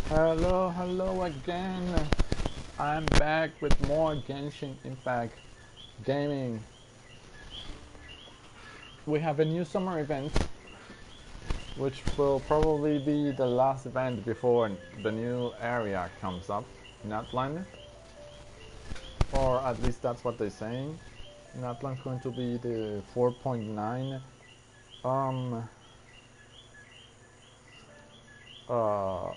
Hello, hello again. I'm back with more Genshin Impact gaming. We have a new summer event, which will probably be the last event before the new area comes up in Atlant, or at least that's what they're saying. In Atlant, going to be the 4.9 um, uh,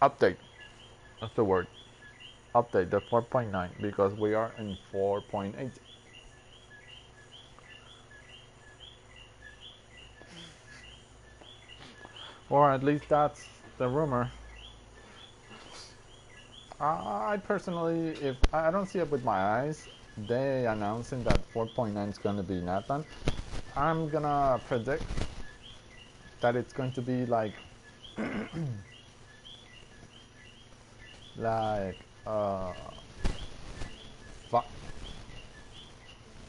update. That's the word. Update the 4.9 because we are in 4.8. Or at least that's the rumor. I personally, if I don't see it with my eyes, they announcing that 4.9 is going to be Nathan, I'm gonna predict that it's going to be like uh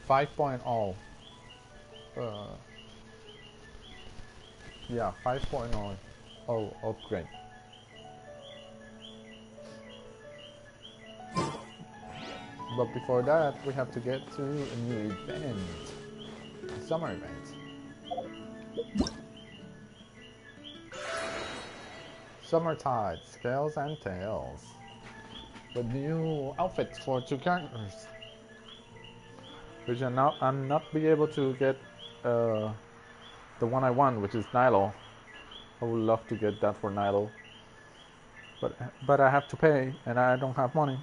5.0. Uh, yeah, 5.0 upgrade. But before that, we have to get to a new event, a summer event. Summertide, scales and tails. With new outfits for two characters. Which I'm not be able to get uh, the one I want, which is Nilo. I would love to get that for Nilo, but I have to pay, and I don't have money.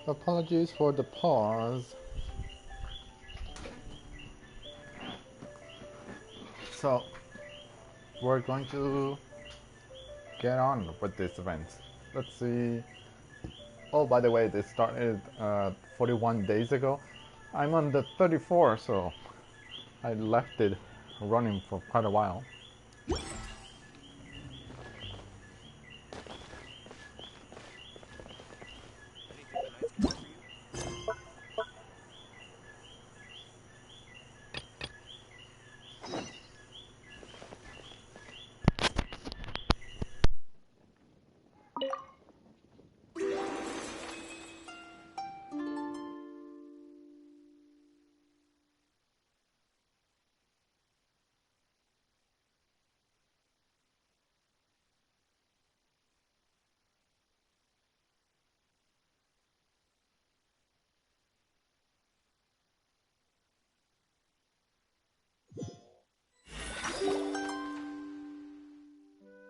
Apologies for the pause. So we're going to get on with this event. Let's see. Oh, by the way, this started 41 days ago. I'm on the 34, so I left it running for quite a while.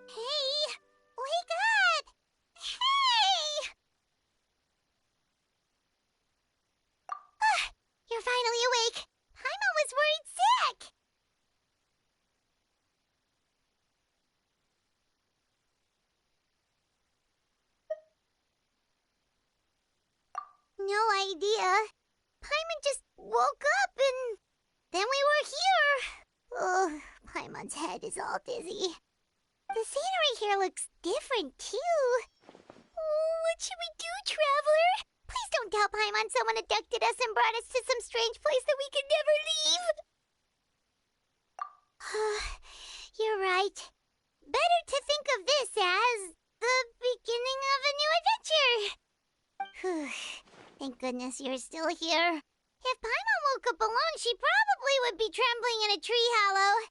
Hey! Wake up! Hey! You're finally awake. Paimon was worried sick. No idea. Paimon just woke up and then we were here. Oh, Paimon's head is all dizzy. The scenery here looks different too. Oh, what should we do, Traveler? Please don't tell Paimon someone abducted us and brought us to some strange place that we could never leave. You're right. Better to think of this as the beginning of a new adventure. Whew. Thank goodness you're still here. If Paimon woke up alone, she probably would be trembling in a tree hollow.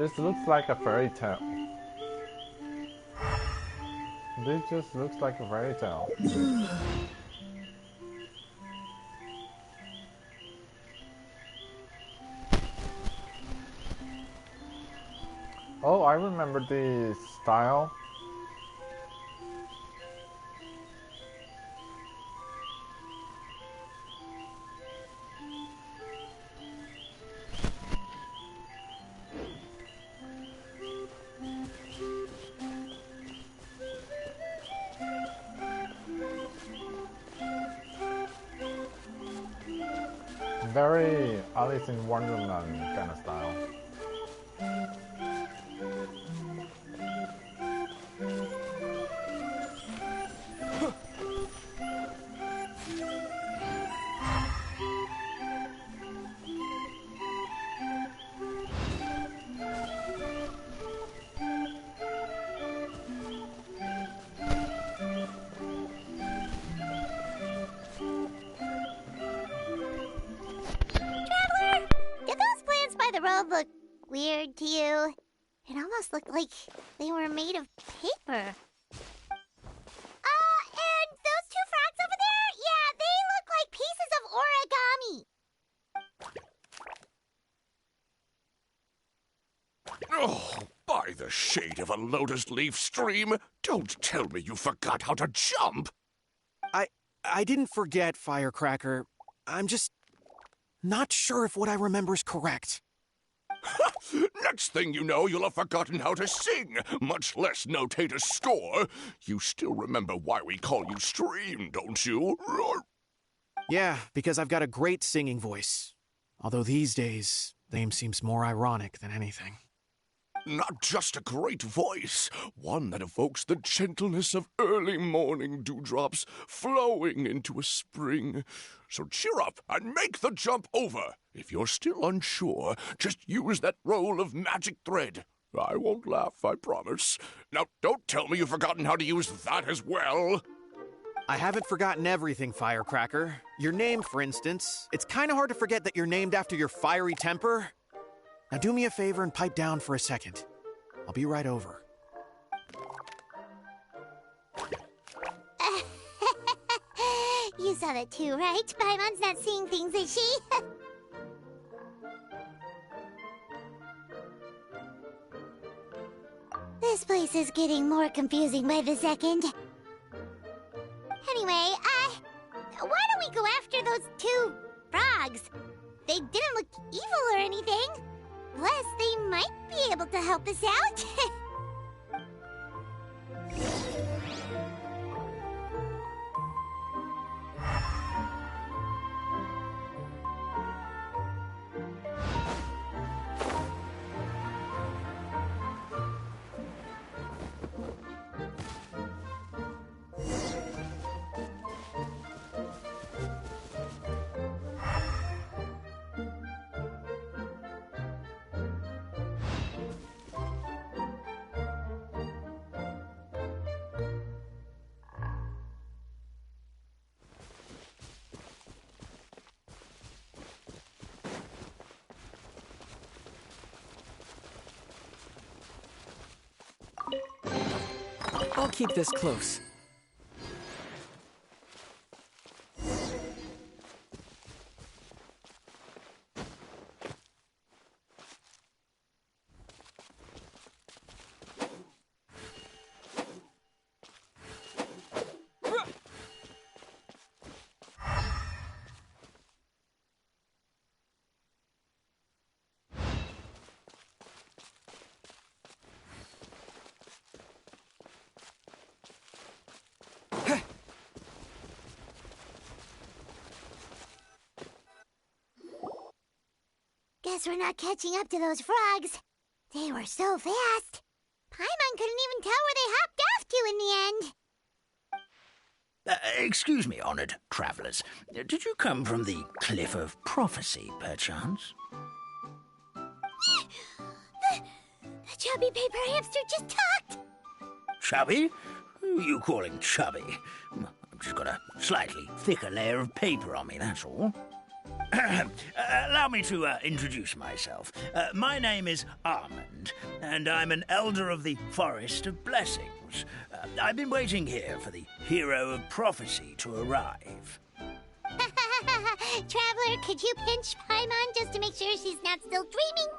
This looks like a fairy tale. This just looks like a fairy tale. Oh, I remember the style. Very Alice in Wonderland kind of style. Road look weird to you? It almost looked like they were made of paper. And those two frogs over there? Yeah, they look like pieces of origami. Oh, by the shade of a lotus leaf stream, don't tell me you forgot how to jump. I didn't forget, Firecracker. I'm just not sure if what I remember is correct. Next thing you know, you'll have forgotten how to sing, much less notate a score. You still remember why we call you Stream, don't you? Yeah, because I've got a great singing voice. Although these days, the name seems more ironic than anything. Not just a great voice, one that evokes the gentleness of early morning dewdrops flowing into a spring. So cheer up and make the jump over. If you're still unsure, just use that roll of magic thread. I won't laugh, I promise. Now, don't tell me you've forgotten how to use that as well. I haven't forgotten everything, Firecracker. Your name, for instance. It's kind of hard to forget that you're named after your fiery temper. Now do me a favor and pipe down for a second. I'll be right over. You saw that too, right? Paimon's not seeing things, is she? This place is getting more confusing by the second. Anyway, why don't we go after those two frogs? They didn't look evil or anything. Plus, they might be able to help us out. I'll keep this close. Guess we're not catching up to those frogs. They were so fast. Paimon couldn't even tell where they hopped off to in the end. Excuse me, honored travelers. Did you come from the Cliff of Prophecy, perchance? The chubby paper hamster just talked. Chubby? Who are you calling chubby? I've just got a slightly thicker layer of paper on me, that's all. Allow me to introduce myself. My name is Armand, and I'm an elder of the Forest of Blessings. I've been waiting here for the hero of prophecy to arrive. Traveler, could you pinch Paimon just to make sure she's not still dreaming?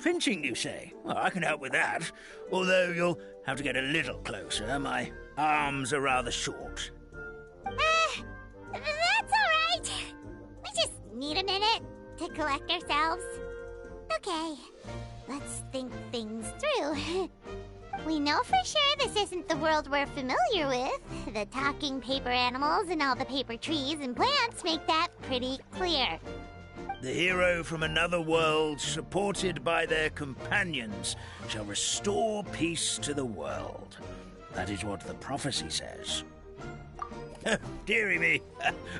Pinching, you say? Well, I can help with that. Although you'll have to get a little closer. My arms are rather short. That's all right. We just need a minute to collect ourselves. Okay, let's think things through. We know for sure this isn't the world we're familiar with. The talking paper animals and all the paper trees and plants make that pretty clear. The hero from another world, supported by their companions, shall restore peace to the world. That is what the prophecy says. Dearie me,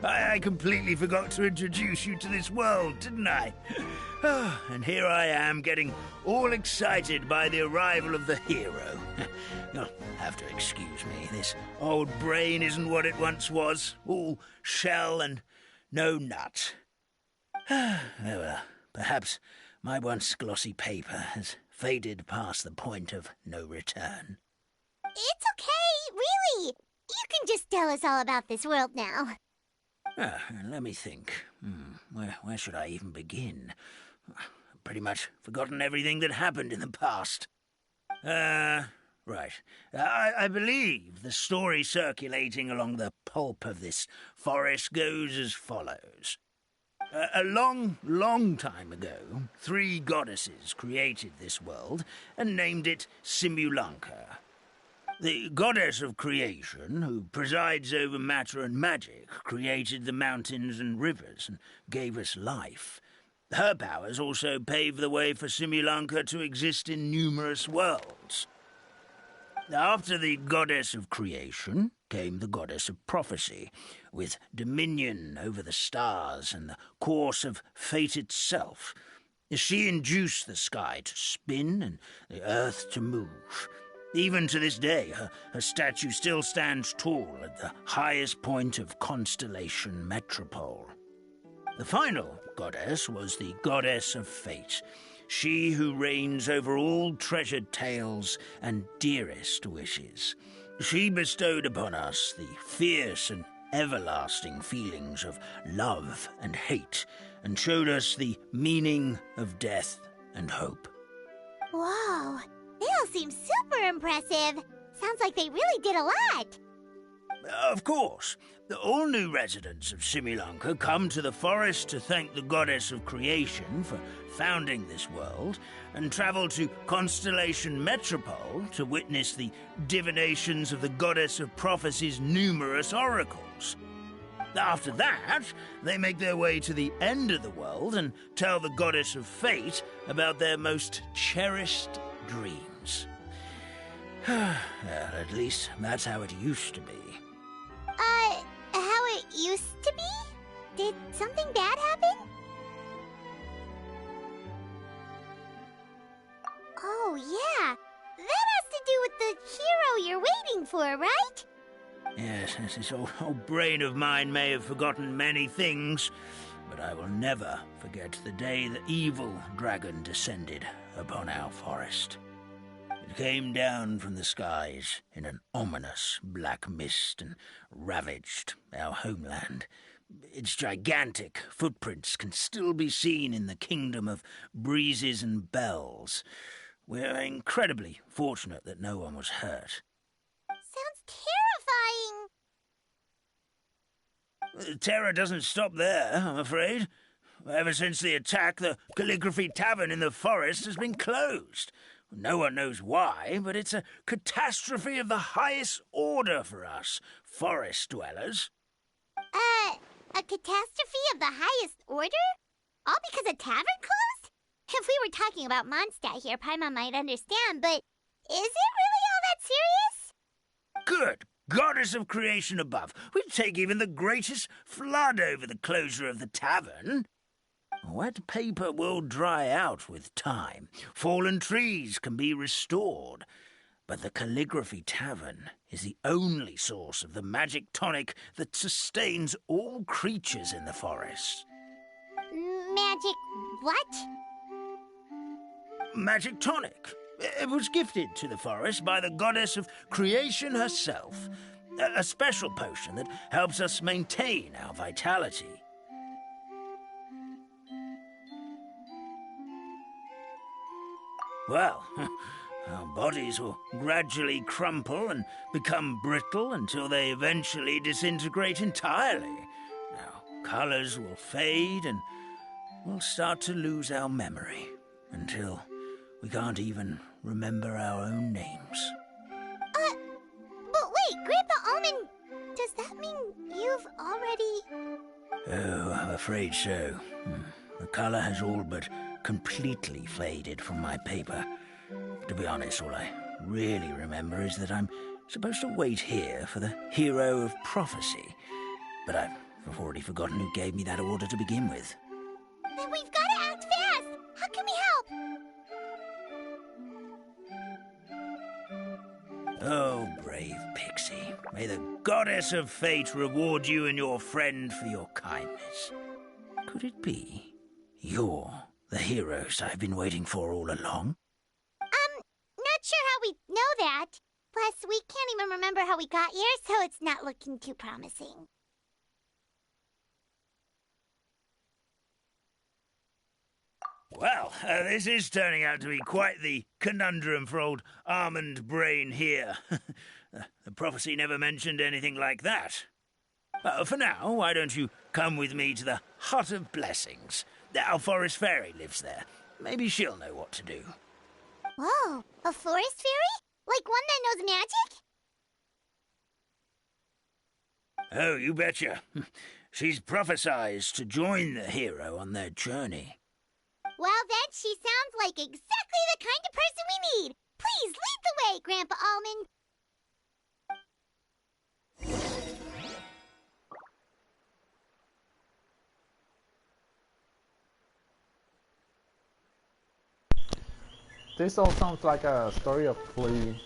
I completely forgot to introduce you to this world, didn't I? And here I am, getting all excited by the arrival of the hero. You'll have to excuse me. This old brain isn't what it once was. All shell and no nut. Oh, well, perhaps my once glossy paper has faded past the point of no return. It's okay, really. You can just tell us all about this world now. Let me think. Where should I even begin? I've pretty much forgotten everything that happened in the past. Right. I believe the story circulating along the pulp of this forest goes as follows. A long, long time ago, 3 goddesses created this world and named it Simulanka. The goddess of creation, who presides over matter and magic, created the mountains and rivers and gave us life. Her powers also paved the way for Simulanka to exist in numerous worlds. After the goddess of creation came the goddess of prophecy, with dominion over the stars and the course of fate itself. She induced the sky to spin and the earth to move. Even to this day, her statue still stands tall at the highest point of Constellation Metropole. The final goddess was the goddess of fate, she who reigns over all treasured tales and dearest wishes. She bestowed upon us the fierce and everlasting feelings of love and hate, and showed us the meaning of death and hope. Whoa, they all seem super impressive. Sounds like they really did a lot. Of course. All new residents of Simulanka come to the forest to thank the goddess of creation for founding this world, and travel to Constellation Metropole to witness the divinations of the goddess of prophecy's numerous oracles. After that, they make their way to the end of the world and tell the goddess of fate about their most cherished dreams. Well, at least that's how it used to be. How it used to be? Did something bad happen? Oh, yeah. That has to do with the hero you're waiting for, right? Yes, this old brain of mine may have forgotten many things, but I will never forget the day the evil dragon descended upon our forest. It came down from the skies in an ominous black mist and ravaged our homeland. Its gigantic footprints can still be seen in the kingdom of breezes and bells. We're incredibly fortunate that no one was hurt. Sounds terrifying. The terror doesn't stop there, I'm afraid. Ever since the attack, the Calligraphy Tavern in the forest has been closed. No one knows why, but it's a catastrophe of the highest order for us, forest dwellers. A catastrophe of the highest order? All because a tavern closed? If we were talking about Mondstadt here, Paimon might understand, but is it really all that serious? Good goddess of creation above. We'd take even the greatest flood over the closure of the tavern. Wet paper will dry out with time. Fallen trees can be restored. But the Calligraphy Tavern is the only source of the magic tonic that sustains all creatures in the forest. Magic what? Magic tonic. It was gifted to the forest by the goddess of creation herself. A special potion that helps us maintain our vitality. Well, our bodies will gradually crumple and become brittle until they eventually disintegrate entirely. Our colors will fade and we'll start to lose our memory until we can't even remember our own names. But wait, Grandpa Almond, does that mean you've already... Oh, I'm afraid so. The color has all but completely faded from my paper. To be honest, all I really remember is that I'm supposed to wait here for the Hero of Prophecy. But I've already forgotten who gave me that order to begin with. Then we've got to act fast! How can we help? Oh, brave Pixie. May the goddess of fate reward you and your friend for your kindness. Could it be you're the heroes I've been waiting for all along? Not sure how we know that. Plus, we can't even remember how we got here, so it's not looking too promising. Well, this is turning out to be quite the conundrum for old Almond Brain here. The prophecy never mentioned anything like that. For now, why don't you come with me to the Hut of Blessings? Our forest fairy lives there. Maybe she'll know what to do. Whoa, a forest fairy? Like one that knows magic? Oh, you betcha. She's prophesized to join the hero on their journey. Well, then she sounds like exactly the kind of person we need. Please lead the way, Grandpa Almond. This all sounds like a story of Flea.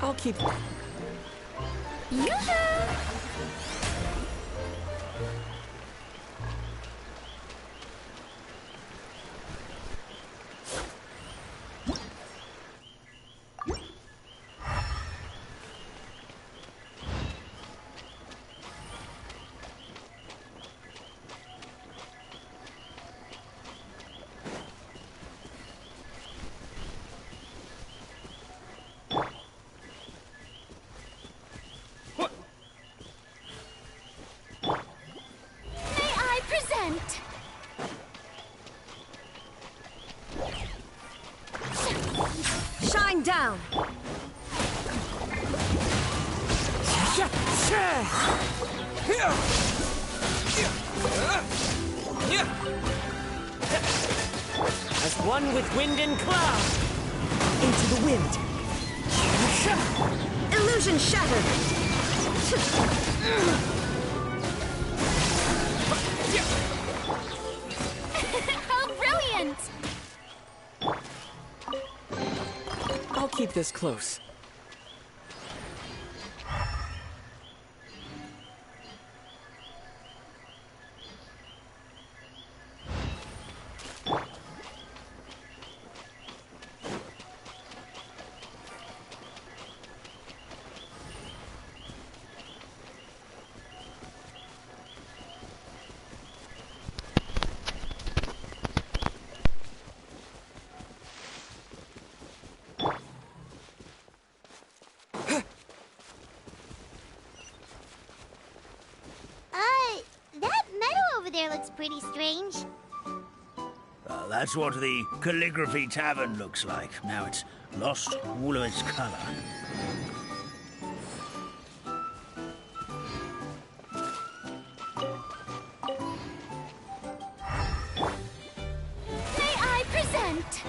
I'll keep... Shine down! As one with wind and cloud! Into the wind! Illusion shattered! How brilliant! I'll keep this close. there looks pretty strange. That's what the Calligraphy Tavern looks like. Now it's lost all of its colour. May I present?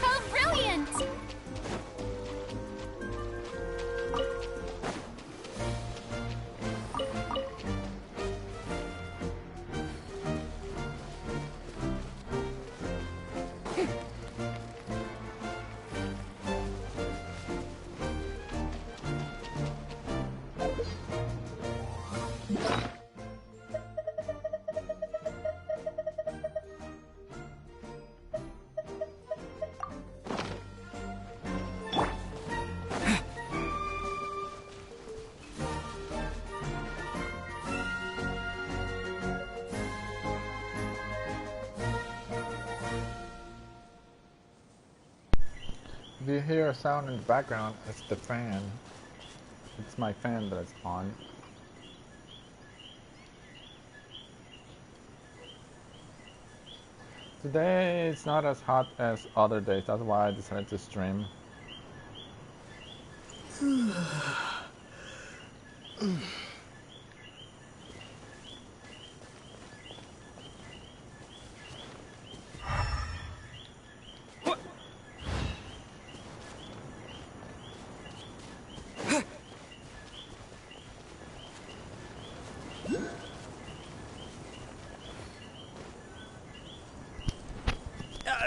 How brilliant! If you hear a sound in the background, it's the fan. It's my fan that's on. Today it's not as hot as other days, that's why I decided to stream.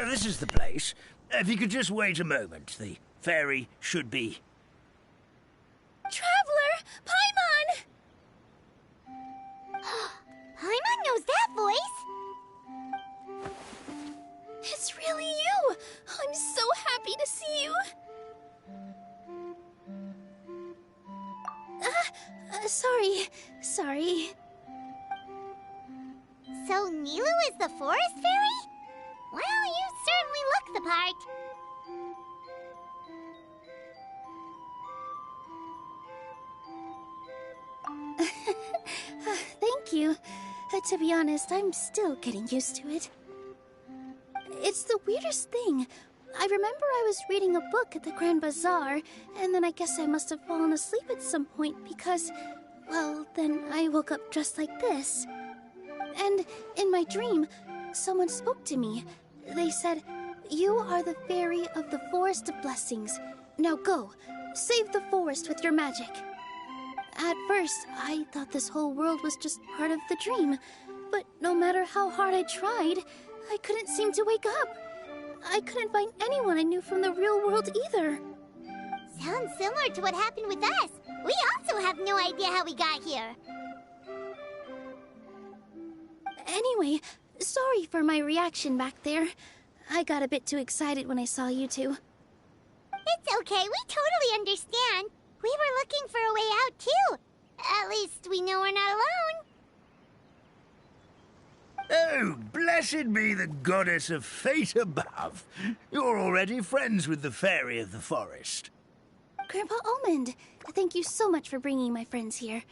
This is the place. If you could just wait a moment, the fairy should be... Traveler! Paimon! Paimon knows that voice! It's really you! I'm so happy to see you! Sorry. So Nilou is the forest fairy? Well, you certainly look the part. Thank you. To be honest, I'm still getting used to it. It's the weirdest thing. I remember I was reading a book at the Grand Bazaar, and then I guess I must have fallen asleep at some point because, well, then I woke up just like this. And in my dream, someone spoke to me. They said, "You are the fairy of the Forest of Blessings. Now go, save the forest with your magic." At first, I thought this whole world was just part of the dream, but no matter how hard I tried, I couldn't seem to wake up. I couldn't find anyone I knew from the real world either. Sounds similar to what happened with us. We also have no idea how we got here. Anyway, sorry for my reaction back there. I got a bit too excited when I saw you two. It's okay, we totally understand. We were looking for a way out, too. At least we know we're not alone. Oh, blessed be the goddess of fate above. You're already friends with the fairy of the forest. Grandpa Almond, thank you so much for bringing my friends here.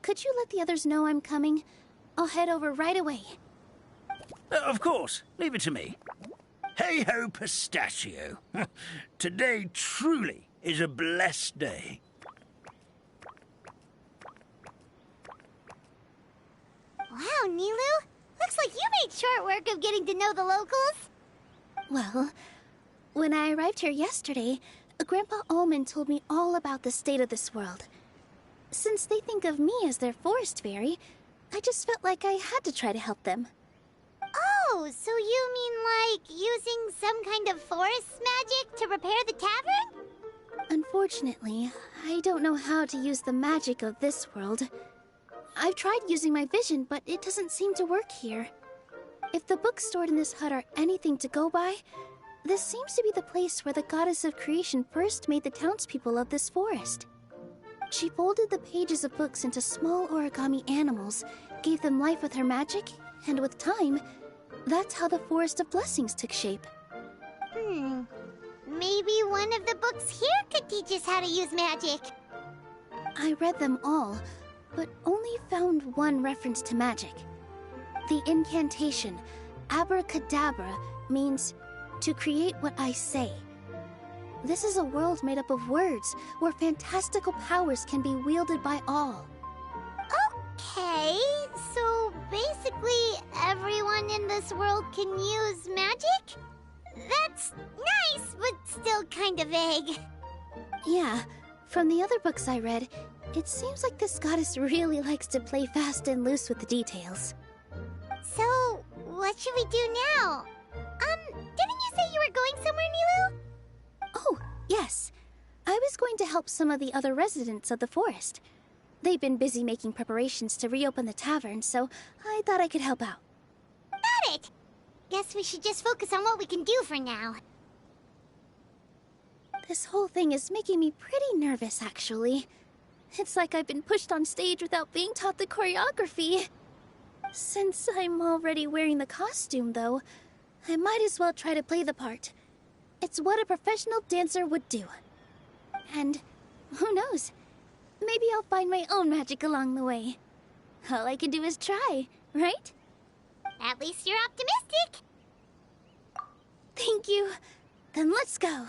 Could you let the others know I'm coming? I'll head over right away. Of course. Leave it to me. Hey-ho, pistachio. Today truly is a blessed day. Wow, Nilou. Looks like you made short work of getting to know the locals. Well, when I arrived here yesterday, Grandpa Almond told me all about the state of this world. Since they think of me as their forest fairy, I just felt like I had to try to help them. Oh, so you mean like using some kind of forest magic to repair the tavern? Unfortunately, I don't know how to use the magic of this world. I've tried using my vision, but it doesn't seem to work here. If the books stored in this hut are anything to go by, this seems to be the place where the goddess of creation first made the townspeople of this forest. She folded the pages of books into small origami animals, gave them life with her magic, and with time, that's how the Forest of Blessings took shape. Maybe one of the books here could teach us how to use magic. I read them all, but only found one reference to magic. The incantation, Abracadabra, means to create what I say. This is a world made up of words, where fantastical powers can be wielded by all. Okay, so basically everyone in this world can use magic? That's nice, but still kind of vague. Yeah, from the other books I read, it seems like this goddess really likes to play fast and loose with the details. So, what should we do now? Didn't you say you were going somewhere, Nilou? Oh, yes. I was going to help some of the other residents of the forest. They've been busy making preparations to reopen the tavern, so I thought I could help out. Got it! Guess we should just focus on what we can do for now. This whole thing is making me pretty nervous, actually. It's like I've been pushed on stage without being taught the choreography. Since I'm already wearing the costume, though, I might as well try to play the part. It's what a professional dancer would do. And who knows? Maybe I'll find my own magic along the way. All I can do is try, right? At least you're optimistic. Thank you. Then let's go.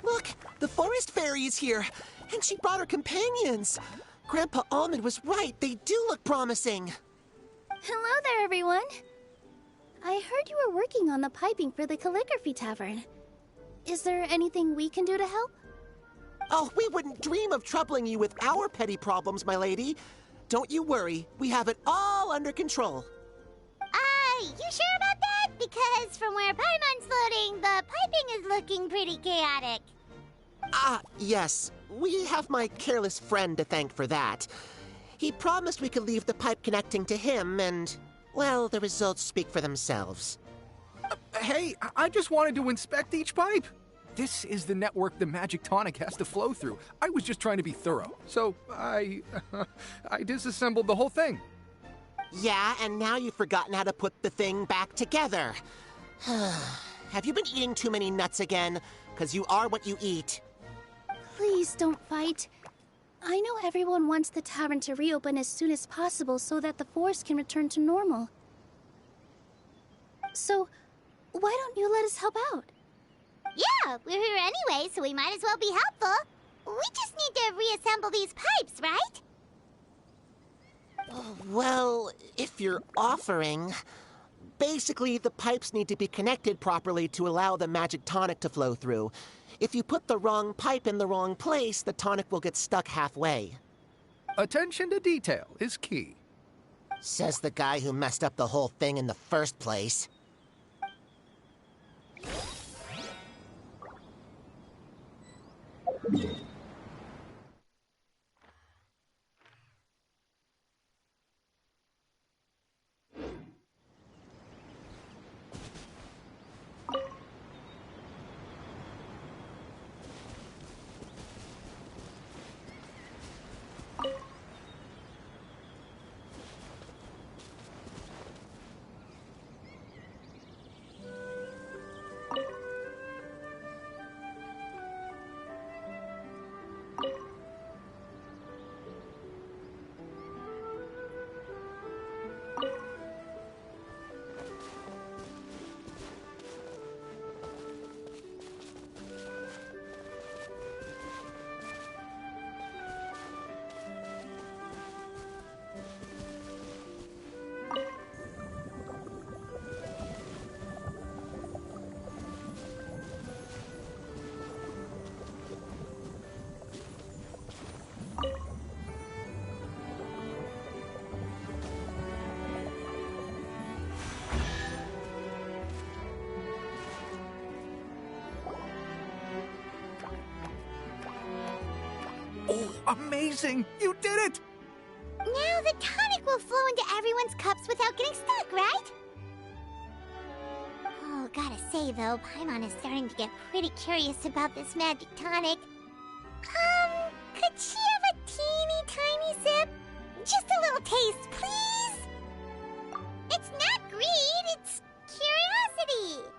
Look, the forest fairy is here, and she brought her companions. Grandpa Almond was right. They do look promising. Hello there, everyone. I heard you were working on the piping for the calligraphy tavern. Is there anything we can do to help? Oh, we wouldn't dream of troubling you with our petty problems, my lady. Don't you worry. We have it all under control. You sure about that? Because from where Paimon's floating, the piping is looking pretty chaotic. Ah, yes. We have my careless friend to thank for that. He promised we could leave the pipe connecting to him, and, well, the results speak for themselves. Hey, I just wanted to inspect each pipe. This is the network the magic tonic has to flow through. I was just trying to be thorough, so I disassembled the whole thing. Yeah, and now you've forgotten how to put the thing back together. Have you been eating too many nuts again? 'Cause you are what you eat. Please don't fight. I know everyone wants the tavern to reopen as soon as possible so that the forest can return to normal. So, why don't you let us help out? Yeah, we're here anyway, so we might as well be helpful. We just need to reassemble these pipes, right? Well, if you're offering... Basically, the pipes need to be connected properly to allow the magic tonic to flow through. If you put the wrong pipe in the wrong place, the tonic will get stuck halfway. Attention to detail is key. Says the guy who messed up the whole thing in the first place. Oh, amazing! You did it! Now the tonic will flow into everyone's cups without getting stuck, right? Oh, gotta say though, Paimon is starting to get pretty curious about this magic tonic. Could she have a teeny tiny sip? Just a little taste, please? It's not greed, it's curiosity.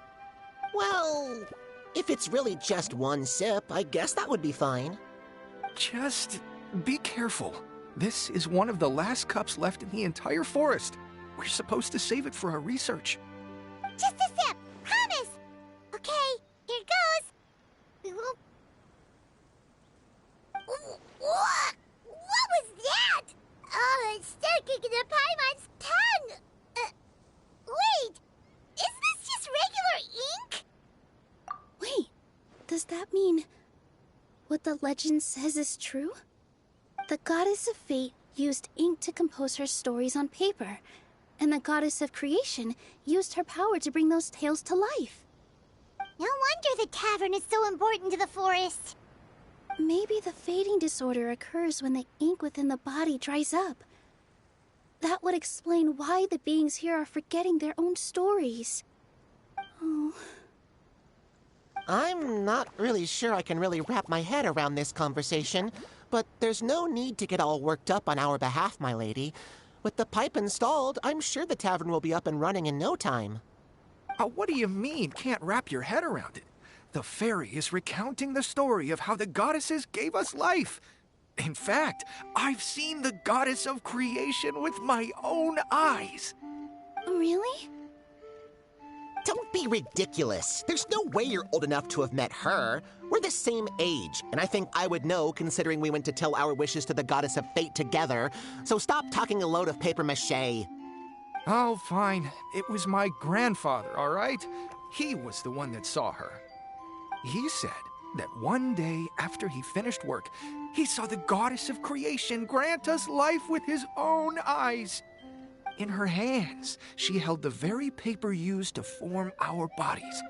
Well, if it's really just one sip, I guess that would be fine. Just be careful. This is one of the last cups left in the entire forest. We're supposed to save it for our research. Just a sip, promise. Okay, here goes. We won't. What? What was that? Oh, it's sticking to Paimon's tongue. Wait, is this just regular ink? Wait, does that mean what the legend says is true? The goddess of fate used ink to compose her stories on paper, and the goddess of creation used her power to bring those tales to life. No wonder the tavern is so important to the forest. Maybe the fading disorder occurs when the ink within the body dries up. That would explain why the beings here are forgetting their own stories. Oh. I'm not really sure I can really wrap my head around this conversation, but there's no need to get all worked up on our behalf, my lady. With the pipe installed, I'm sure the tavern will be up and running in no time. What do you mean, can't wrap your head around it? The fairy is recounting the story of how the goddesses gave us life. In fact, I've seen the goddess of creation with my own eyes. Really? Don't be ridiculous. There's no way you're old enough to have met her. We're the same age, and I think I would know considering we went to tell our wishes to the goddess of fate together. So stop talking a load of papier-mâché. Oh, fine. It was my grandfather, all right? He was the one that saw her. He said that one day after he finished work, he saw the goddess of creation grant us life with his own eyes. In her hands, she held the very paper used to form our bodies.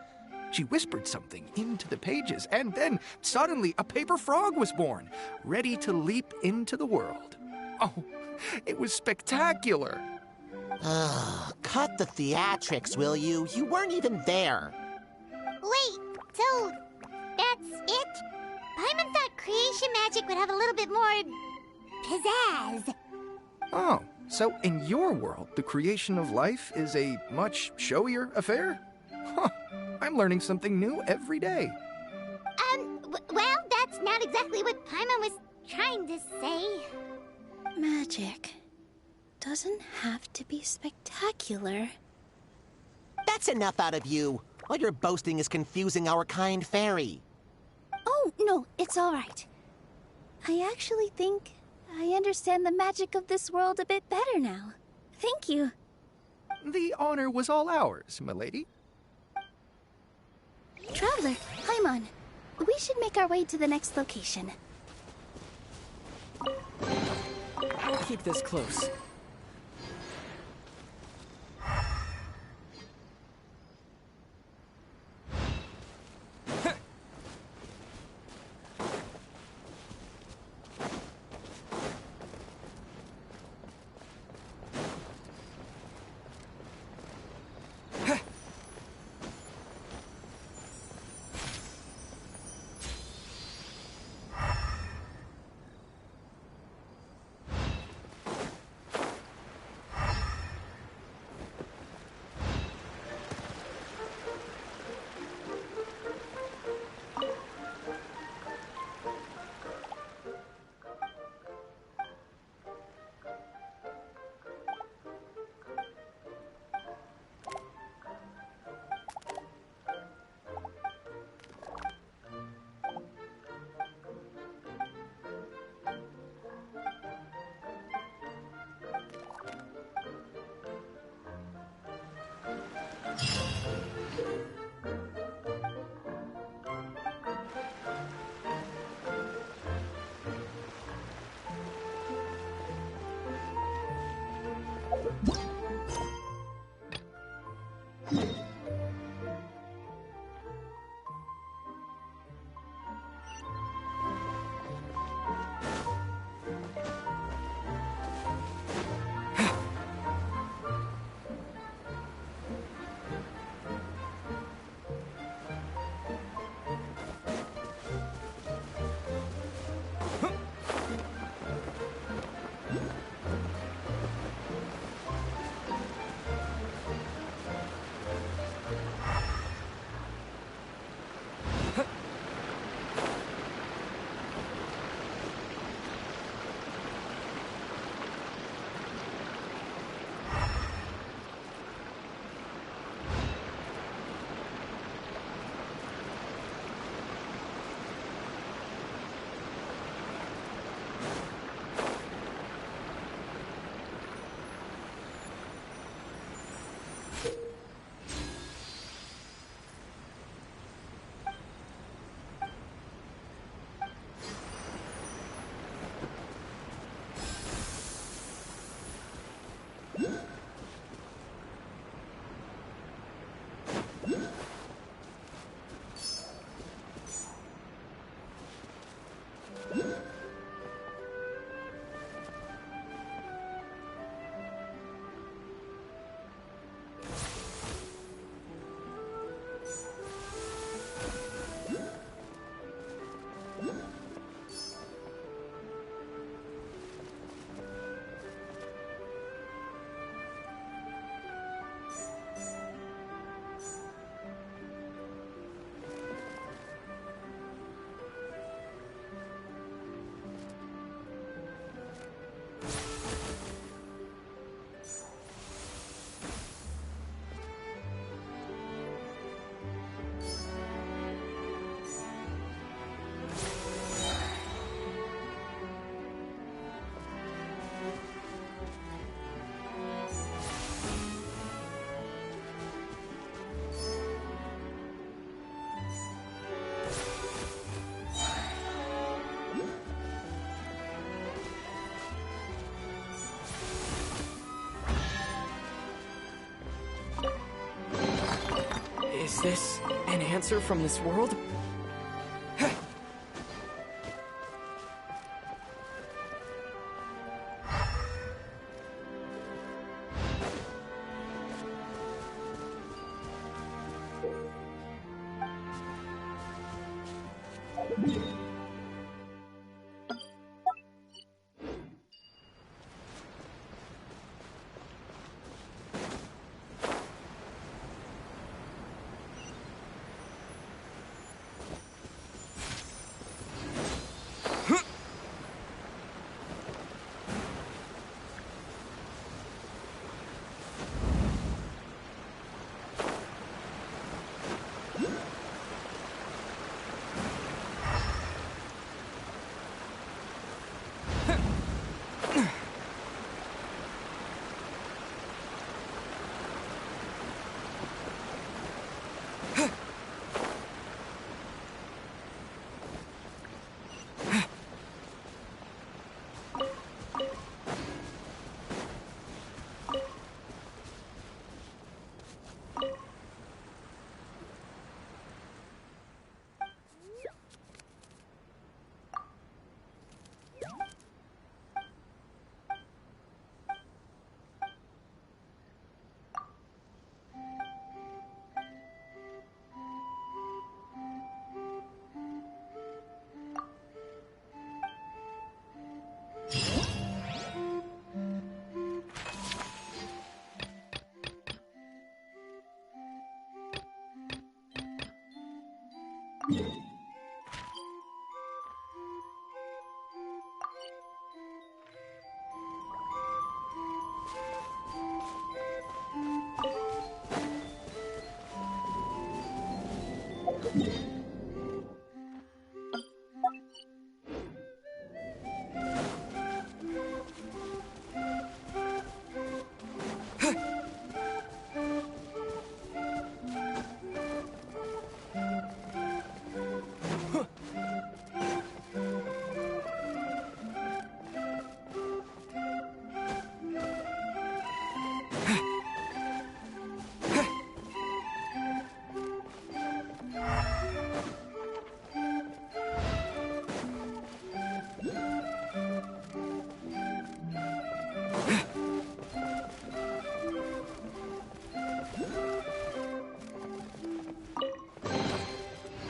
She whispered something into the pages, and then suddenly a paper frog was born, ready to leap into the world. Oh, it was spectacular. Cut the theatrics, will you? You weren't even there. Wait, so that's it? Paimon thought creation magic would have a little bit more pizzazz. Oh, so in your world, the creation of life is a much showier affair? Huh, I'm learning something new every day. Well, that's not exactly what Paimon was trying to say. Magic doesn't have to be spectacular. That's enough out of you. All your boasting is confusing our kind fairy. Oh, no, it's all right. I actually think I understand the magic of this world a bit better now. Thank you. The honor was all ours, milady. Traveler, Paimon, we should make our way to the next location. I'll keep this close. Is this an answer from this world?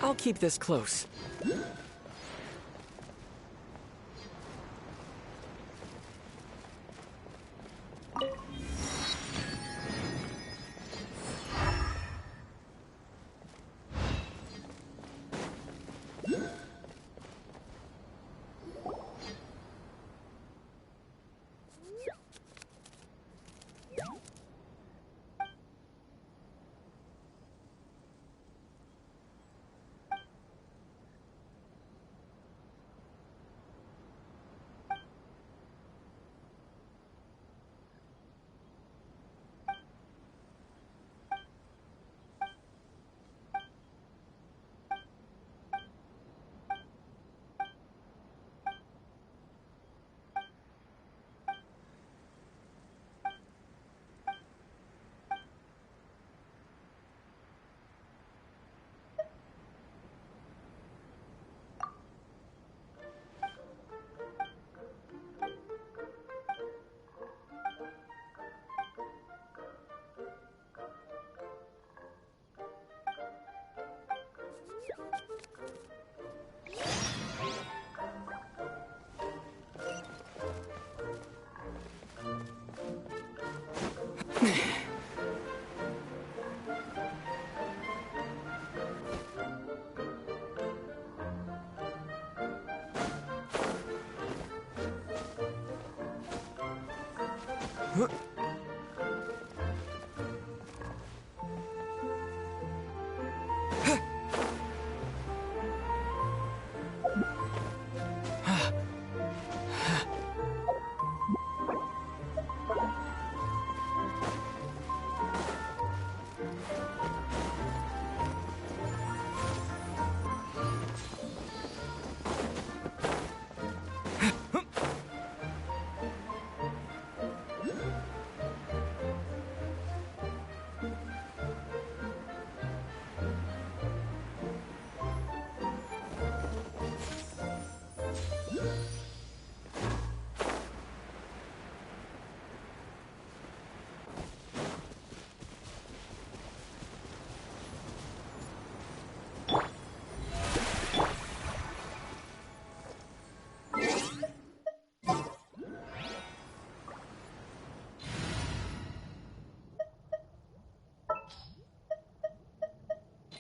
I'll keep this close.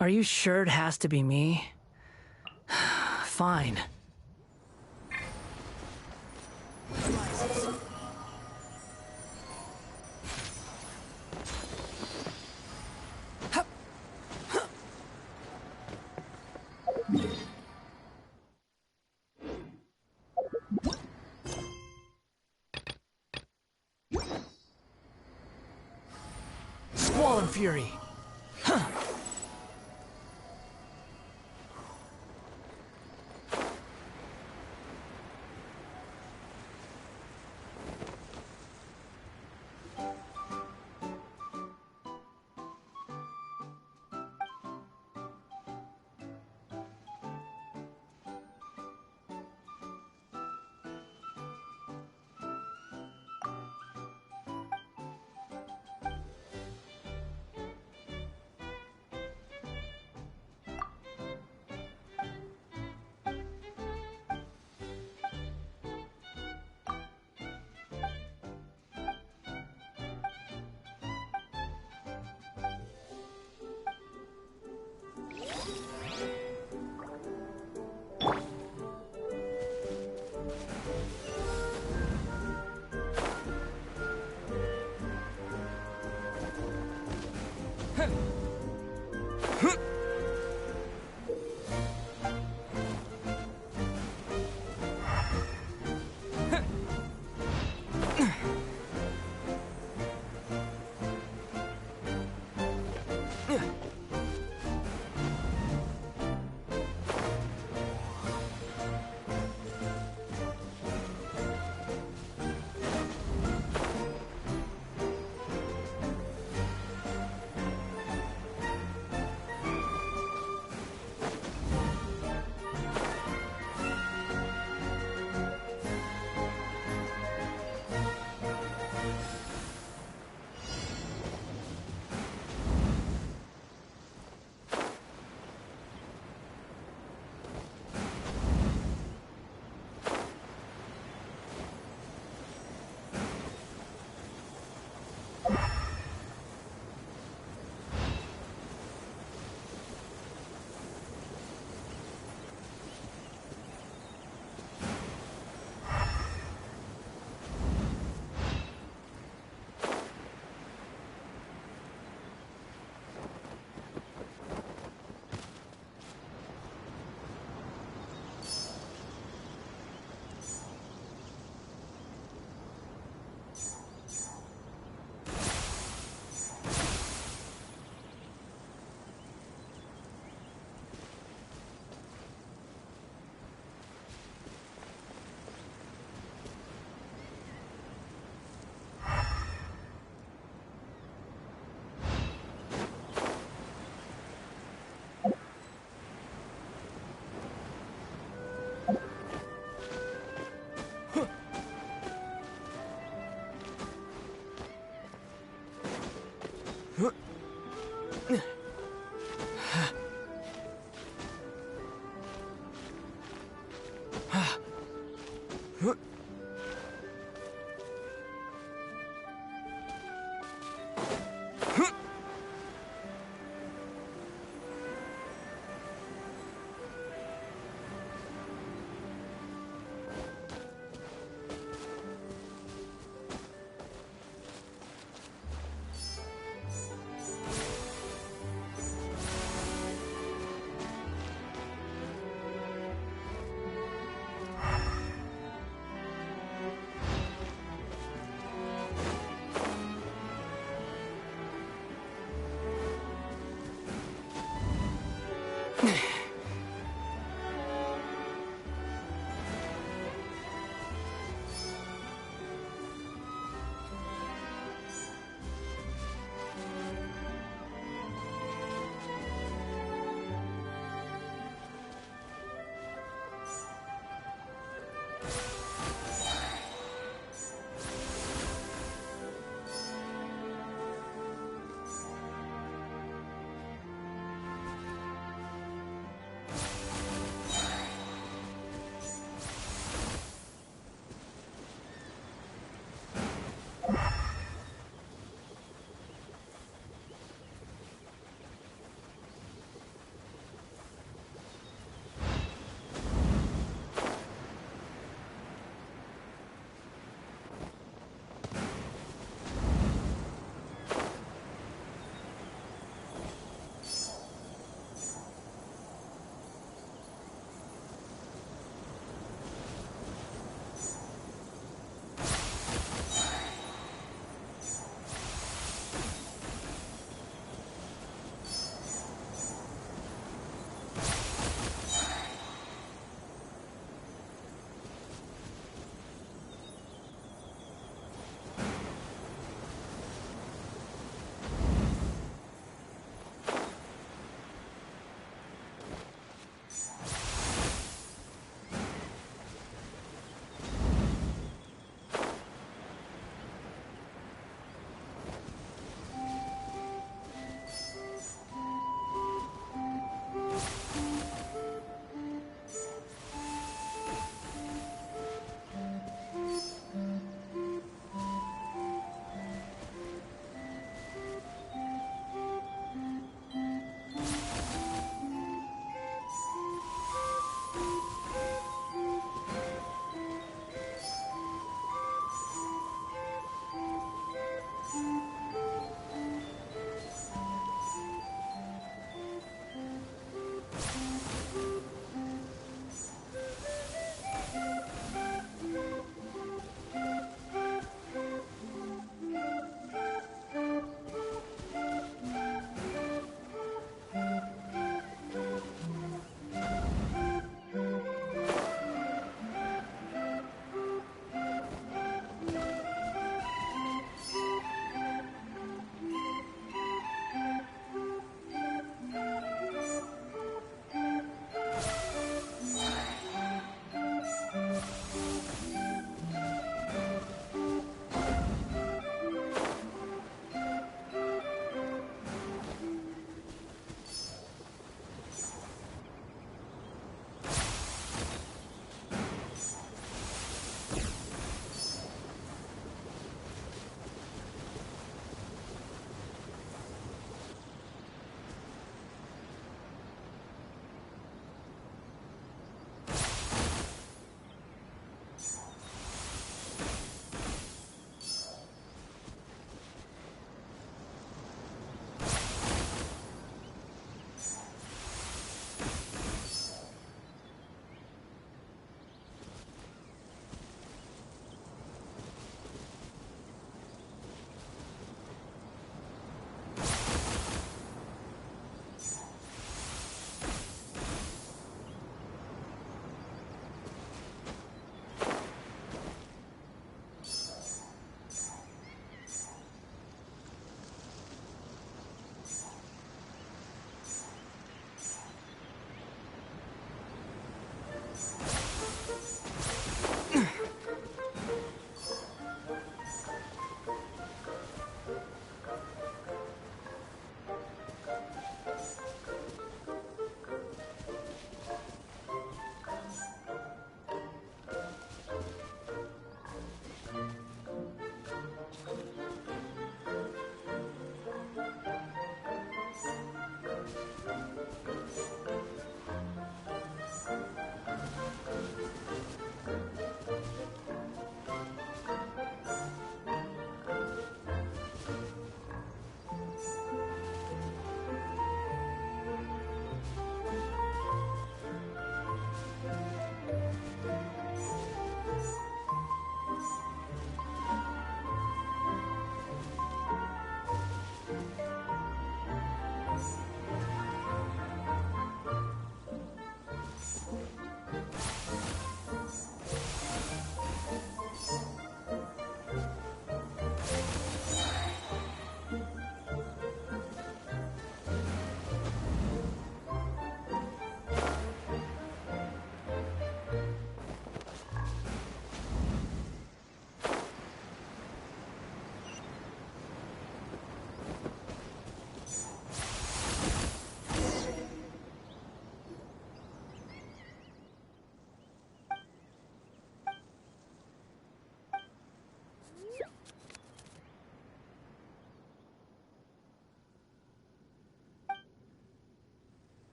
Are you sure it has to be me? Fine. Squall and Fury.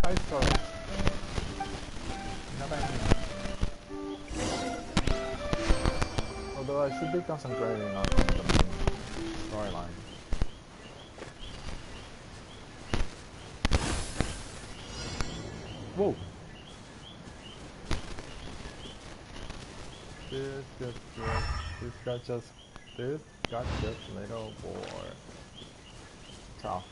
Hi, sorry. Never ending. Although I should be concentrating on the main storyline. Whoa! This got just little boy. Tough.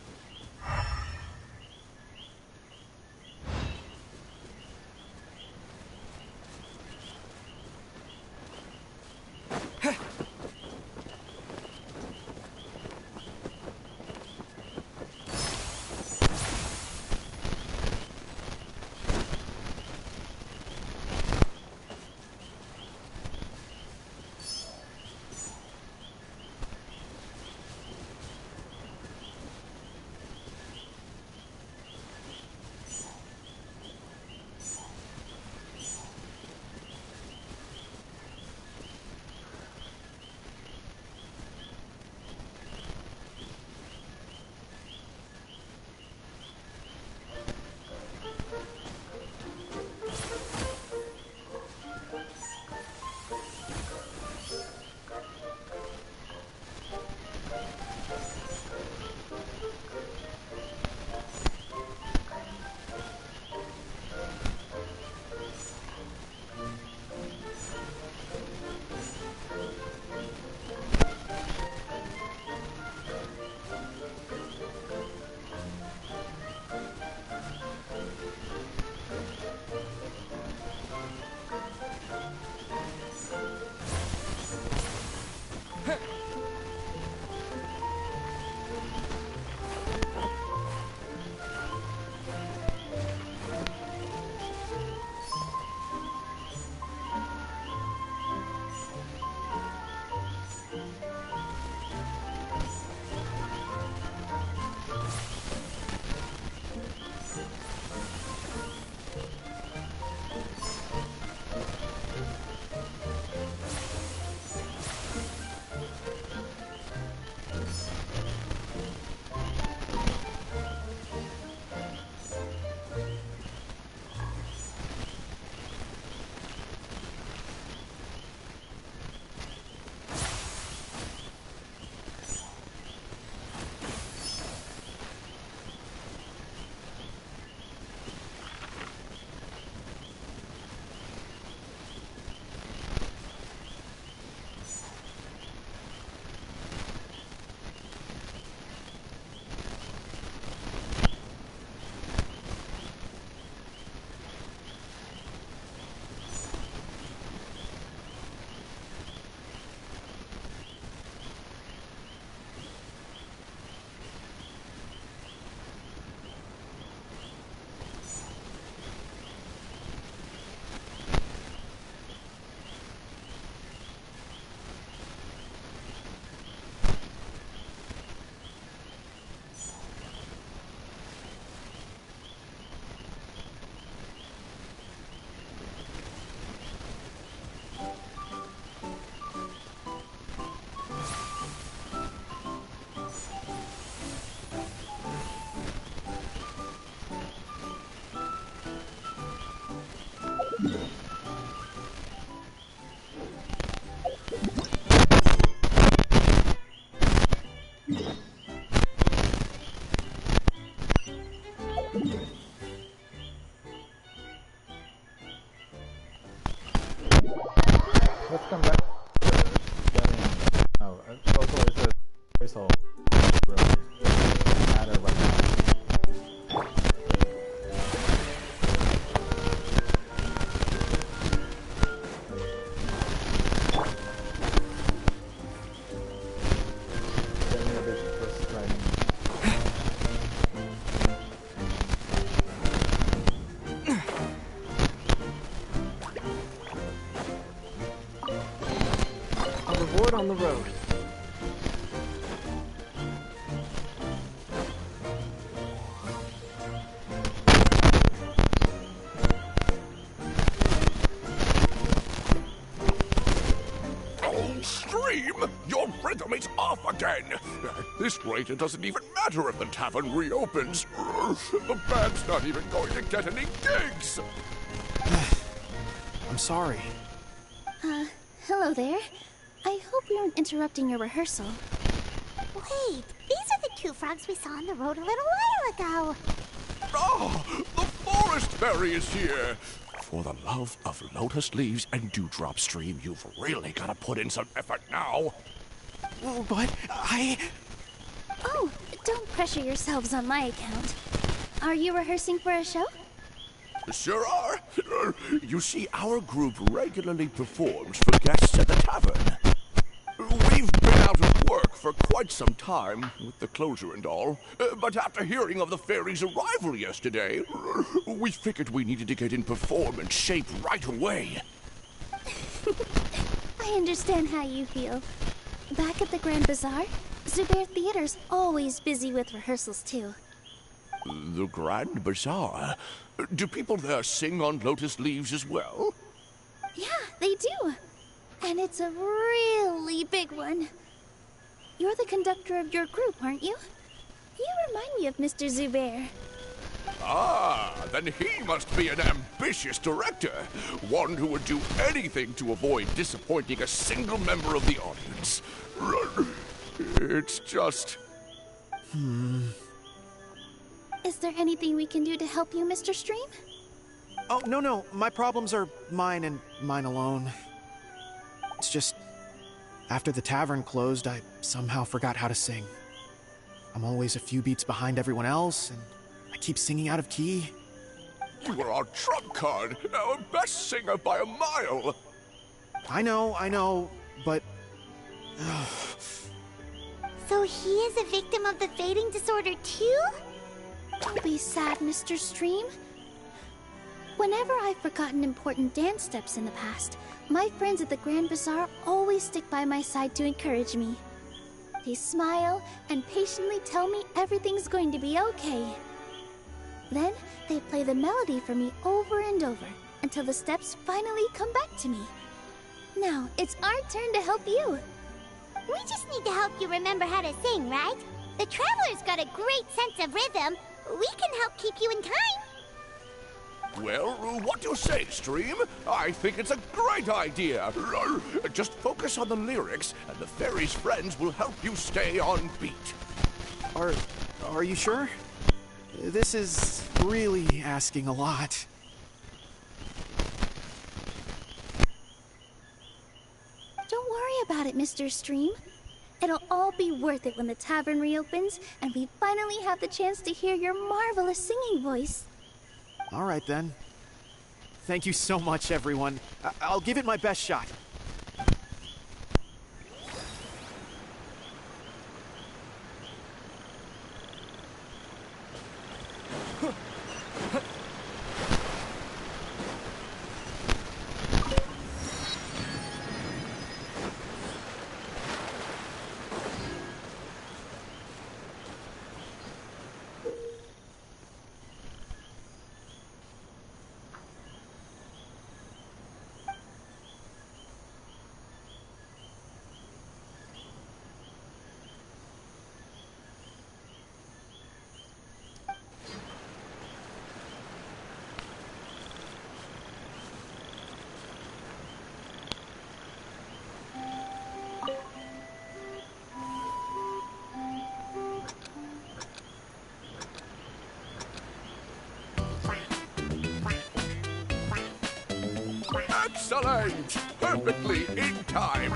So really matter right now. Get me a bit frustrating. A reward on the road. Oh, Stream! Your rhythm is off again! At this rate, it doesn't even matter if the tavern reopens. The band's not even going to get any gigs! I'm sorry. Hello there. I hope we aren't interrupting your rehearsal. Wait, these are the two frogs we saw on the road a little while ago. Oh, the forest fairy is here! For the love of Lotus Leaves and Dewdrop Stream, you've really got to put in some effort now. But Oh, don't pressure yourselves on my account. Are you rehearsing for a show? Sure are. You see, our group regularly performs for guests at the tavern. We've been out of work for quite some time, with the closure and all. But after hearing of the fairy's arrival yesterday, we figured we needed to get in performance shape right away. I understand how you feel. Back at the Grand Bazaar, Zubair Theater's always busy with rehearsals too. The Grand Bazaar? Do people there sing on Lotus Leaves as well? Yeah, they do. And it's a really big one. You're the conductor of your group, aren't you? You remind me of Mr. Zubair. Ah, then he must be an ambitious director. One who would do anything to avoid disappointing a single member of the audience. It's just... Is there anything we can do to help you, Mr. Stream? Oh, no. My problems are mine and mine alone. It's just, after the tavern closed, I somehow forgot how to sing. I'm always a few beats behind everyone else, and I keep singing out of key. You are our trump card, our best singer by a mile. I know, but... So he is a victim of the fading disorder too? Don't be sad, Mr. Stream. Whenever I've forgotten important dance steps in the past, my friends at the Grand Bazaar always stick by my side to encourage me. They smile and patiently tell me everything's going to be okay. Then they play the melody for me over and over until the steps finally come back to me. Now it's our turn to help you. We just need to help you remember how to sing, right? The Traveler's got a great sense of rhythm. We can help keep you in time. Well, what do you say, Stream? I think it's a great idea. Just focus on the lyrics, and the fairy's friends will help you stay on beat. Are you sure? This is really asking a lot. Don't worry about it, Mr. Stream. It'll all be worth it when the tavern reopens and we finally have the chance to hear your marvelous singing voice. All right, then. Thank you so much, everyone. I'll give it my best shot. Excellent! Perfectly in time.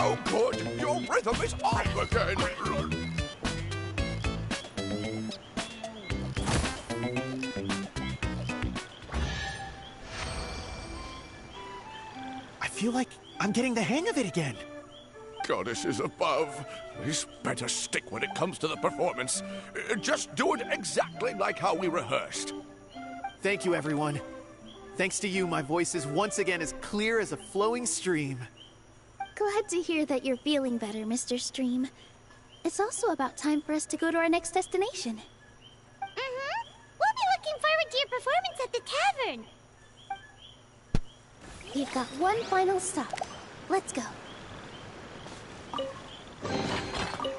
Oh, good! Your rhythm is off again! I feel like I'm getting the hang of it again. Goddesses above, this better stick when it comes to the performance. Just do it exactly like how we rehearsed. Thank you, everyone. Thanks to you, my voice is once again as clear as a flowing stream. Glad to hear that you're feeling better, Mr. Stream. It's also about time for us to go to our next destination. Mm-hmm. We'll be looking forward to your performance at the tavern. We've got one final stop. Let's go.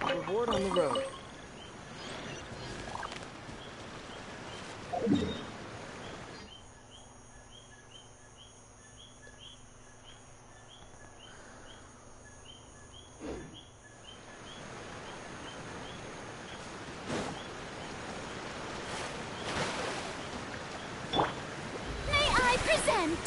Reward on the road. May I present?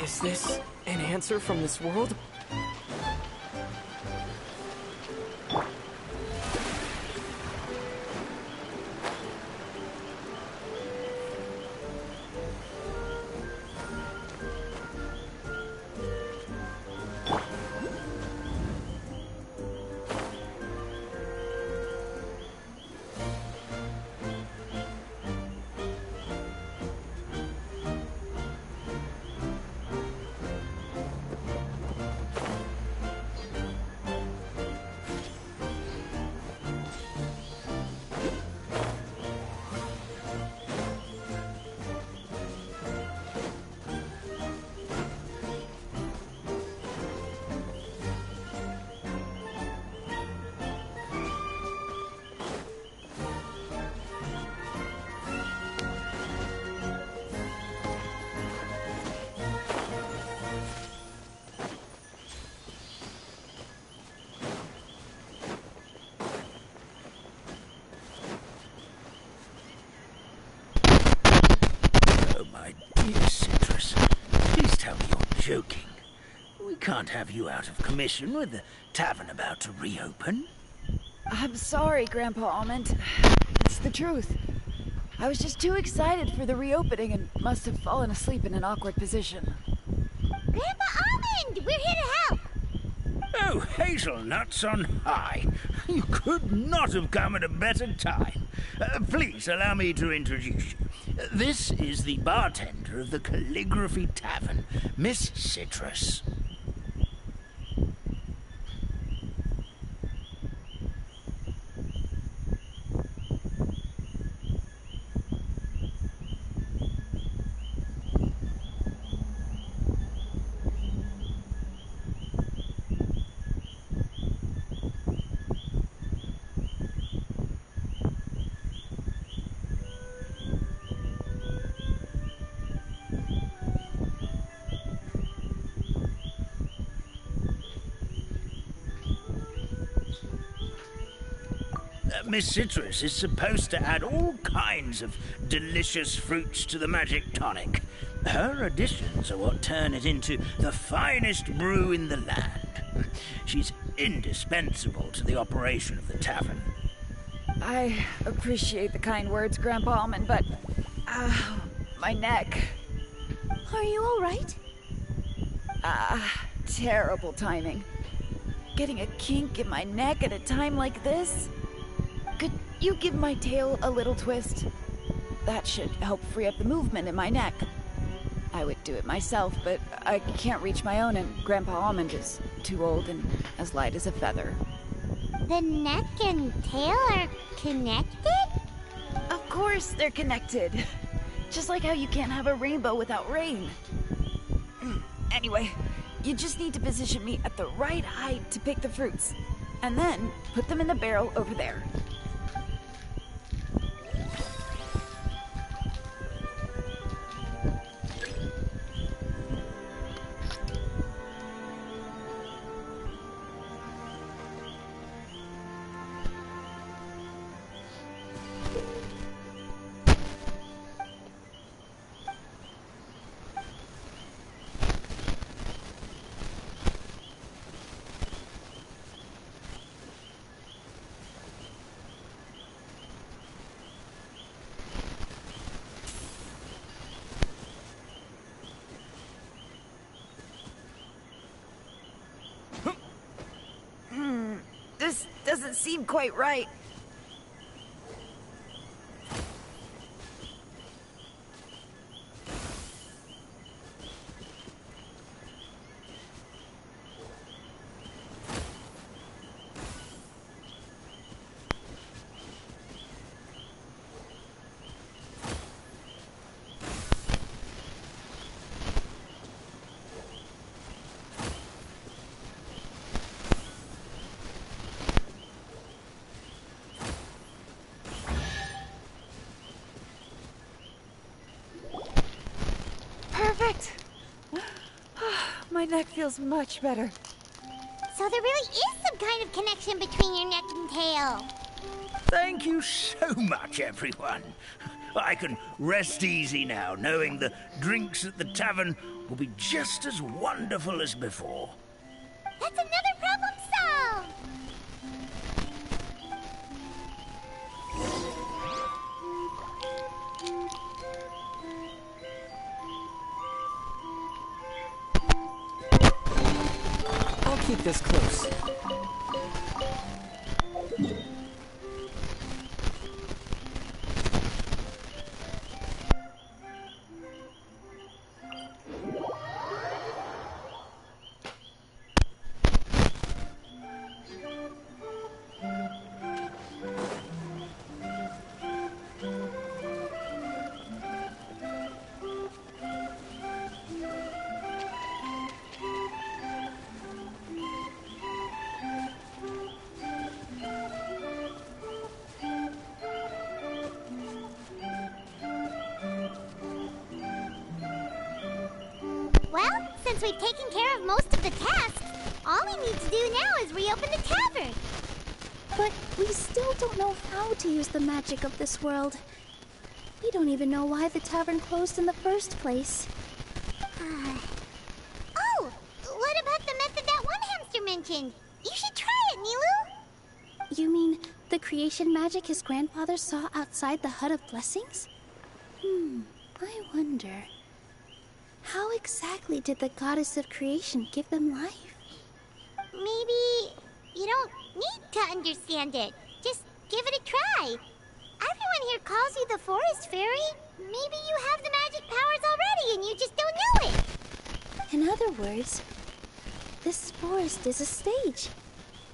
Is this an answer from this world? joking. We can't have you out of commission with the tavern about to reopen. I'm sorry, Grandpa Almond. It's the truth. I was just too excited for the reopening and must have fallen asleep in an awkward position. Grandpa Almond, we're here to help. Oh, hazelnuts on high. You could not have come at a better time. Please allow me to introduce you. This is the bartender of the Calligraphy Tavern, Miss Citrus. Miss Citrus is supposed to add all kinds of delicious fruits to the magic tonic. Her additions are what turn it into the finest brew in the land. She's indispensable to the operation of the tavern. I appreciate the kind words, Grandpa Almond, but... my neck. Are you alright? Terrible timing. Getting a kink in my neck at a time like this? Could you give my tail a little twist? That should help free up the movement in my neck. I would do it myself, but I can't reach my own, and Grandpa Almond is too old and as light as a feather. The neck and tail are connected? Of course they're connected. Just like how you can't have a rainbow without rain. Anyway, you just need to position me at the right height to pick the fruits, and then put them in the barrel over there. This doesn't seem quite right. Perfect! My neck feels much better. So there really is some kind of connection between your neck and tail. Thank you so much, everyone. I can rest easy now, knowing the drinks at the tavern will be just as wonderful as before. That's another problem solved! I'll keep this close. Well, since we've taken care of most of the tasks, all we need to do now is reopen the tavern. But we still don't know how to use the magic of this world. We don't even know why the tavern closed in the first place. All mentioned. You should try it, Nilou. You mean the creation magic his grandfather saw outside the Hut of Blessings? I wonder. How exactly did the goddess of creation give them life? Maybe you don't need to understand it. Just give it a try. Everyone here calls you the Forest Fairy. Maybe you have the magic powers already and you just don't know it. In other words, this forest is a stage.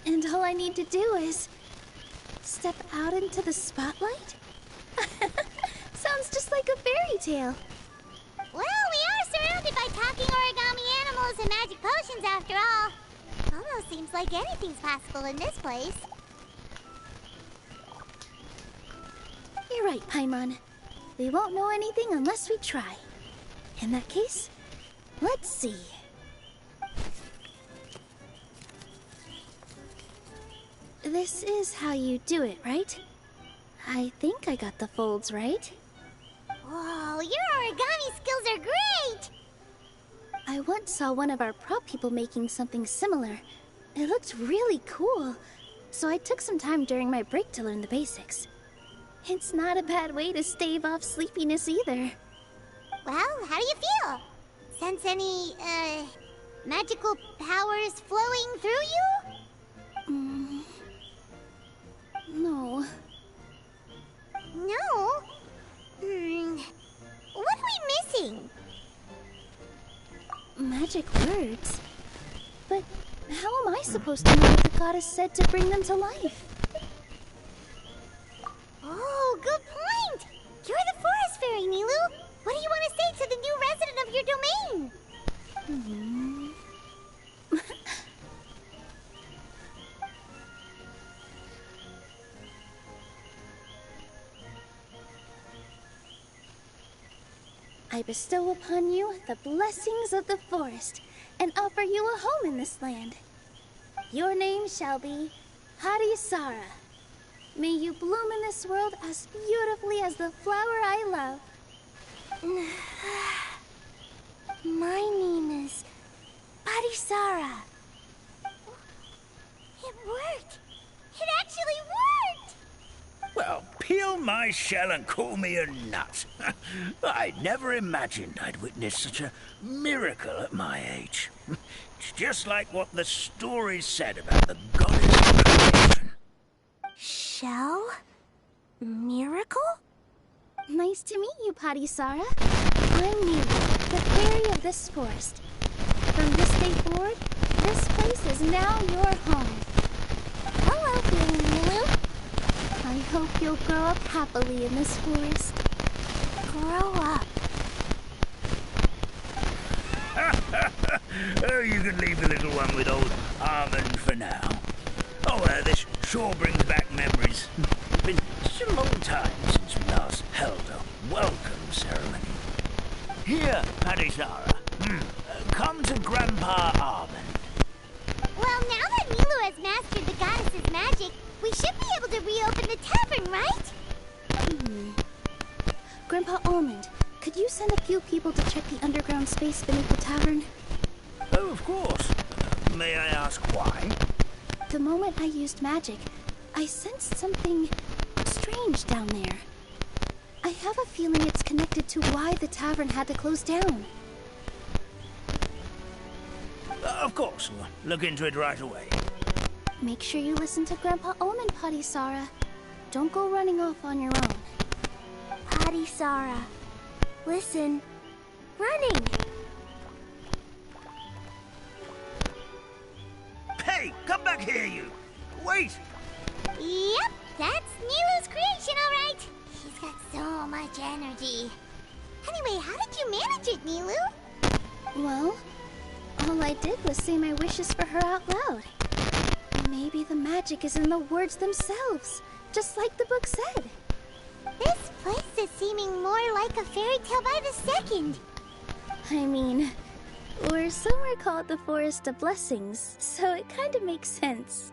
And all I need to do is step out into the spotlight? Sounds just like a fairy tale. Well, we are surrounded by talking origami animals and magic potions after all. Almost seems like anything's possible in this place. You're right, Paimon. We won't know anything unless we try. In that case, let's see. This is how you do it, right? I think I got the folds right. Whoa, your origami skills are great! I once saw one of our prop people making something similar. It looked really cool, so I took some time during my break to learn the basics. It's not a bad way to stave off sleepiness either. Well, how do you feel? Sense any, magical powers flowing through you? No. No? What are we missing? Magic words? But how am I supposed to know what the goddess said to bring them to life? Oh, good point! You're the Forest Fairy, Nilou! What do you want to say to the new resident of your domain? I bestow upon you the blessings of the forest and offer you a home in this land. Your name shall be Harisara. May you bloom in this world as beautifully as the flower I love. My name is Harisara. It worked! It actually worked! Well, peel my shell and call me a nut. I never imagined I'd witness such a miracle at my age. It's just like what the stories said about the goddess of creation. Shell? Miracle? Nice to meet you, Harisara. I'm Nilou, the fairy of this forest. From this day forward, this place is now your home. Hello, Fairy Nilou. I hope you'll grow up happily in this forest. Grow up. Oh, you can leave the little one with old Armand for now. Oh, this sure brings back memories. It's been such a long time since we last held a welcome ceremony. Here, Harisara. Come to Grandpa Armand. Well, now that Nilou has mastered the goddess's magic, we should be able to reopen the tavern, right? Grandpa Almond, could you send a few people to check the underground space beneath the tavern? Oh, of course. May I ask why? The moment I used magic, I sensed something strange down there. I have a feeling it's connected to why the tavern had to close down. Of course, we'll look into it right away. Make sure you listen to Grandpa Almond, Harisara. Don't go running off on your own. Harisara, listen. Running! Hey, come back here, you! Wait! Yep, that's Nilou's creation, all right. She's got so much energy. Anyway, how did you manage it, Nilou? Well, all I did was say my wishes for her out loud. Maybe the magic is in the words themselves, just like the book said. This place is seeming more like a fairy tale by the second. I mean, we're somewhere called the Forest of Blessings, so it kind of makes sense.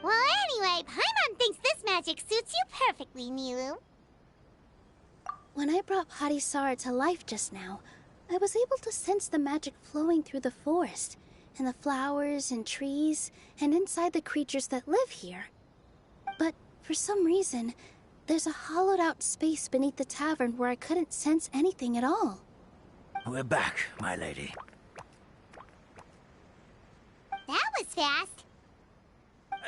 Well, anyway, Paimon thinks this magic suits you perfectly, Nilou. When I brought Harisara to life just now, I was able to sense the magic flowing through the forest. and the flowers and trees, and inside the creatures that live here. But for some reason, there's a hollowed-out space beneath the tavern where I couldn't sense anything at all. We're back, my lady. That was fast.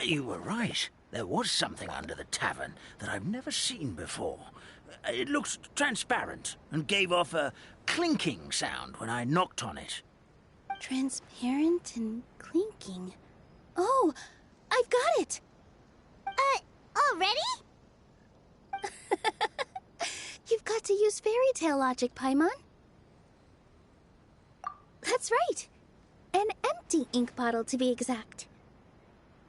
You were right. There was something under the tavern that I've never seen before. It looked transparent and gave off a clinking sound when I knocked on it. Transparent and clinking. Oh, I've got it! Already? You've got to use fairy tale logic, Paimon. That's right. An empty ink bottle, to be exact.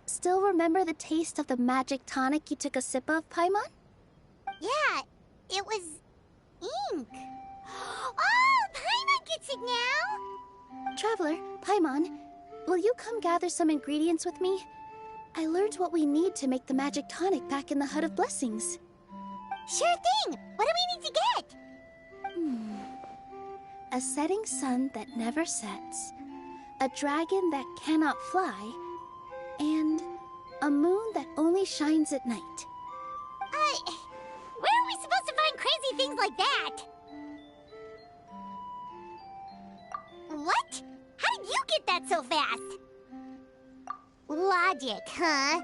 Still remember the taste of the magic tonic you took a sip of, Paimon? Yeah, it was ink. Oh, Paimon gets it now! Traveler, Paimon, will you come gather some ingredients with me? I learned what we need to make the magic tonic back in the Hut of Blessings. Sure thing! What do we need to get? A setting sun that never sets, a dragon that cannot fly, and a moon that only shines at night. Where are we supposed to find crazy things like that? What? How did you get that so fast? Logic, huh?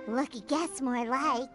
Lucky guess, more like.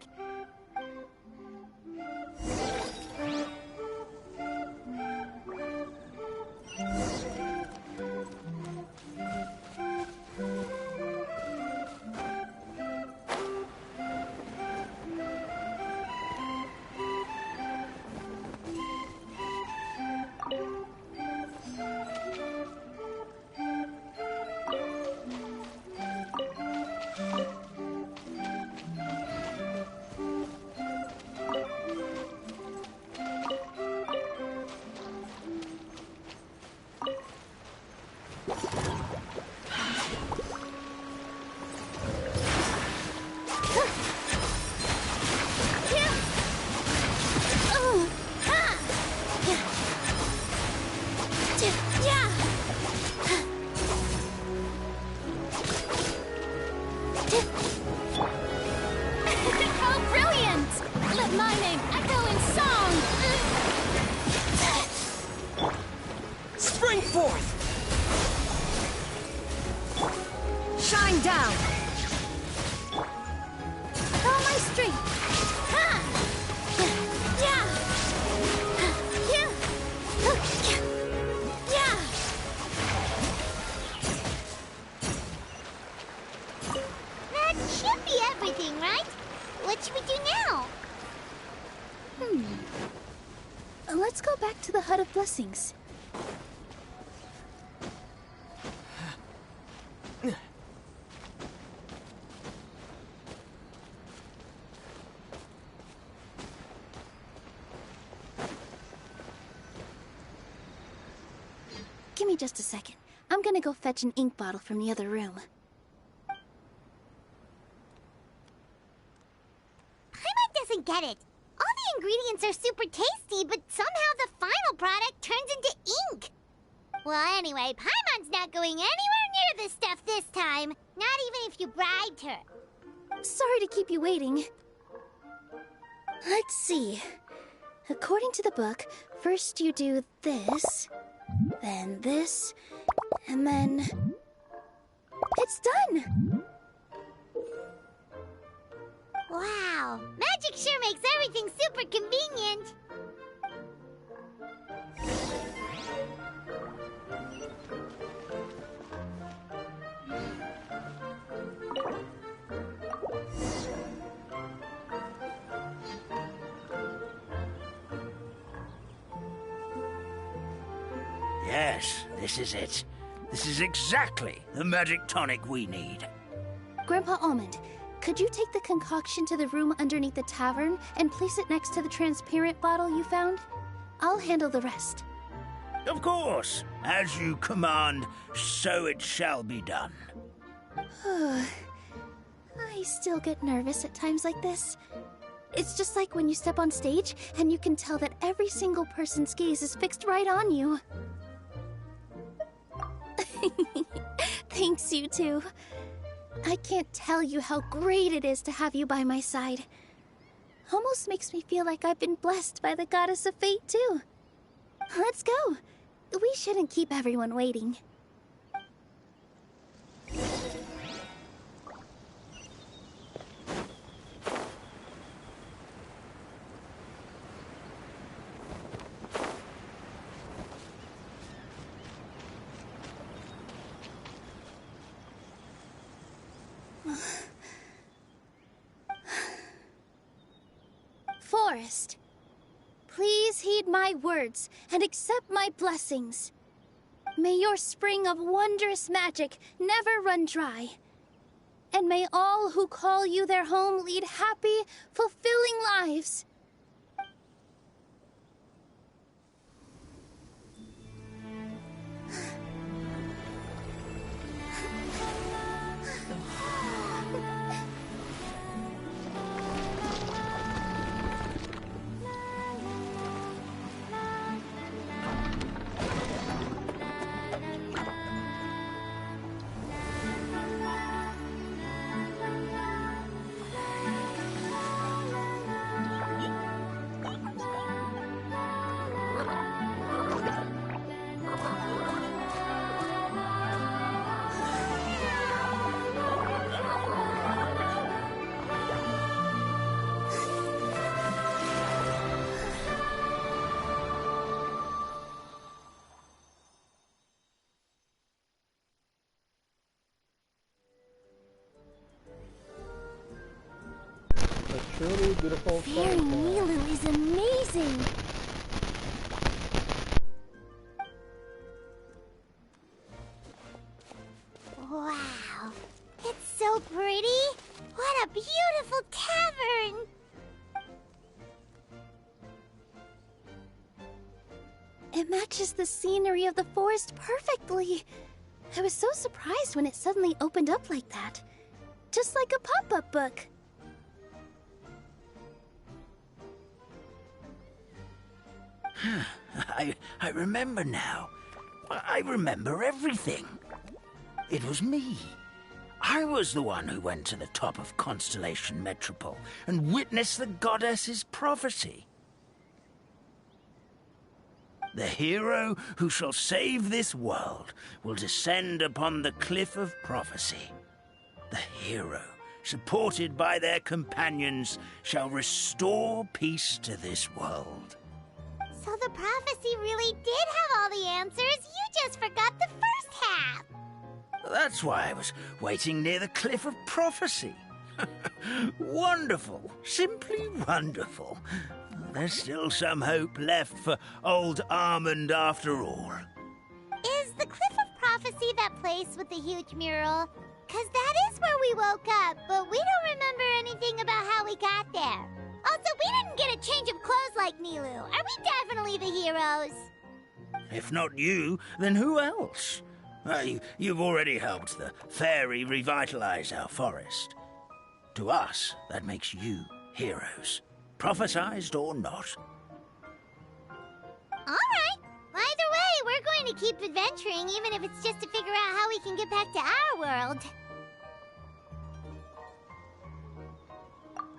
How brilliant! Let my name echo in song! Spring forth! Shine down! With all my strength! Ha! Yeah! Yeah! Yeah! That should be everything, right? What should we do now? Let's go back to the Hut of Blessings. Give me just a second. I'm gonna go fetch an ink bottle from the other room. Paimon doesn't get it. All the ingredients are super tasty, but somehow the final product turns into ink. Well, anyway, Paimon's not going anywhere near this stuff this time. Not even if you bribed her. Sorry to keep you waiting. Let's see. According to the book, first you do this, then this, and then... It's done! Wow, magic sure makes everything super convenient. Yes, this is it. This is exactly the magic tonic we need. Grandpa Almond, could you take the concoction to the room underneath the tavern and place it next to the transparent bottle you found? I'll handle the rest. Of course. As you command, so it shall be done. I still get nervous at times like this. It's just like when you step on stage and you can tell that every single person's gaze is fixed right on you. Thanks, you two. I can't tell you how great it is to have you by my side. Almost makes me feel like I've been blessed by the goddess of fate, too. Let's go. We shouldn't keep everyone waiting. Forest, please heed my words and accept my blessings. May your spring of wondrous magic never run dry. And may all who call you their home lead happy, fulfilling lives. Truly beautiful. Fairy Nilou is amazing. Wow, it's so pretty. What a beautiful cavern. It matches the scenery of the forest perfectly. I was so surprised when it suddenly opened up like that. Just like a pop-up book. I remember now. I remember everything. It was me. I was the one who went to the top of Constellation Metropole and witnessed the goddess's prophecy. The hero who shall save this world will descend upon the Cliff of Prophecy. The hero, supported by their companions, shall restore peace to this world. So the prophecy really did have all the answers. You just forgot the first half. That's why I was waiting near the Cliff of Prophecy. Wonderful. Simply wonderful. There's still some hope left for old Armand after all. Is the Cliff of Prophecy that place with the huge mural? 'Cause that is where we woke up, but we don't remember anything about how we got there. Also, we didn't get a change of clothes like Nilou. Are we definitely the heroes? If not you, then who else? You've already helped the fairy revitalize our forest. To us, that makes you heroes, prophesized or not. All right. Either way, we're going to keep adventuring, even if it's just to figure out how we can get back to our world.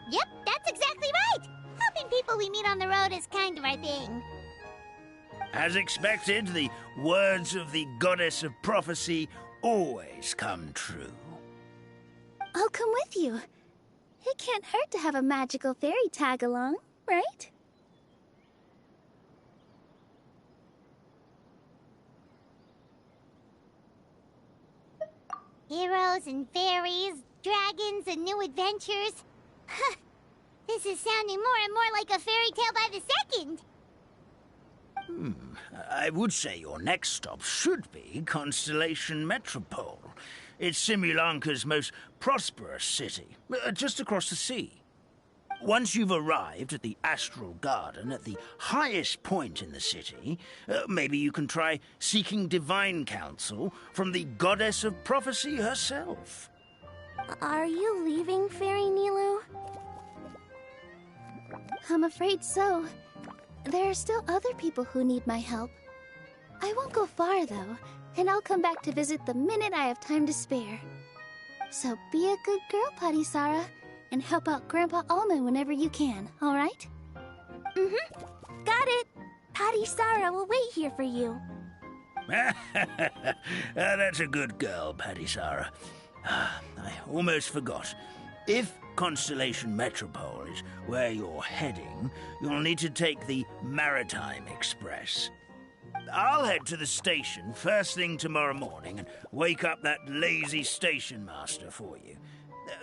Yep, that's exactly right. Helping people we meet on the road is kind of our thing. As expected, the words of the goddess of prophecy always come true. I'll come with you. It can't hurt to have a magical fairy tag along, right? Heroes and fairies, dragons and new adventures. This is sounding more and more like a fairy tale by the second. I would say your next stop should be Constellation Metropole. It's Simulanka's most prosperous city, just across the sea. Once you've arrived at the Astral Garden at the highest point in the city, maybe you can try seeking divine counsel from the goddess of prophecy herself. Are you leaving, Fairy Nilou? I'm afraid so. There are still other people who need my help. I won't go far, though. and I'll come back to visit the minute I have time to spare. So be a good girl, Patisara, and help out Grandpa Almond whenever you can, alright? Mm-hmm. Got it. Patisara will wait here for you. That's a good girl, Patisara. I almost forgot. If Constellation Metropole is where you're heading, you'll need to take the Maritime Express. I'll head to the station first thing tomorrow morning and wake up that lazy station master for you.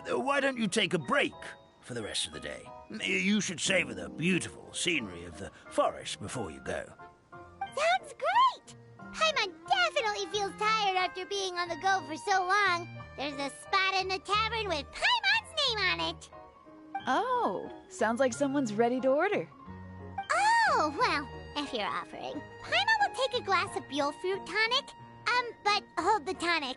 Why don't you take a break for the rest of the day? You should savor the beautiful scenery of the forest before you go. Sounds great! Paimon definitely feels tired after being on the go for so long. There's a spot in the tavern with Paimon's name on it. Oh, sounds like someone's ready to order. Oh, well, if you're offering, Paimon will take a glass of Buell fruit tonic. But hold the tonic.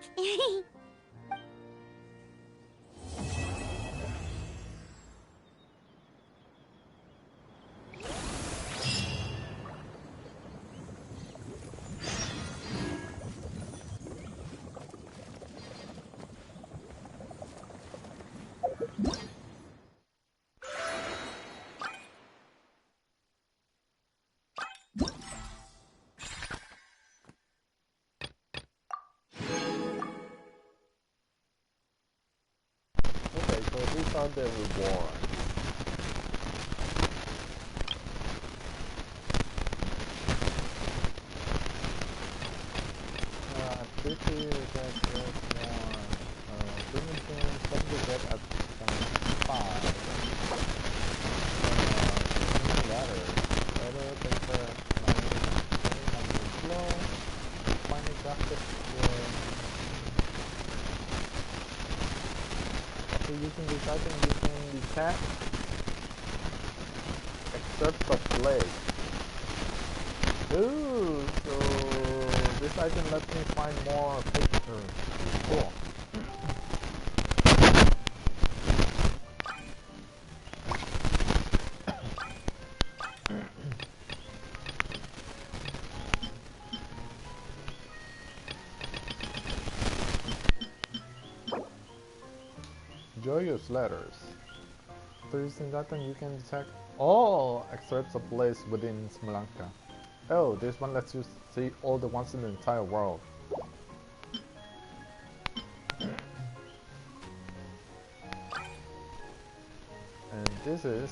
These are the rewards. Pretty, we get this one. Dimension, some we get at 75. Ladder. Ladder takes a 900 flow. Final graphics. After using this item, you can detect excerpts of blade. Ooh, so this item lets me find more pictures. Cool. Joyous letters. After using that item, you can detect all excerpts of blades within Smilanka. Oh, this one lets you see all the ones in the entire world. And this is...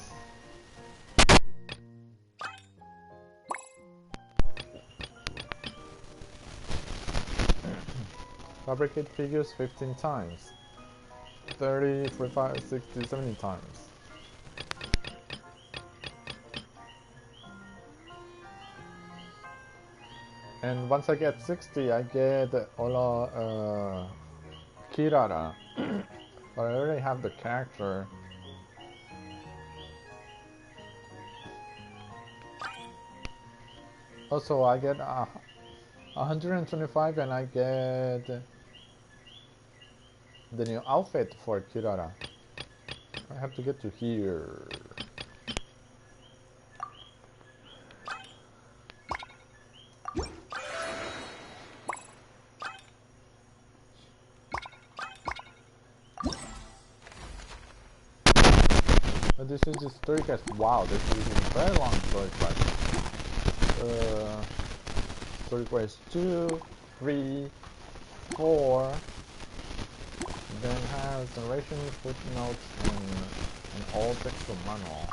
fabricate figures 15 times. 30, 45, 60, 70 times. And once I get 60, I get Ola Kirara. But I already have the character. Also, I get 125 and I get the new outfit for Kirara. I have to get to here. But this is the story quest. Wow, this is a very long story quest. Story quest 2, 3, 4. Then has narration, footnotes, and all textual manual.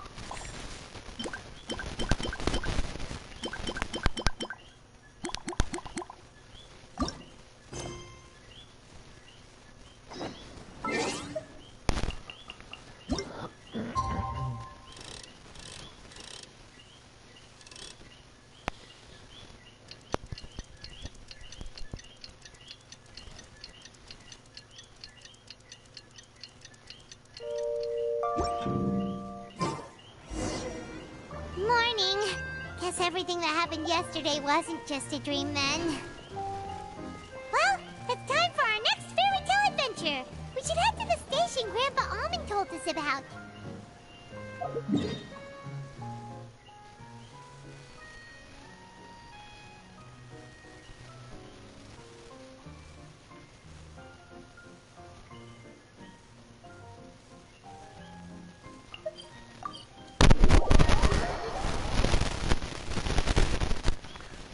Everything that happened yesterday wasn't just a dream then. Well, it's time for our next fairy tale adventure. We should head to the station Grandpa Almond told us about.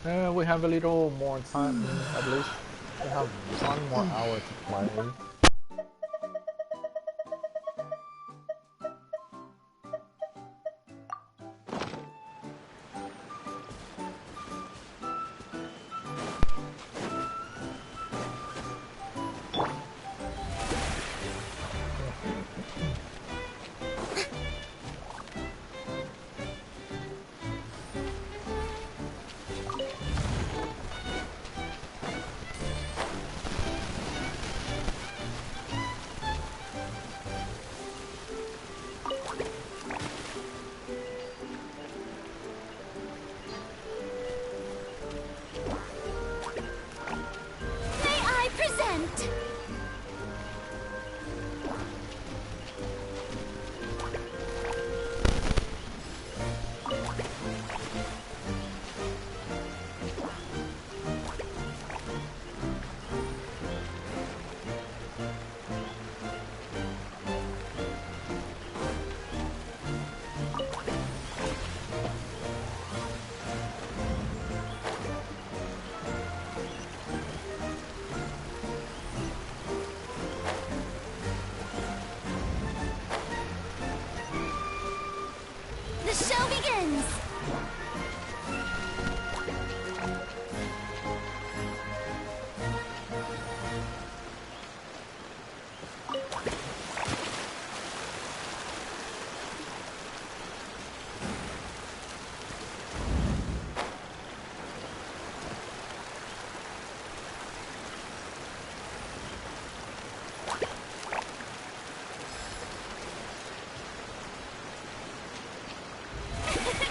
We have a little more time, at least. We have 1 more hour to play. The show begins!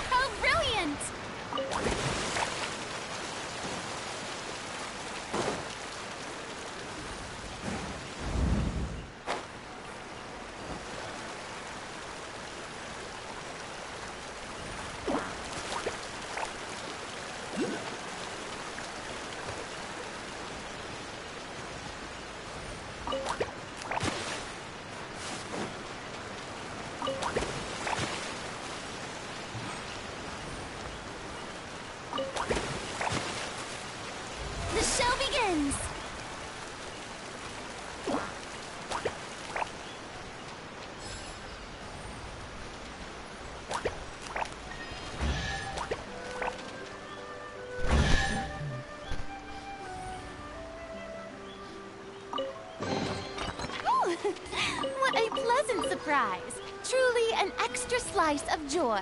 How brilliant! The show begins! Ooh, what a pleasant surprise! Truly an extra slice of joy.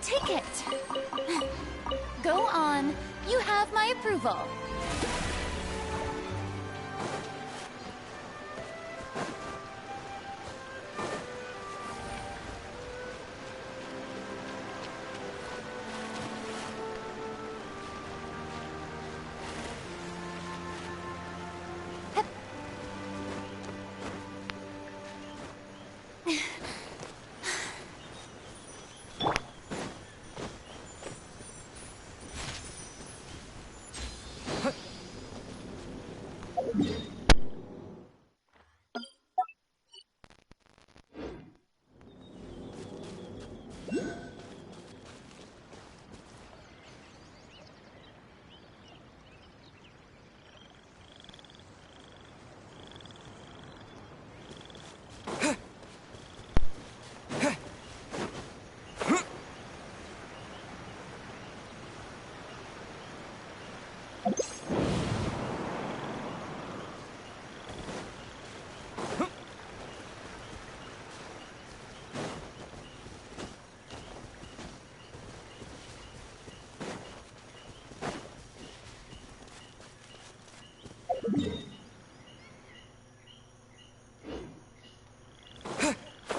Ticket. Go on. You have my approval.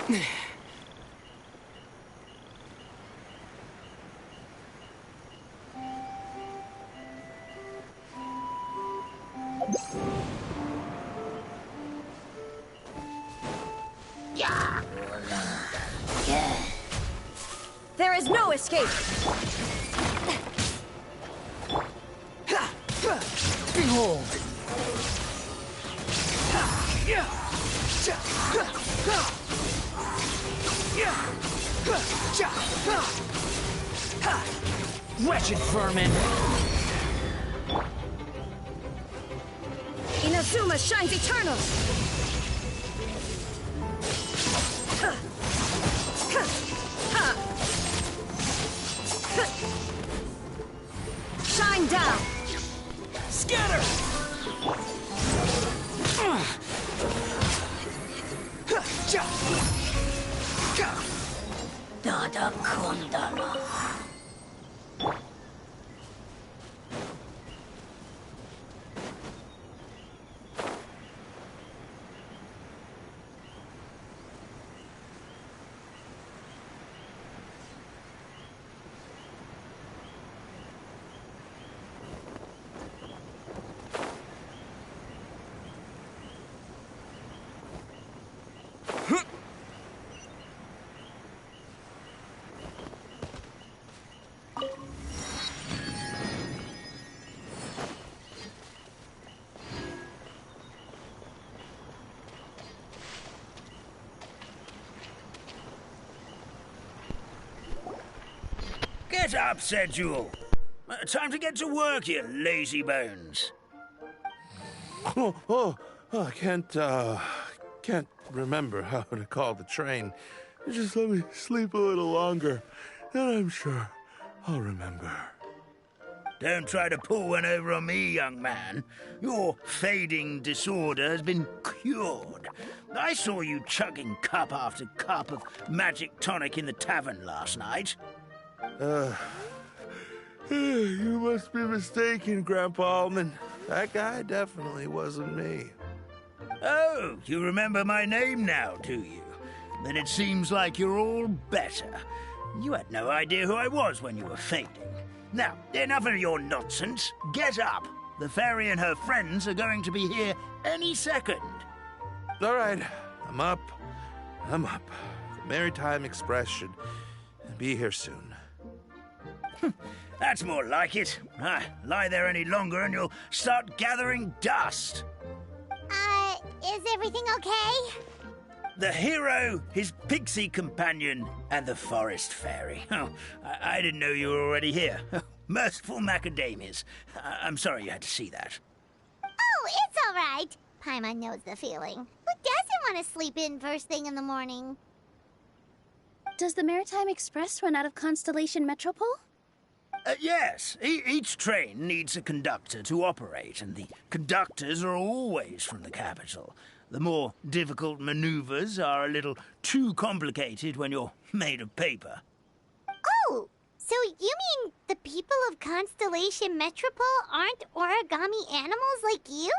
There is no escape! Behold! Wretched vermin! Inazuma shines eternal! Shine down! Scatter! Dada Kundala. Get up, said Jewel. Time to get to work, you lazy bones. I can't remember how to call the train. Just let me sleep a little longer, and I'm sure I'll remember. Don't try to pull one over on me, young man. Your fading disorder has been cured. I saw you chugging cup after cup of magic tonic in the tavern last night. You must be mistaken, Grandpa Almond. That guy definitely wasn't me. Oh, you remember my name now, do you? Then it seems like you're all better. You had no idea who I was when you were fading. Now, enough of your nonsense. Get up. The fairy and her friends are going to be here any second. All right, I'm up. The Maritime Express should be here soon. That's more like it. Lie there any longer and you'll start gathering dust. Is everything okay? The hero, his pixie companion, and the forest fairy. Oh, I didn't know you were already here. Merciful macadamias. I'm sorry you had to see that. Oh, it's all right. Paimon knows the feeling. Who doesn't want to sleep in first thing in the morning? Does the Maritime Express run out of Constellation Metropole? Yes. Each train needs a conductor to operate, and the conductors are always from the capital. The more difficult maneuvers are a little too complicated when you're made of paper. Oh, so you mean the people of Constellation Metropole aren't origami animals like you?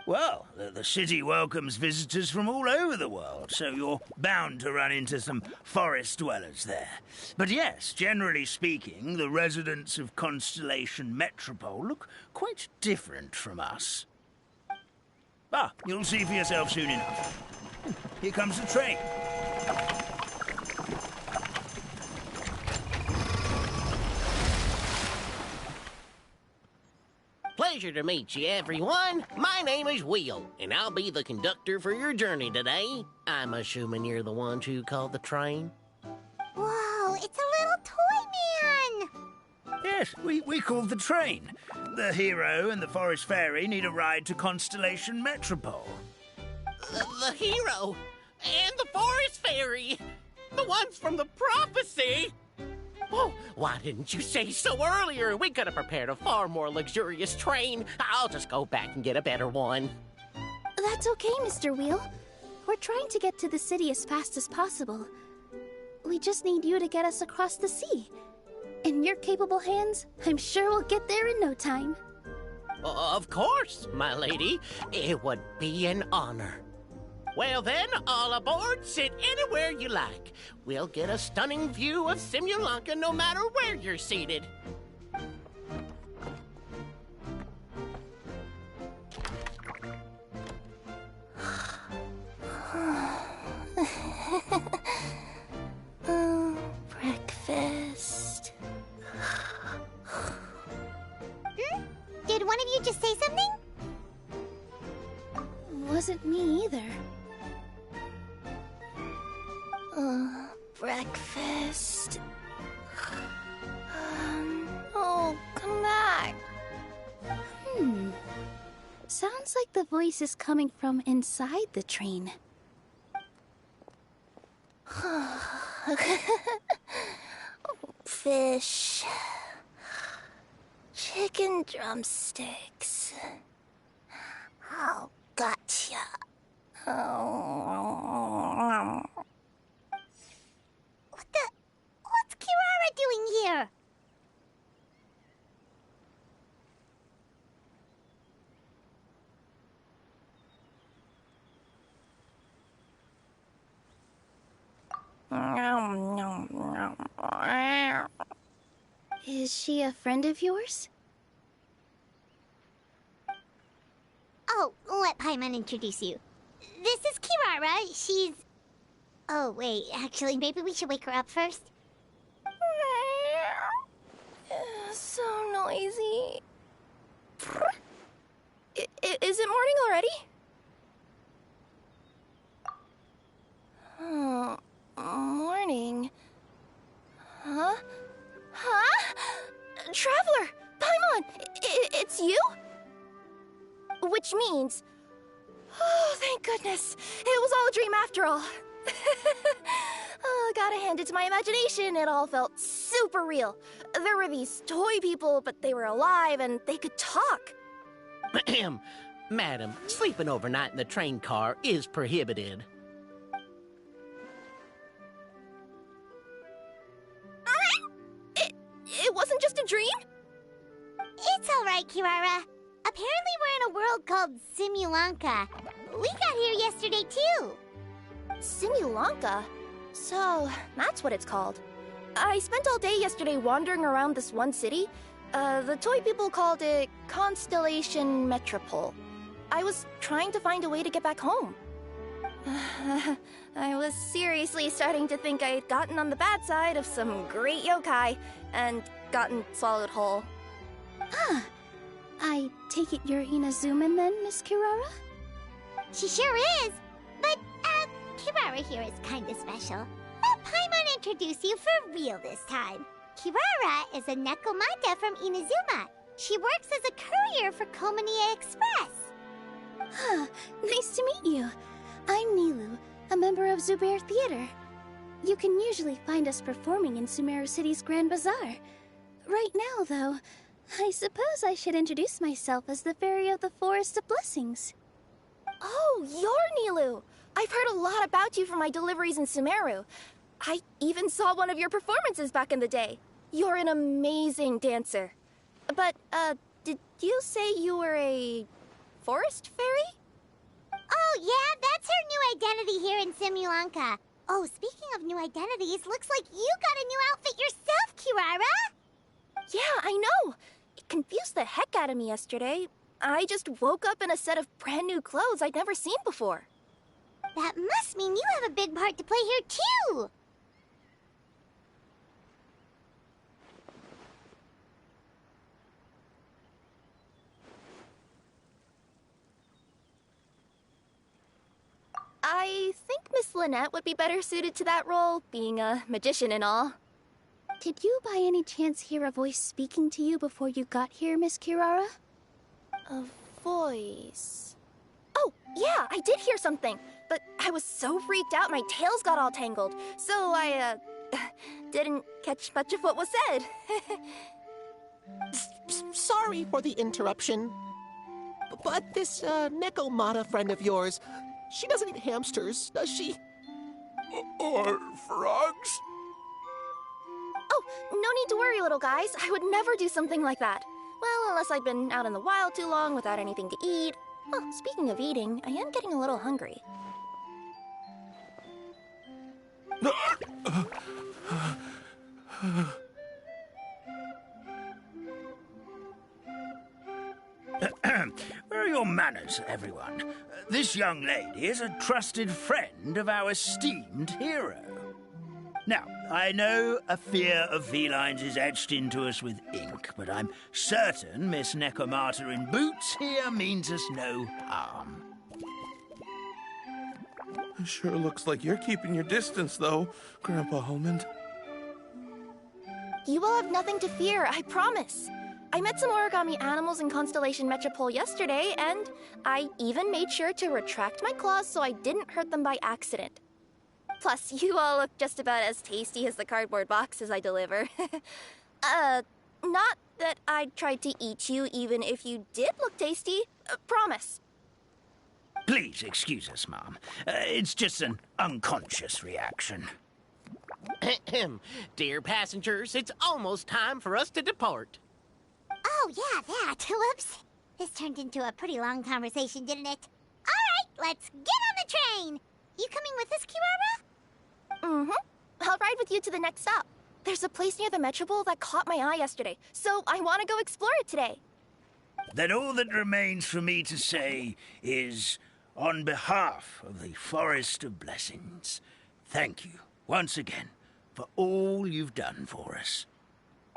Well, the city welcomes visitors from all over the world, so you're bound to run into some forest dwellers there. But yes, generally speaking, the residents of Constellation Metropole look quite different from us. You'll see for yourself soon enough. Here comes the train. Pleasure to meet you, everyone. My name is Will, and I'll be the conductor for your journey today. I'm assuming you're the ones who called the train? Whoa, it's a little toy man! Yes, we called the train. The hero and the forest fairy need a ride to Constellation Metropole. The hero and the forest fairy? The ones from the prophecy? Oh, why didn't you say so earlier? We could have prepared a far more luxurious train. I'll just go back and get a better one. That's okay, Mr. Wheel. We're trying to get to the city as fast as possible. We just need you to get us across the sea. In your capable hands, I'm sure we'll get there in no time. Of course, my lady. It would be an honor. Well then, all aboard, sit anywhere you like. We'll get a stunning view of Simulanka no matter where you're seated. Breakfast. Did one of you just say something? Wasn't me either. Breakfast. Oh, come back. Sounds like the voice is coming from inside the train. Fish. Chicken drumsticks. Oh, gotcha. What's Kirara doing here? Is she a friend of yours? Oh, let Paimon introduce you. This is Kirara. She's... Oh, wait. Actually, maybe we should wake her up first. So noisy. Is it morning already? Morning. Huh? Traveler! Paimon! It's you? Which means... Oh, thank goodness. It was all a dream after all. Oh, gotta hand it to my imagination. It all felt super real. There were these toy people, but they were alive and they could talk. Madam, sleeping overnight in the train car is prohibited. It wasn't just a dream? It's all right, Kirara. Apparently we're in a world called Simulanka. We got here yesterday, too. Simulanka? So, that's what it's called. I spent all day yesterday wandering around this one city. The toy people called it Constellation Metropole. I was trying to find a way to get back home. I was seriously starting to think I had gotten on the bad side of some great yokai and gotten swallowed whole. I take it you're Inazuman then, Miss Kirara? She sure is. But, Kirara here is kinda special. Let Paimon introduce you for real this time. Kirara is a Nekomata from Inazuma. She works as a courier for Komaniya Express. Nice to meet you. I'm Nilu, a member of Zubair Theater. You can usually find us performing in Sumeru City's Grand Bazaar. Right now, though, I suppose I should introduce myself as the Fairy of the Forest of Blessings. Oh, you're Nilu! I've heard a lot about you from my deliveries in Sumeru. I even saw one of your performances back in the day. You're an amazing dancer. But, did you say you were a forest fairy? Oh, yeah, that's her new identity here in Simulanka. Oh, speaking of new identities, looks like you got a new outfit yourself, Kirara! Yeah, I know! It confused the heck out of me yesterday. I just woke up in a set of brand new clothes I'd never seen before. That must mean you have a big part to play here, too! I think Miss Lynette would be better suited to that role, being a magician and all. Did you by any chance hear a voice speaking to you before you got here, Miss Kirara? A voice... Oh, yeah, I did hear something, but I was so freaked out my tails got all tangled, so I, didn't catch much of what was said. Sorry for the interruption, but this, Nekomata friend of yours, she doesn't eat hamsters, does she? Or frogs? Oh, no need to worry, little guys. I would never do something like that. Well, unless I'd been out in the wild too long without anything to eat. Oh, speaking of eating, I am getting a little hungry. Where are your manners, everyone? This young lady is a trusted friend of our esteemed hero. Now, I know a fear of felines is etched into us with ink, but I'm certain Miss Necomata in boots here means us no harm. It sure looks like you're keeping your distance, though, Grandpa Almond. You will have nothing to fear, I promise. I met some origami animals in Constellation Metropole yesterday, and I even made sure to retract my claws so I didn't hurt them by accident. Plus, you all look just about as tasty as the cardboard boxes I deliver. Not that I tried to eat you even if you did look tasty. Promise. Please excuse us, Mom. It's just an unconscious reaction. Dear passengers, it's almost time for us to depart. Oh, yeah, that. Whoops. This turned into a pretty long conversation, didn't it? All right, let's get on the train. You coming with us, Kirara? Mm-hmm. I'll ride with you to the next stop. There's a place near the Metropole that caught my eye yesterday, so I want to go explore it today. Then all that remains for me to say is, on behalf of the Forest of Blessings, thank you once again for all you've done for us.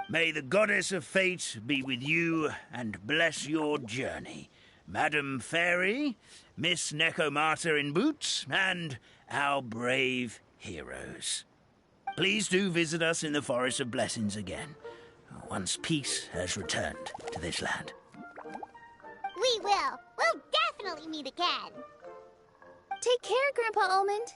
May the Goddess of Fate be with you and bless your journey, Madam Fairy, Miss Necomata in boots, and our brave heroes. Please do visit us in the Forest of Blessings again, once peace has returned to this land. We will. We'll definitely meet again. Take care, Grandpa Almond.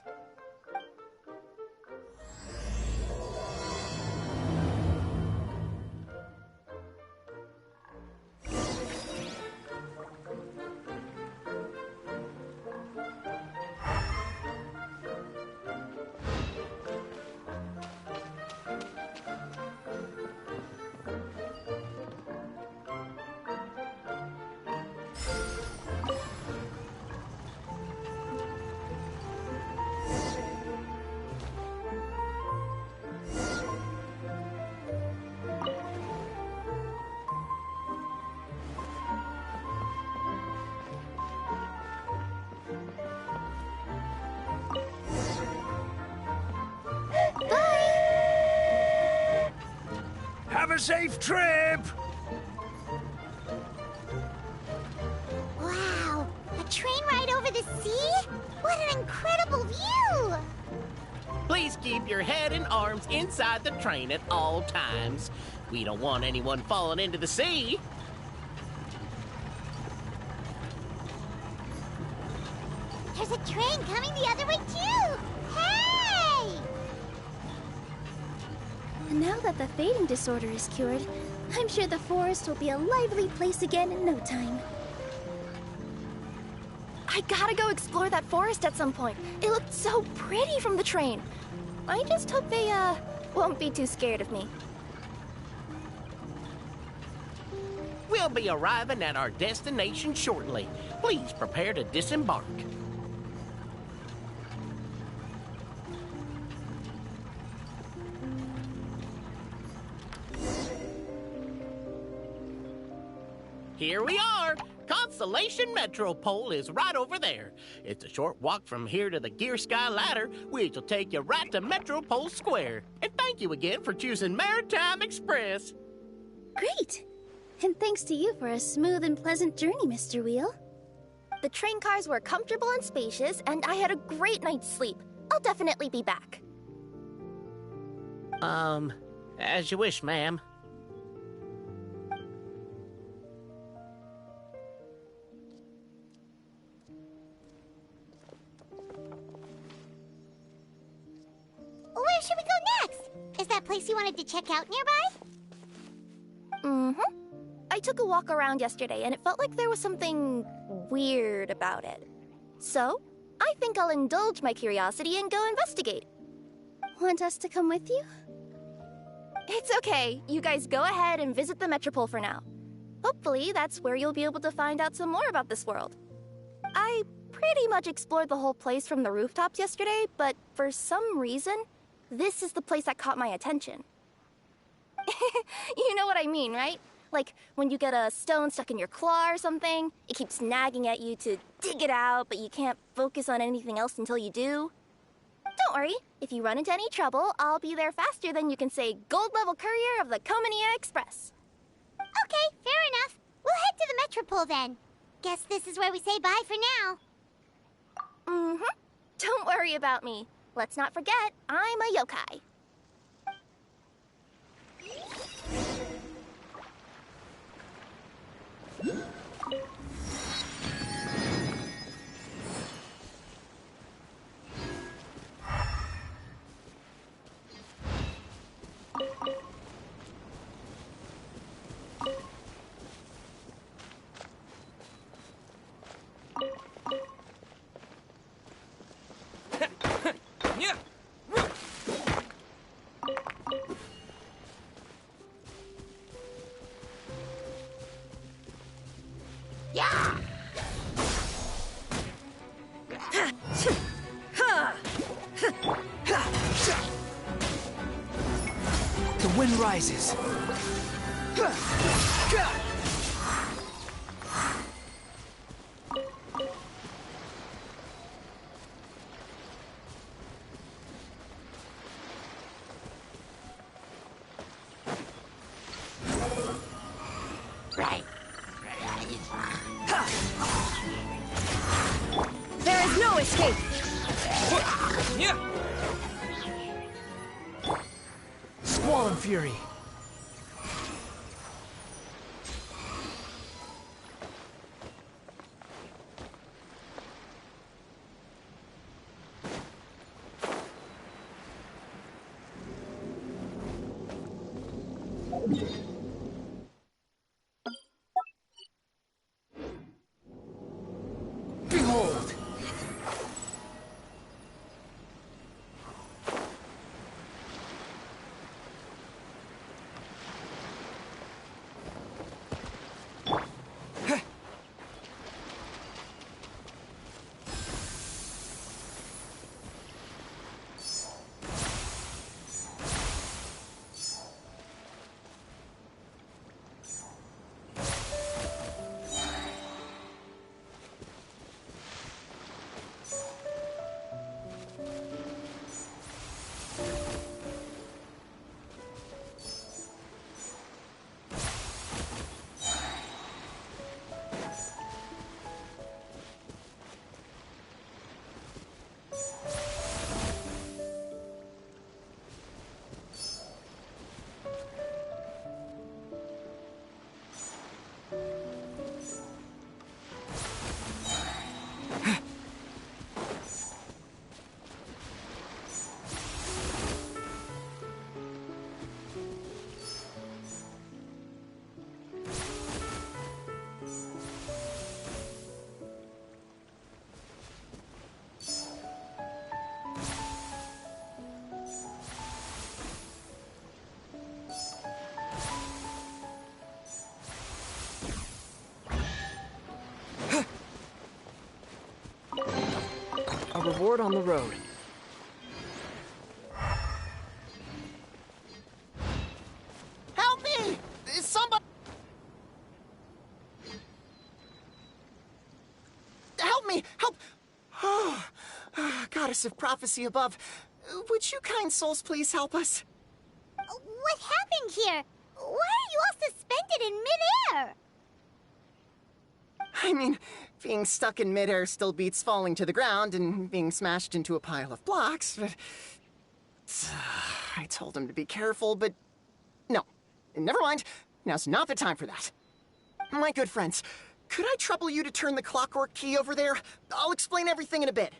Have a safe trip! Wow, a train ride over the sea? What an incredible view! Please keep your head and arms inside the train at all times. We don't want anyone falling into the sea. There's a train coming the other way, too! Hey! Now that the fading disorder is cured, I'm sure the forest will be a lively place again in no time. I gotta go explore that forest at some point. It looked so pretty from the train. I just hope they, won't be too scared of me. We'll be arriving at our destination shortly. Please prepare to disembark. Here we are! Constellation Metropole is right over there. It's a short walk from here to the Gear Sky Ladder, which will take you right to Metropole Square. And thank you again for choosing Maritime Express. Great! And thanks to you for a smooth and pleasant journey, Mr. Wheel. The train cars were comfortable and spacious, and I had a great night's sleep. I'll definitely be back. As you wish, ma'am. Where should we go next? Is that place you wanted to check out nearby? Mm-hmm. I took a walk around yesterday, and it felt like there was something weird about it. So, I think I'll indulge my curiosity and go investigate. Want us to come with you? It's okay. You guys go ahead and visit the Metropole for now. Hopefully, that's where you'll be able to find out some more about this world. I pretty much explored the whole place from the rooftops yesterday, but for some reason, This is the place that caught my attention. You know what I mean, right? Like, when you get a stone stuck in your claw or something, it keeps nagging at you to dig it out, but you can't focus on anything else until you do. Don't worry, if you run into any trouble, I'll be there faster than you can say gold-level courier of the Comania Express. Okay, fair enough. We'll head to the Metropole then. Guess this is where we say bye for now. Mm-hmm. Don't worry about me. Let's not forget, I'm a yokai. The wind rises. There is no escape! Squall Fury. Behold! A reward on the road. Help me! Is somebody... Help me! Help! Oh, goddess of prophecy above, would you kind souls please help us? What happened here? Why are you all suspended in midair? I mean, being stuck in midair still beats falling to the ground and being smashed into a pile of blocks, but... I told him to be careful, but... No. Never mind. Now's not the time for that. My good friends, could I trouble you to turn the clockwork key over there? I'll explain everything in a bit.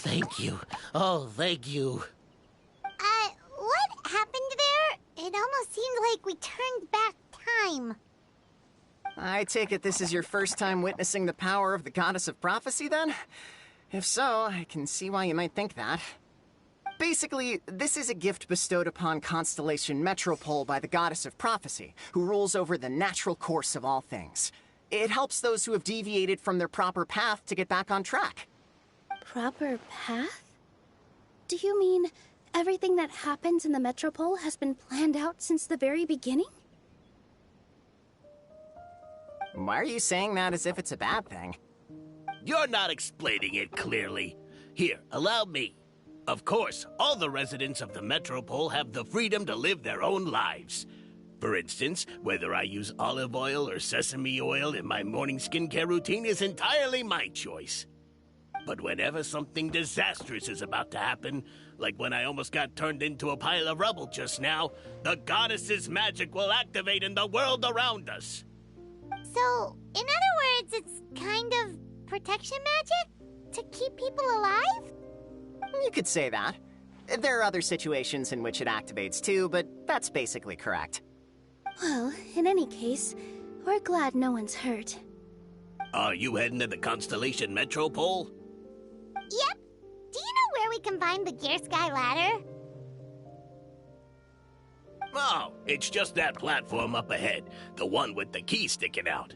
Thank you. Oh, thank you. What happened there? It almost seemed like we turned back time. I take it this is your first time witnessing the power of the Goddess of Prophecy, then? If so, I can see why you might think that. Basically, this is a gift bestowed upon Constellation Metropole by the Goddess of Prophecy, who rules over the natural course of all things. It helps those who have deviated from their proper path to get back on track. Proper path? Do you mean everything that happens in the Metropole has been planned out since the very beginning? Why are you saying that as if it's a bad thing? You're not explaining it clearly. Here, allow me. Of course, all the residents of the Metropole have the freedom to live their own lives. For instance, whether I use olive oil or sesame oil in my morning skincare routine is entirely my choice. But whenever something disastrous is about to happen, like when I almost got turned into a pile of rubble just now, the goddess's magic will activate in the world around us. So, in other words, it's kind of protection magic? To keep people alive? You could say that. There are other situations in which it activates too, but that's basically correct. Well, in any case, we're glad no one's hurt. Are you heading to the Constellation Metropole? Yep. Do you know where we can find the Gear Sky Ladder? Oh, it's just that platform up ahead. The one with the key sticking out.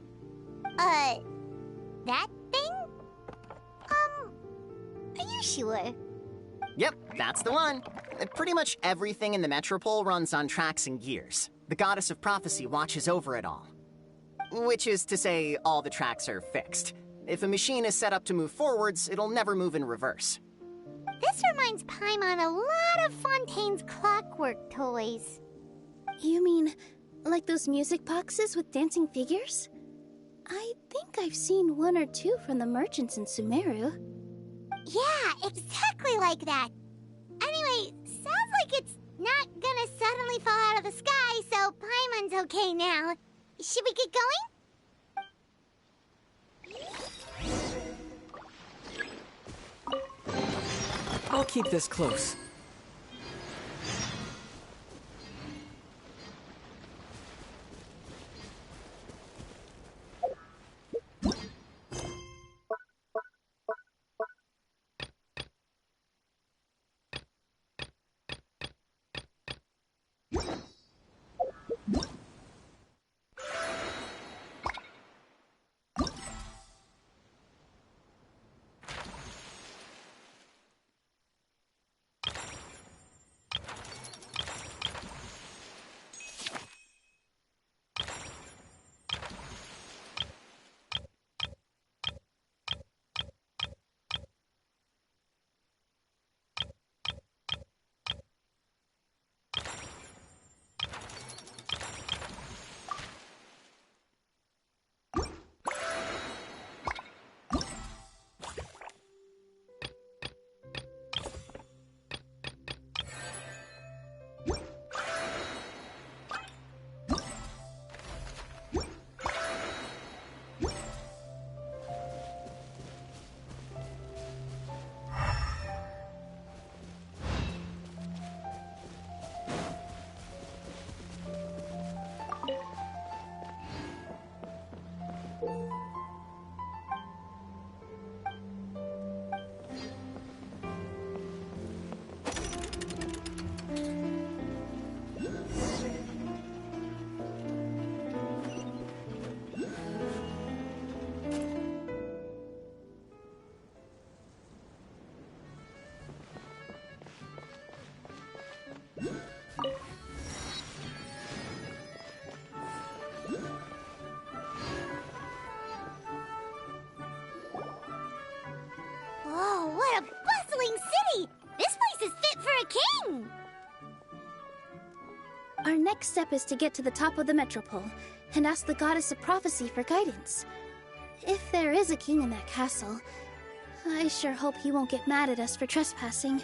That thing? Are you sure? Yep, that's the one. Pretty much everything in the Metropole runs on tracks and gears. The Goddess of Prophecy watches over it all. Which is to say, all the tracks are fixed. If a machine is set up to move forwards, it'll never move in reverse. This reminds Paimon a lot of Fontaine's clockwork toys. You mean, like those music boxes with dancing figures? I think I've seen one or two from the merchants in Sumeru. Yeah, exactly like that. Anyway, sounds like it's not gonna suddenly fall out of the sky, so Paimon's okay now. Should we get going? I'll keep this close. next step is to get to the top of the Metropole and ask the Goddess of Prophecy for guidance. If there is a king in that castle, I sure hope he won't get mad at us for trespassing.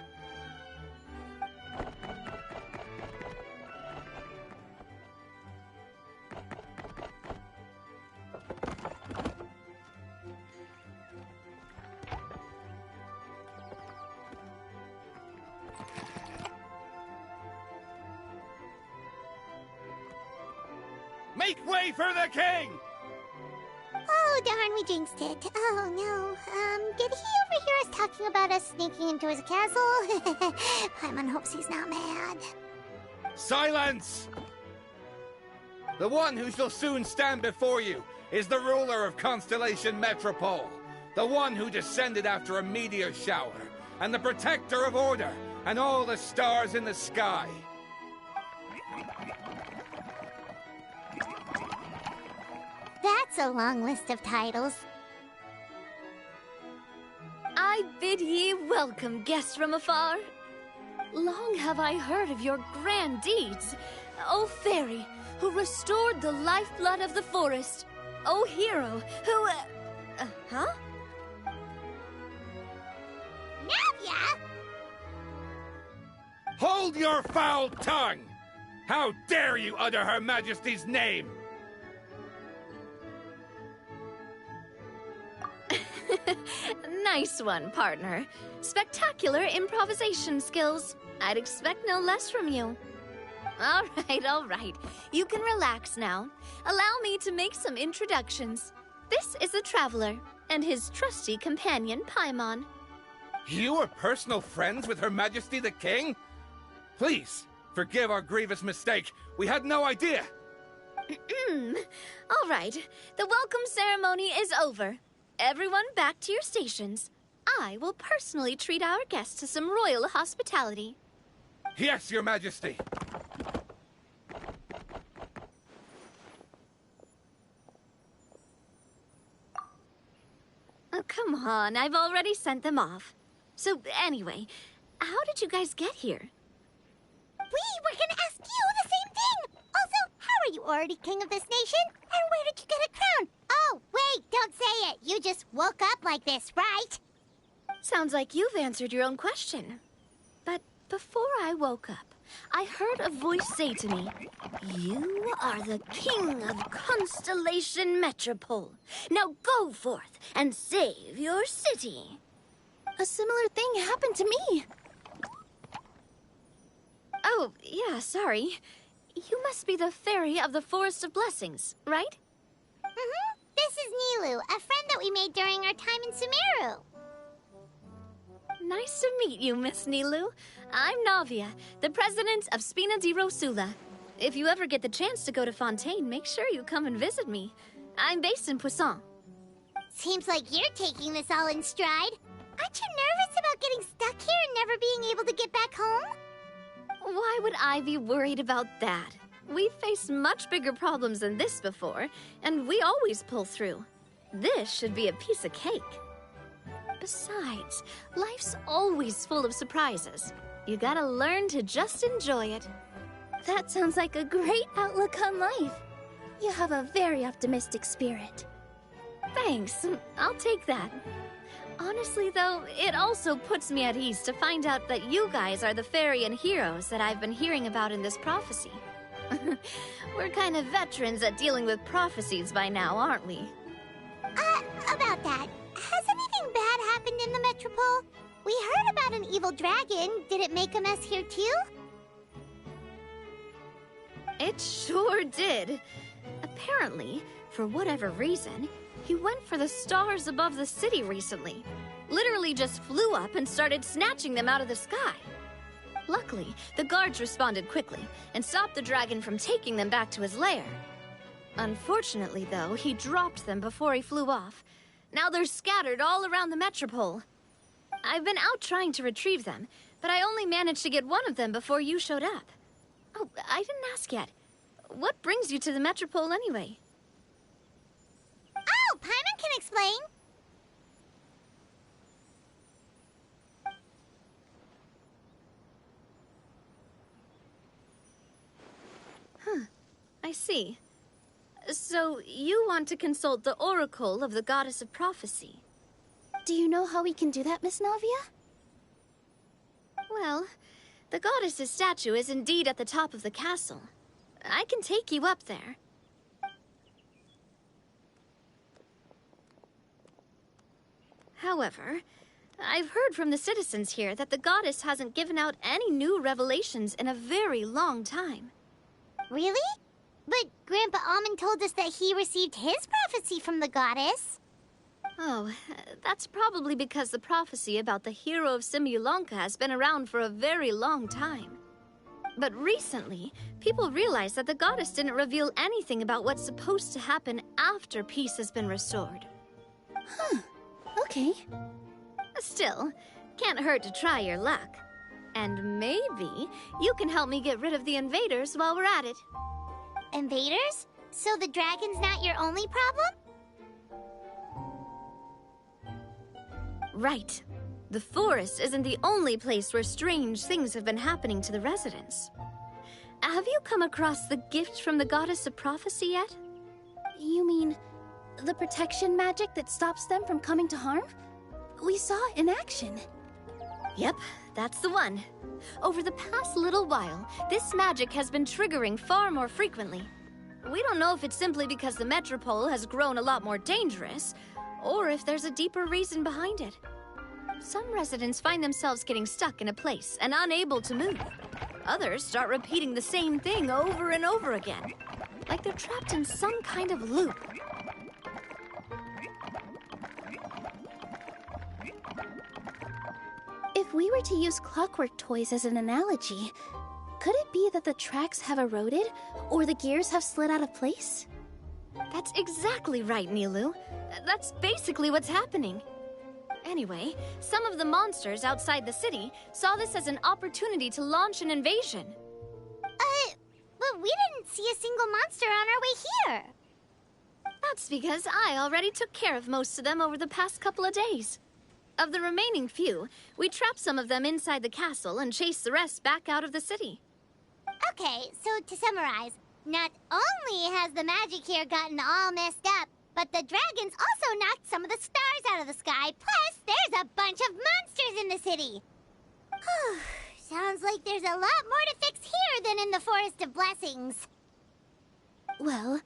Make way for the king! Oh, darn, we jinxed it. Oh, no. Did he overhear us talking about us sneaking into his castle? Paimon hopes he's not mad. Silence! The one who shall soon stand before you is the ruler of Constellation Metropole, the one who descended after a meteor shower, and the protector of order and all the stars in the sky. That's a long list of titles. I bid ye welcome, guests from afar. Long have I heard of your grand deeds, O fairy, who restored the lifeblood of the forest, O hero, who... huh? Navia! Hold your foul tongue! How dare you utter Her Majesty's name? Nice one, partner. Spectacular improvisation skills. I'd expect no less from you. All right. You can relax now. Allow me to make some introductions. This is the Traveler, and his trusty companion, Paimon. You are personal friends with Her Majesty the King? Please, forgive our grievous mistake. We had no idea. All right. The welcome ceremony is over. Everyone back to your stations. I will personally treat our guests to some royal hospitality. Yes, Your Majesty. Oh, come on. I've already sent them off. So, anyway, how did you guys get here? We were gonna ask you the same thing! Also, how are you already king of this nation? And where did you get a crown? Oh, wait, don't say it. You just woke up like this, right? Sounds like you've answered your own question. But before I woke up, I heard a voice say to me, "You are the king of Constellation Metropole. Now go forth and save your city." A similar thing happened to me. Oh, yeah, sorry. You must be the fairy of the Forest of Blessings, right? Mm-hmm. This is Nilou, a friend that we made during our time in Sumeru. Nice to meet you, Miss Nilou. I'm Navia, the president of Spina di Rosula. If you ever get the chance to go to Fontaine, make sure you come and visit me. I'm based in Poisson. Seems like you're taking this all in stride. Aren't you nervous about getting stuck here and never being able to get back home? Why would I be worried about that? We've faced much bigger problems than this before, and we always pull through. This should be a piece of cake. Besides, life's always full of surprises. You gotta learn to just enjoy it. That sounds like a great outlook on life. You have a very optimistic spirit. Thanks, I'll take that. Honestly, though, it also puts me at ease to find out that you guys are the fairy and heroes that I've been hearing about in this prophecy. We're kind of veterans at dealing with prophecies by now, aren't we? About that, has anything bad happened in the Metropole? We heard about an evil dragon. Did it make a mess here too? It sure did. Apparently, for whatever reason, he went for the stars above the city recently. Literally just flew up and started snatching them out of the sky. Luckily, the guards responded quickly and stopped the dragon from taking them back to his lair. Unfortunately, though, he dropped them before he flew off. Now they're scattered all around the Metropole. I've been out trying to retrieve them, but I only managed to get one of them before you showed up. Oh, I didn't ask yet. What brings you to the Metropole anyway? Oh, Paimon can explain. I see. So, you want to consult the Oracle of the Goddess of Prophecy? Do you know how we can do that, Miss Navia? Well, the goddess's statue is indeed at the top of the castle. I can take you up there. However, I've heard from the citizens here that the goddess hasn't given out any new revelations in a very long time. Really? But Grandpa Almond told us that he received his prophecy from the goddess. Oh, that's probably because the prophecy about the hero of Simulanka has been around for a very long time. But recently, people realized that the goddess didn't reveal anything about what's supposed to happen after peace has been restored. Huh. Okay. Still, can't hurt to try your luck. And maybe you can help me get rid of the invaders while we're at it. Invaders? So the dragon's not your only problem? Right. The forest isn't the only place where strange things have been happening to the residents. Have you come across the gift from the Goddess of Prophecy yet? You mean the protection magic that stops them from coming to harm? We saw it in action. Yep, that's the one. Over the past little while, this magic has been triggering far more frequently. We don't know if it's simply because the Metropole has grown a lot more dangerous, or if there's a deeper reason behind it. Some residents find themselves getting stuck in a place and unable to move. Others start repeating the same thing over and over again, like they're trapped in some kind of loop. If we were to use clockwork toys as an analogy, could it be that the tracks have eroded, or the gears have slid out of place? That's exactly right, Nilou. That's basically what's happening. Anyway, some of the monsters outside the city saw this as an opportunity to launch an invasion. But we didn't see a single monster on our way here. That's because I already took care of most of them over the past couple of days. Of the remaining few, we trapped some of them inside the castle and chased the rest back out of the city. Okay, so to summarize, not only has the magic here gotten all messed up, but the dragons also knocked some of the stars out of the sky, plus there's a bunch of monsters in the city. Sounds like there's a lot more to fix here than in the Forest of Blessings. Well,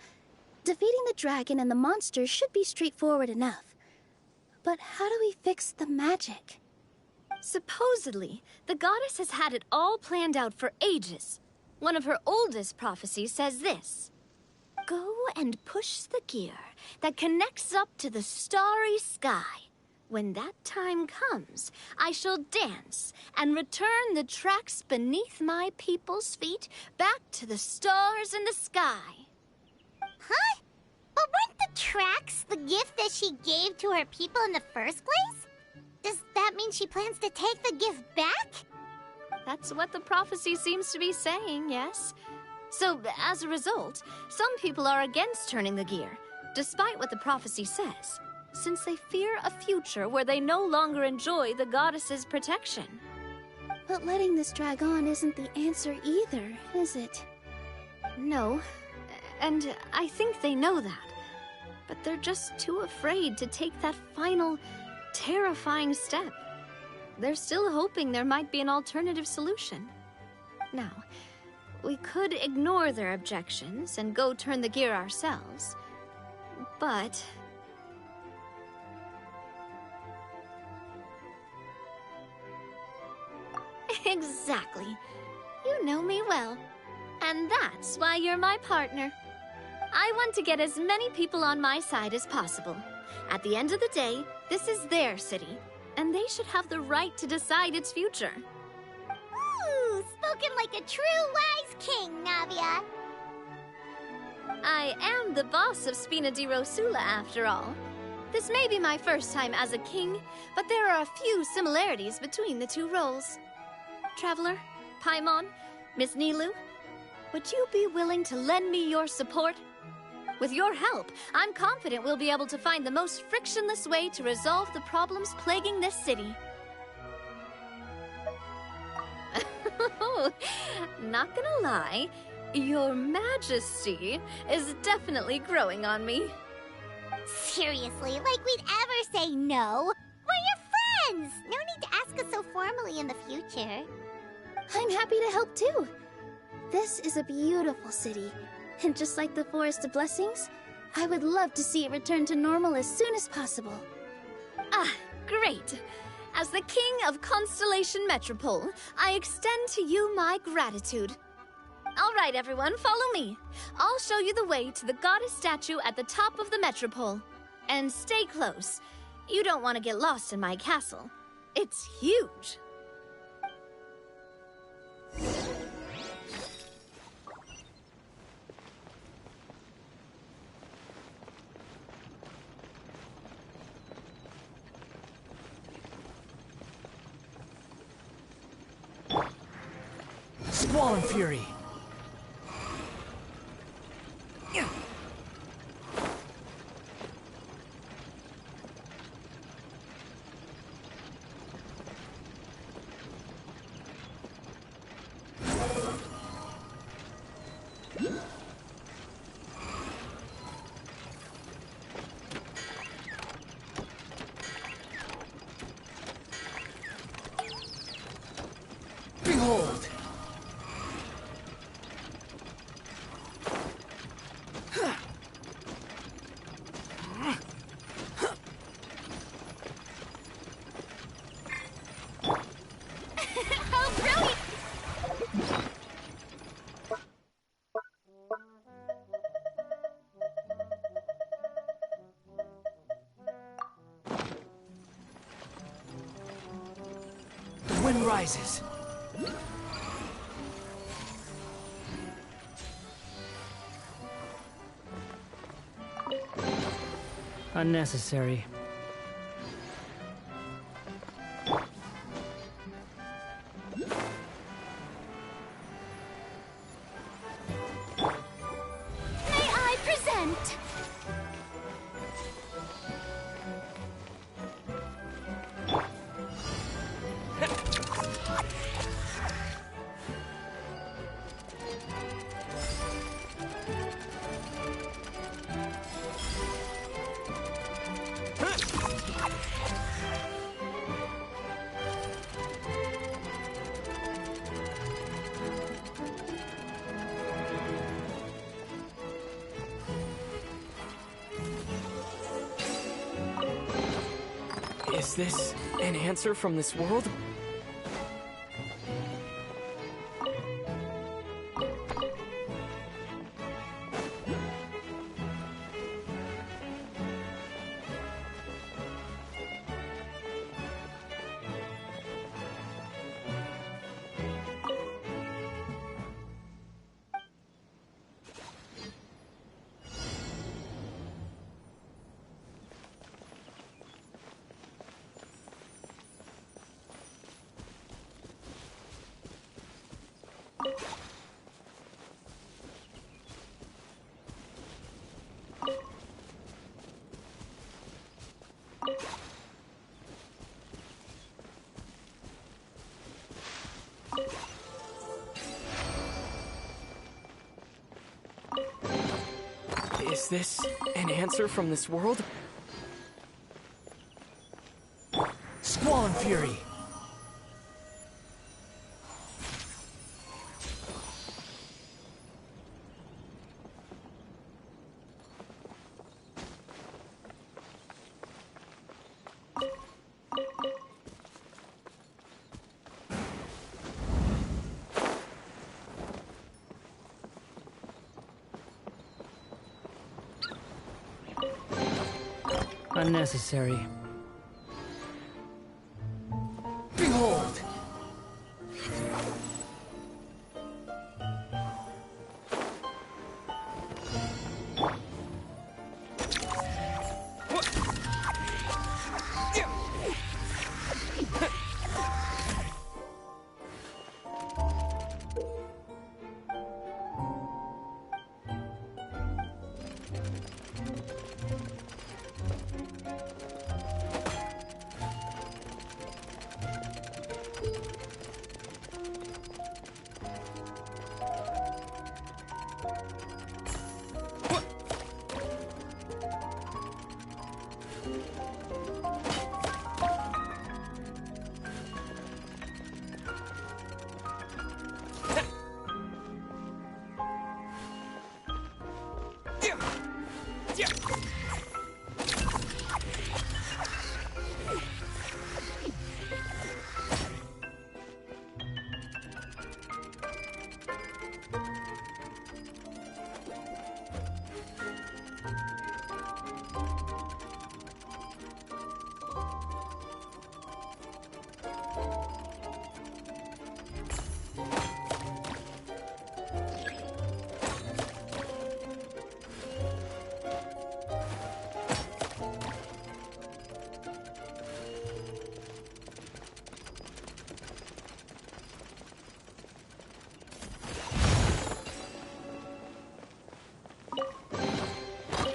defeating the dragon and the monsters should be straightforward enough. But how do we fix the magic? Supposedly, the goddess has had it all planned out for ages. One of her oldest prophecies says this: "Go and push the gear that connects up to the starry sky. When that time comes, I shall dance and return the tracks beneath my people's feet back to the stars in the sky." Huh? But weren't the tracks the gift that she gave to her people in the first place? Does that mean she plans to take the gift back? That's what the prophecy seems to be saying, yes. So, as a result, some people are against turning the gear, despite what the prophecy says, since they fear a future where they no longer enjoy the goddess's protection. But letting this drag on isn't the answer either, is it? No, and I think they know that. But they're just too afraid to take that final, terrifying step. They're still hoping there might be an alternative solution. Now, we could ignore their objections and go turn the gear ourselves, but... Exactly. You know me well. And that's why you're my partner. I want to get as many people on my side as possible. At the end of the day, this is their city, and they should have the right to decide its future. Ooh, spoken like a true wise king, Navia. I am the boss of Spina di Rosula, after all. This may be my first time as a king, but there are a few similarities between the two roles. Traveler, Paimon, Miss Nilou, would you be willing to lend me your support? With your help, I'm confident we'll be able to find the most frictionless way to resolve the problems plaguing this city. Not gonna lie, Your Majesty is definitely growing on me. Seriously, like we'd ever say no. We're your friends! No need to ask us so formally in the future. I'm happy to help too. This is a beautiful city, and just like the Forest of Blessings, I would love to see it return to normal as soon as possible. Ah, great. As the King of Constellation Metropole, I extend to you my gratitude. All right, everyone, follow me. I'll show you the way to the goddess statue at the top of the Metropole. And stay close. You don't want to get lost in my castle. It's huge. Squall Fury! Behold! How brilliant! The wind rises. Unnecessary. May I present? Is this an answer from this world? Is this an answer from this world? Squall Fury! Unnecessary. Behold!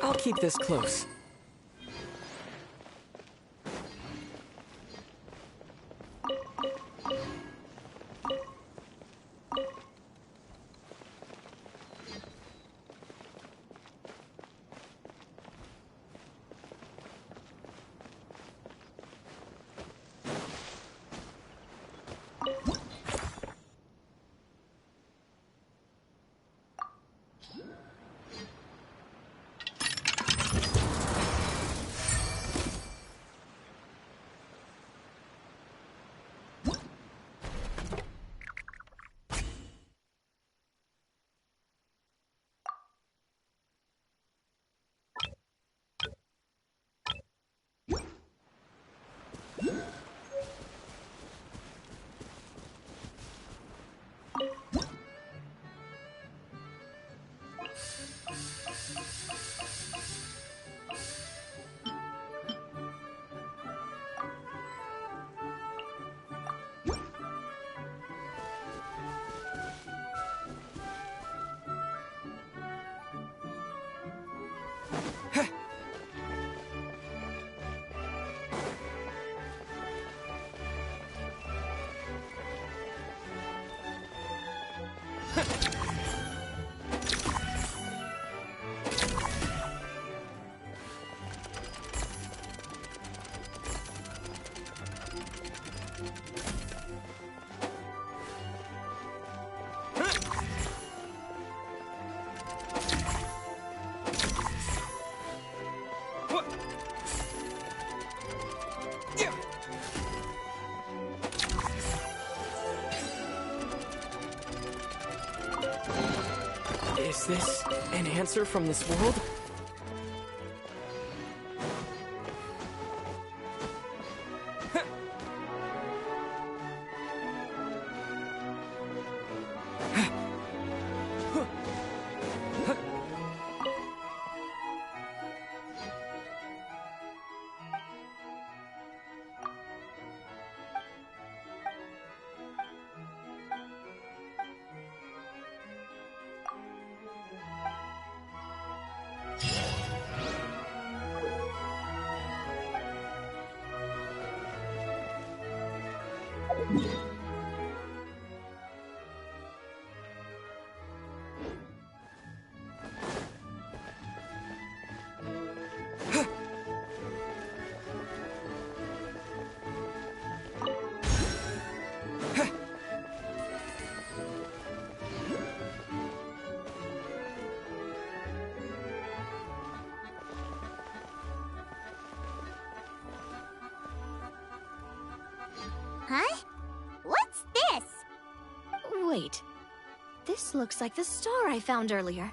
I'll keep this close. Is this an answer from this world? Huh? What's this? Wait. This looks like the star I found earlier.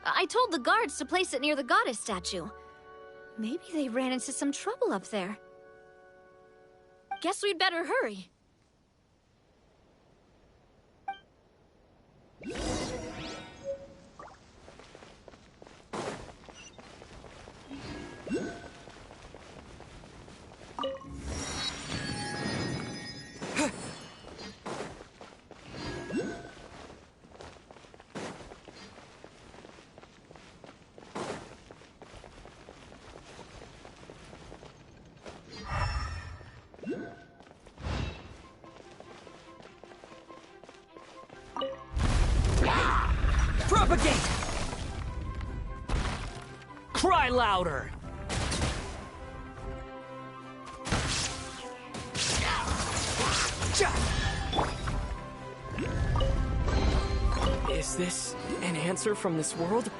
I told the guards to place it near the goddess statue. Maybe they ran into some trouble up there. Guess we'd better hurry. Propagate! Cry louder! Is this an answer from this world?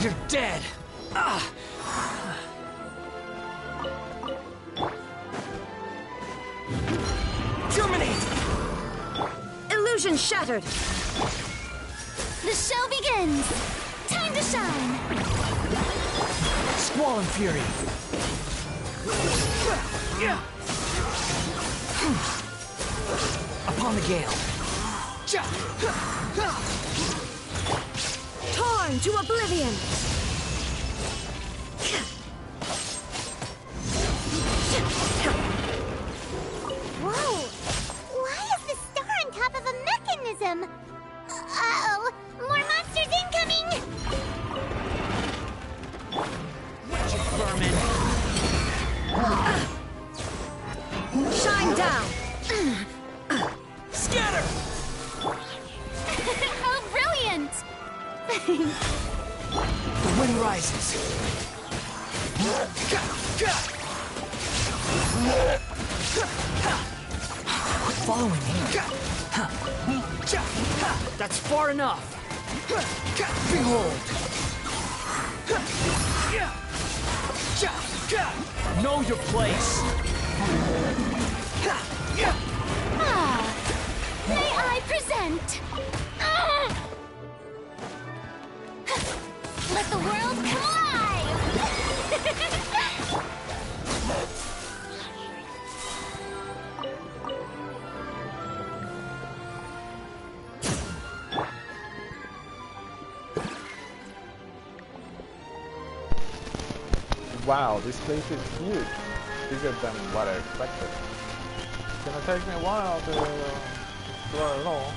You're dead! Ah! Terminate! Illusion shattered! The show begins! Time to shine! Squall and Fury! Upon the gale! Torn to oblivion! Whoa! Why is the star on top of a mechanism? Uh-oh! More monsters incoming! Wretched vermin! Shine down! Scatter! How brilliant! The wind rises. Following me. That's far enough. Behold. Know your place. May I present? Let the world come alive! Wow, this place is huge. Bigger than what I expected. It's gonna take me a while to explore it all.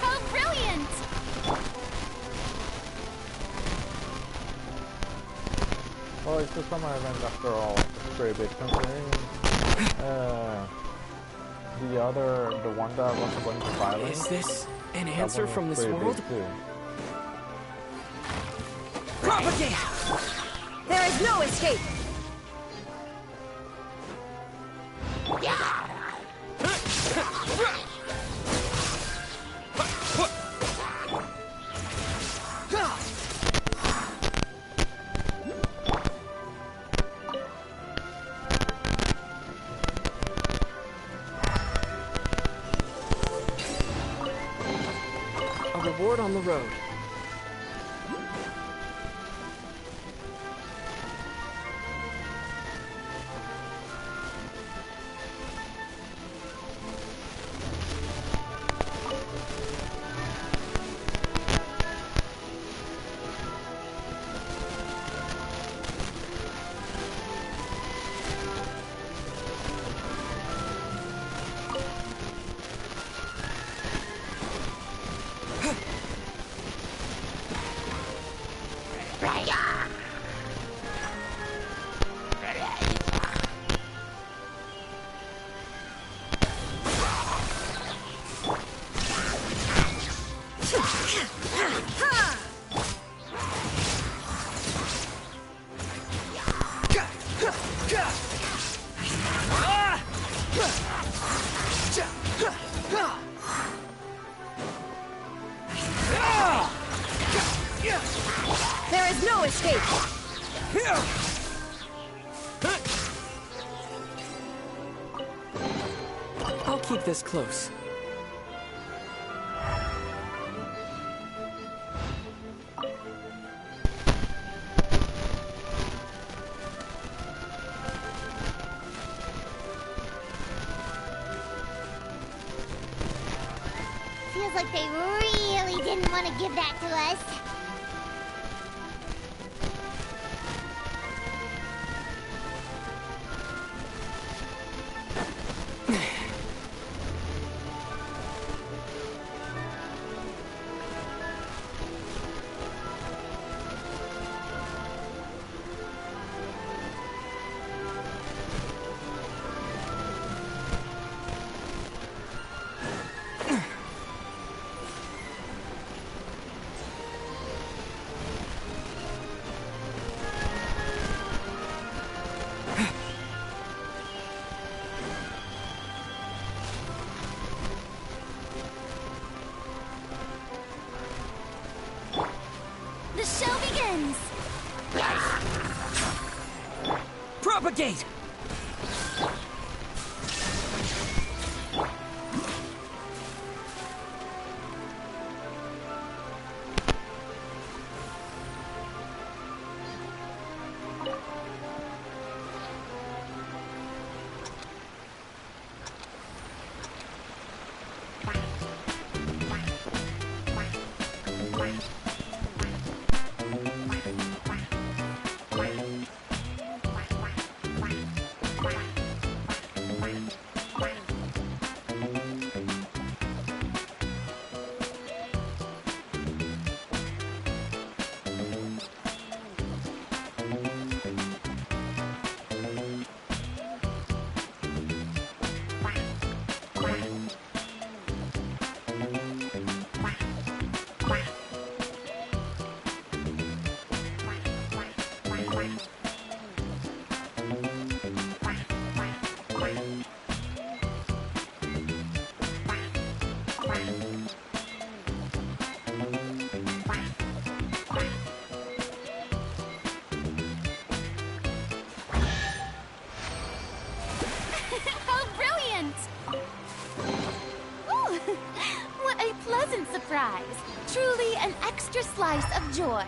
How brilliant! Well, it's a summer event after all. It's pretty big considering the one that wasn't going to violence. Is this an that answer one was from this pretty world? big too. Propagate! There is no escape! A reward on the road. There is no escape! I'll keep this close. feels like they really didn't want to give that to us. The show begins! Propagate! How brilliant! Ooh, what a pleasant surprise! Truly an extra slice of joy.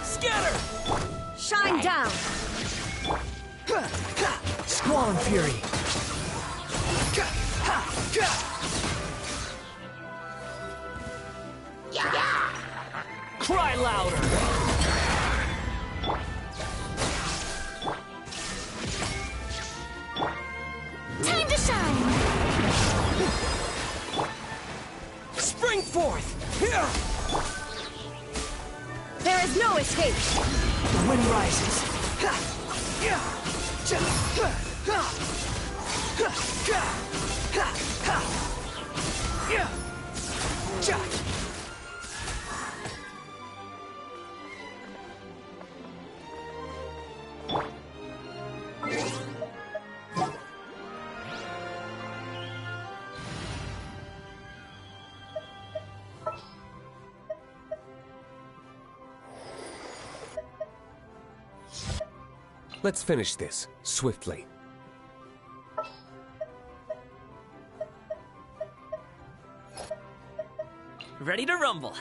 Scatter! Shine down! Squall Fury! Cry louder! Time to shine! Spring forth! There is no escape! The wind rises. Let's finish this, swiftly. Ready to rumble.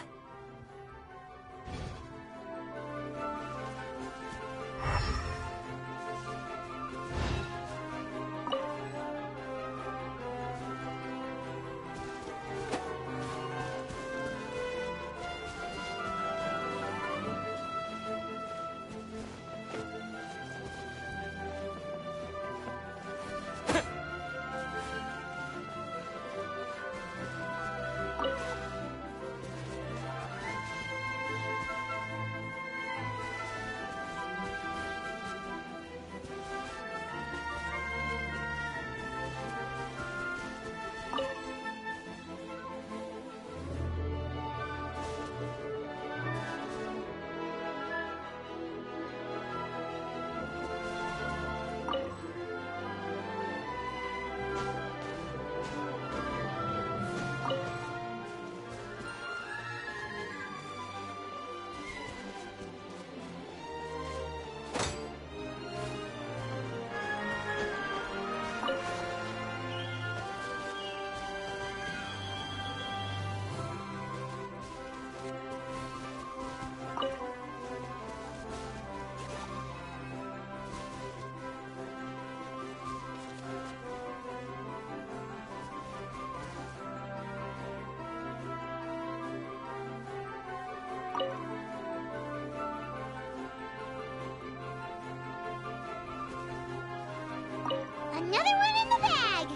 Another one in the bag!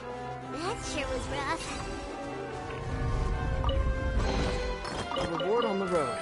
That sure was rough. A reward on the road.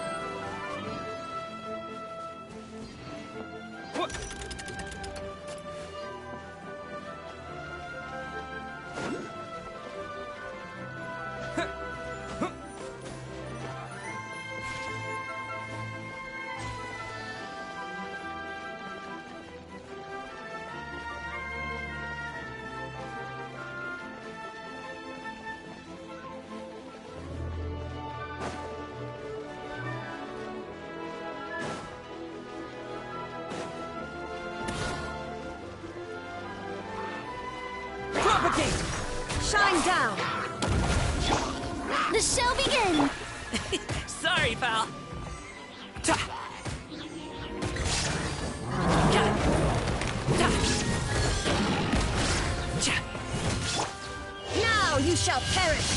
Propagate! Shine down! The show begins! Sorry, pal. Now you shall perish!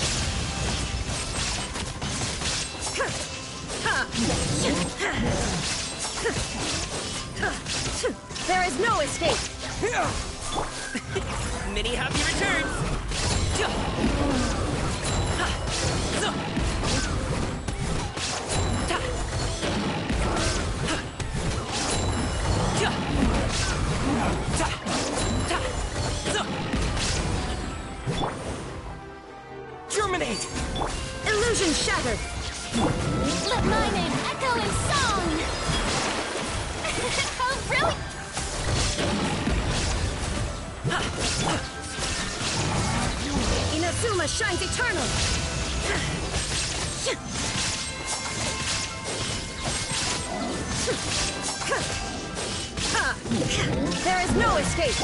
There is no escape! Mini happy returns. Germinate! Illusion shattered! Let my name echo in song! How brilliant! Inazuma shines eternal! There is no escape!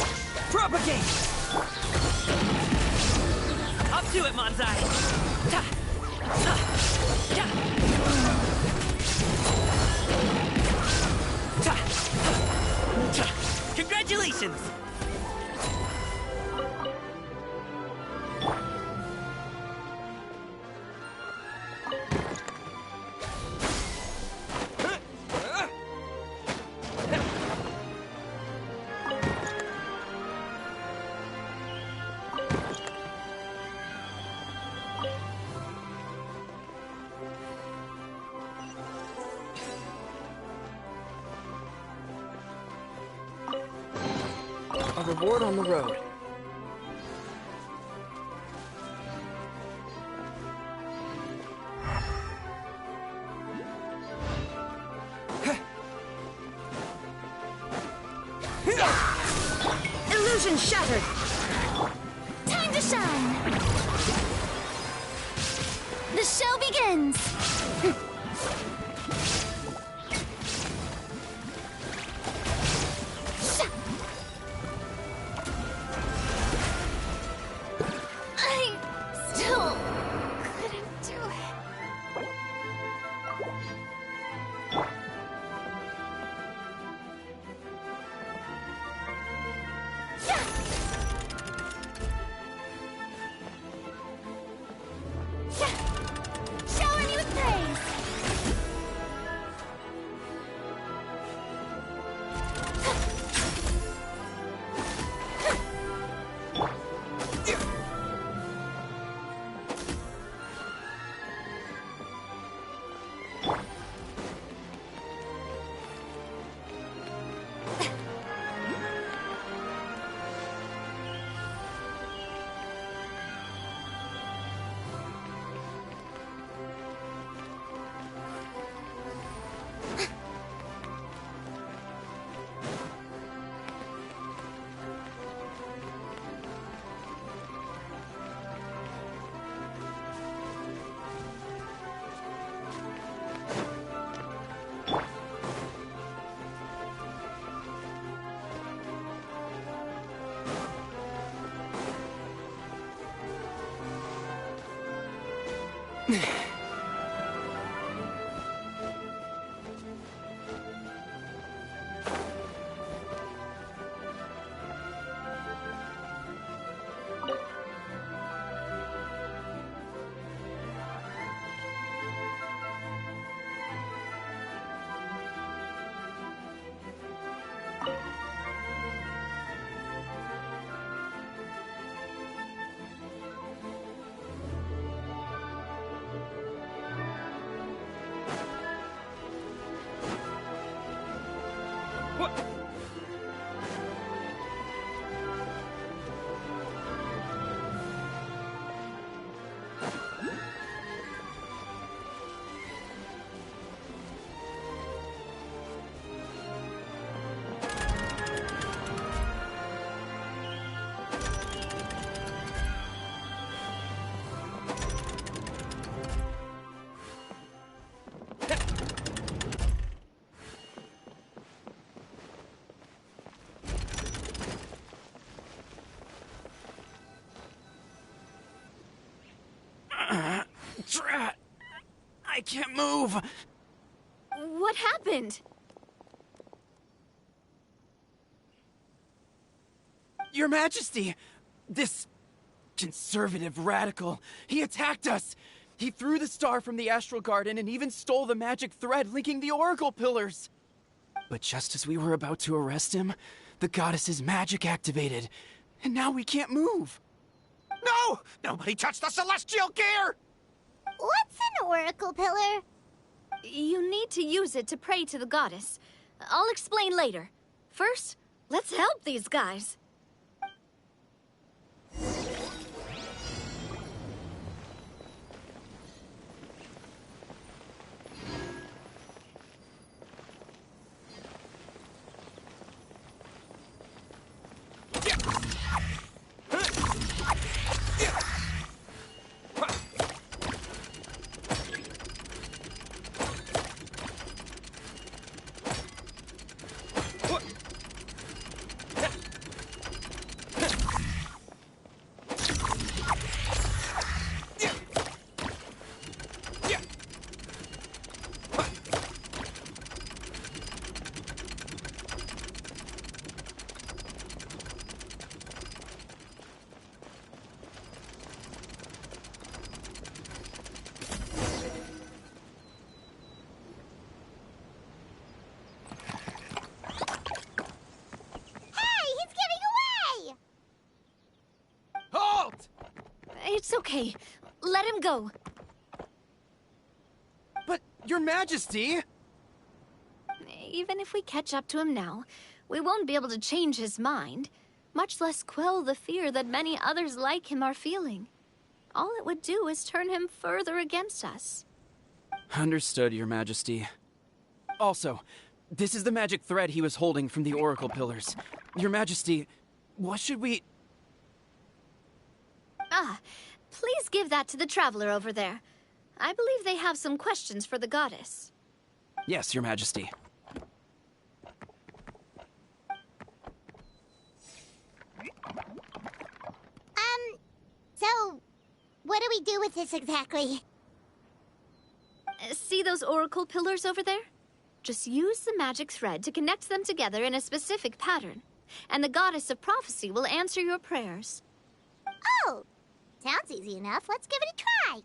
Propagate! Up to it, Manzai! Congratulations! A reward on the road. Illusion shattered! Time to shine! The show begins! I still couldn't do it. Shower me with praise! Drat! I can't move! What happened? Your Majesty! This conservative radical, he attacked us! He threw the star from the Astral Garden and even stole the magic thread linking the Oracle Pillars! But just as we were about to arrest him, the goddess's magic activated, and now we can't move! No! Nobody touched the celestial gear! What's an oracle pillar? You need to use it to pray to the goddess. I'll explain later. First, let's help these guys. It's okay. Let him go. But, Your Majesty! Even if we catch up to him now, we won't be able to change his mind, much less quell the fear that many others like him are feeling. All it would do is turn him further against us. Understood, Your Majesty. Also, this is the magic thread he was holding from the Oracle Pillars. Your Majesty, what should we... Ah, please give that to the traveler over there. I believe they have some questions for the goddess. Yes, Your Majesty. So, what do we do with this exactly? See those oracle pillars over there? Just use the magic thread to connect them together in a specific pattern, and the goddess of prophecy will answer your prayers. Oh, sounds easy enough. Let's give it a try.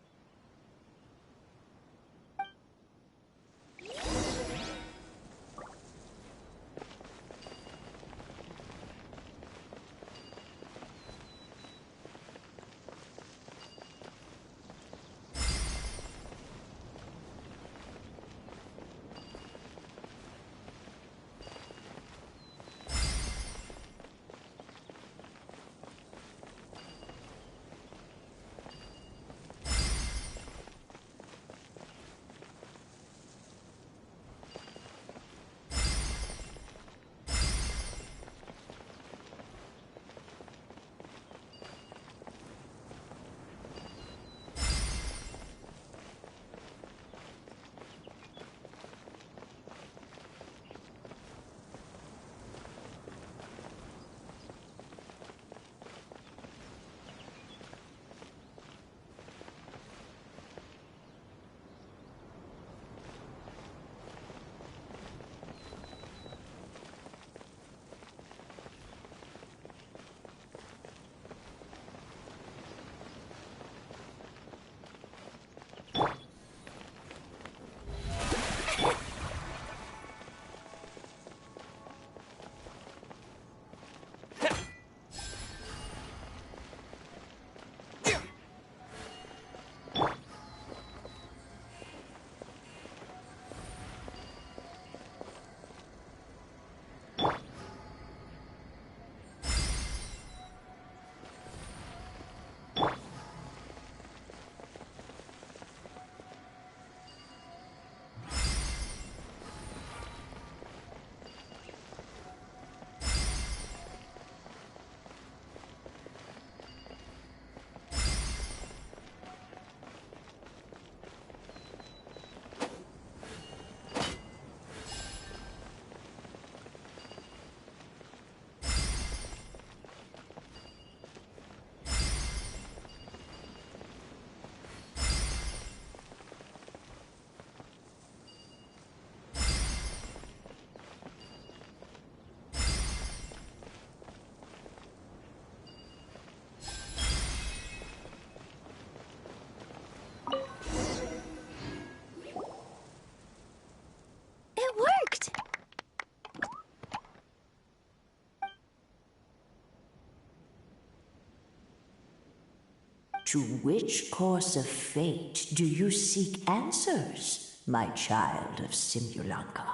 To which course of fate do you seek answers, my child of Simulanka?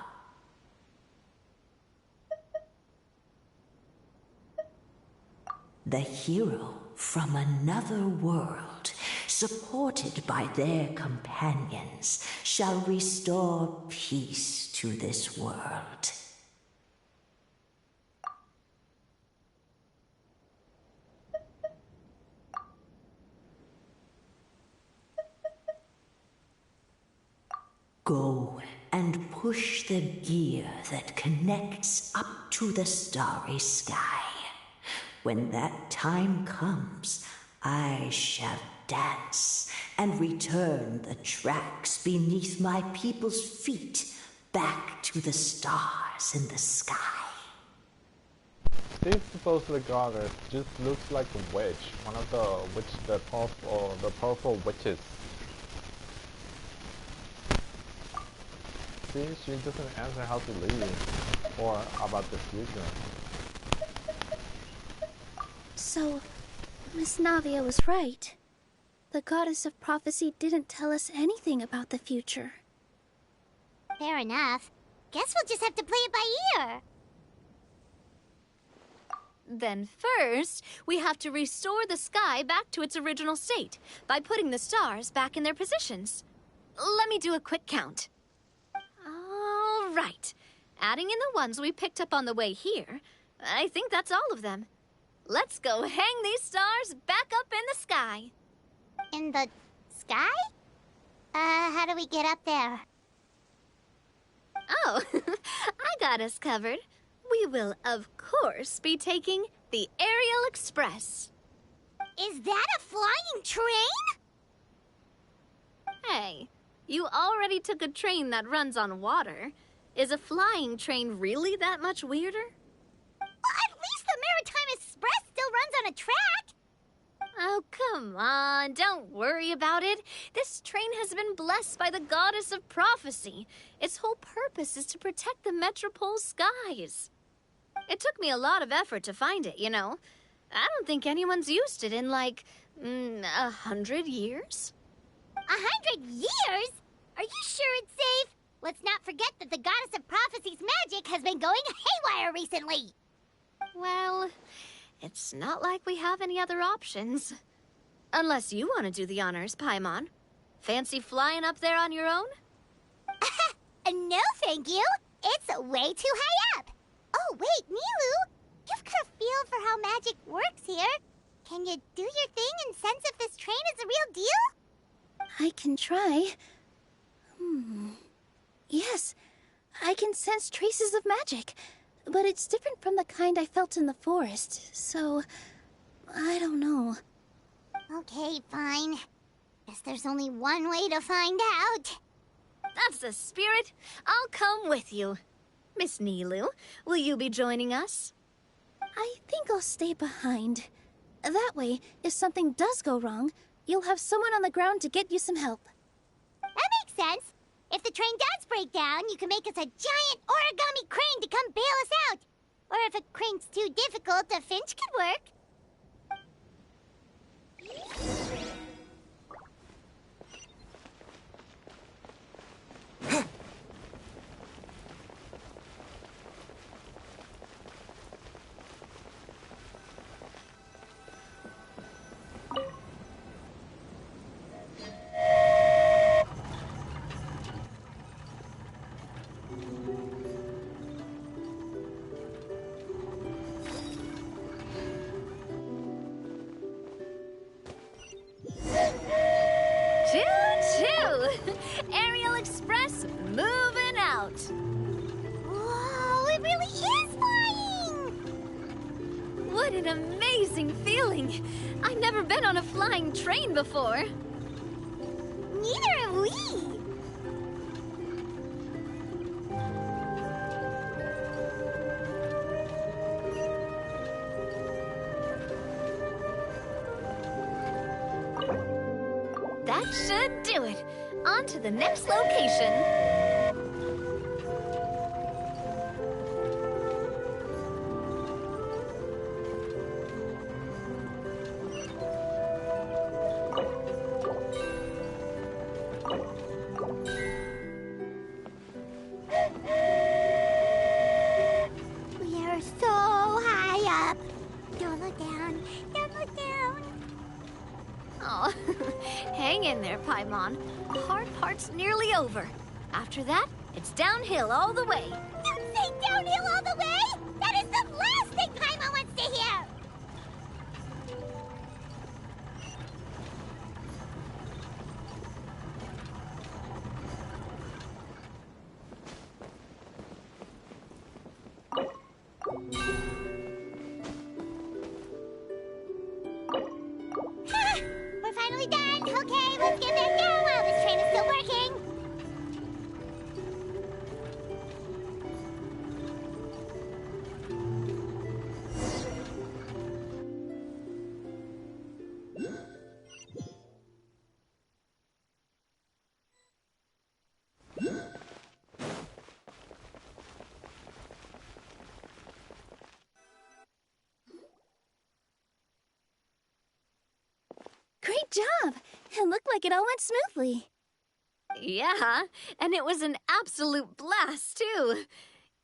The hero from another world, supported by their companions, shall restore peace to this world. Go and push the gear that connects up to the starry sky. When that time comes, I shall dance and return the tracks beneath my people's feet back to the stars in the sky. She's supposedly goddess, just looks like a witch. One of the powerful witches. See, she doesn't answer how to leave or about the future. So, Miss Navia was right. The goddess of prophecy didn't tell us anything about the future. Fair enough. Guess we'll just have to play it by ear. Then first, we have to restore the sky back to its original state by putting the stars back in their positions. Let me do a quick count. All right. Adding in the ones we picked up on the way here, I think that's all of them. Let's go hang these stars back up in the sky. In the sky? How do we get up there? Oh, I got us covered. We will, of course, be taking the Aerial Express. Is that a flying train? Hey, you already took a train that runs on water. Is a flying train really that much weirder? Well, at least the Maritime Express still runs on a track. Oh, come on, don't worry about it. This train has been blessed by the goddess of prophecy. Its whole purpose is to protect the Metropole skies. It took me a lot of effort to find it, you know. I don't think anyone's used it in, like, 100 years. 100 years? Are you sure it's safe? Let's not forget that the goddess of prophecy's magic has been going haywire recently. Well, it's not like we have any other options. Unless you want to do the honors, Paimon. Fancy flying up there on your own? No, thank you. It's way too high up. Oh, wait, Nilou. You've got a feel for how magic works here. Can you do your thing and sense if this train is the real deal? I can try. Yes, I can sense traces of magic, but it's different from the kind I felt in the forest, so I don't know. Okay, fine. Guess there's only one way to find out. That's the spirit. I'll come with you. Miss Nilou, will you be joining us? I think I'll stay behind. That way, if something does go wrong, you'll have someone on the ground to get you some help. That makes sense. If the train does break down, you can make us a giant origami crane to come bail us out. Or if a crane's too difficult, a finch could work. Choo-choo! Aerial Express moving out. Whoa, it really is flying! What an amazing feeling! I've never been on a flying train before. Neither have we. That should do it. On to the next location. in there, Paimon. The hard part's nearly over. After that, it's downhill all the way. You say downhill all the way? That is the last thing Paimon wants to hear! We're finally done. Okay, let's get back down while this train is still working. Great job! It looked like it all went smoothly. Yeah, and it was an absolute blast, too.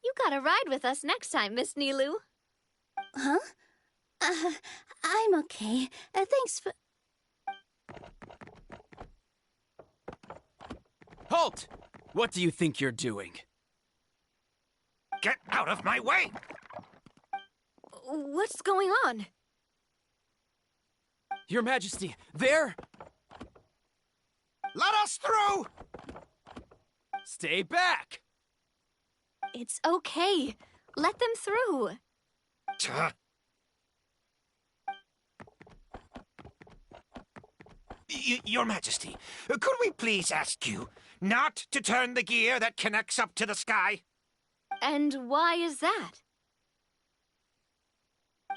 You gotta ride with us next time, Miss Nilou. Huh? I'm okay. Thanks for... Halt! What do you think you're doing? Get out of my way! What's going on? Your Majesty, there! Let us through! Stay back! It's okay. Let them through. Your Majesty, could we please ask you not to turn the gear that connects up to the sky? And why is that?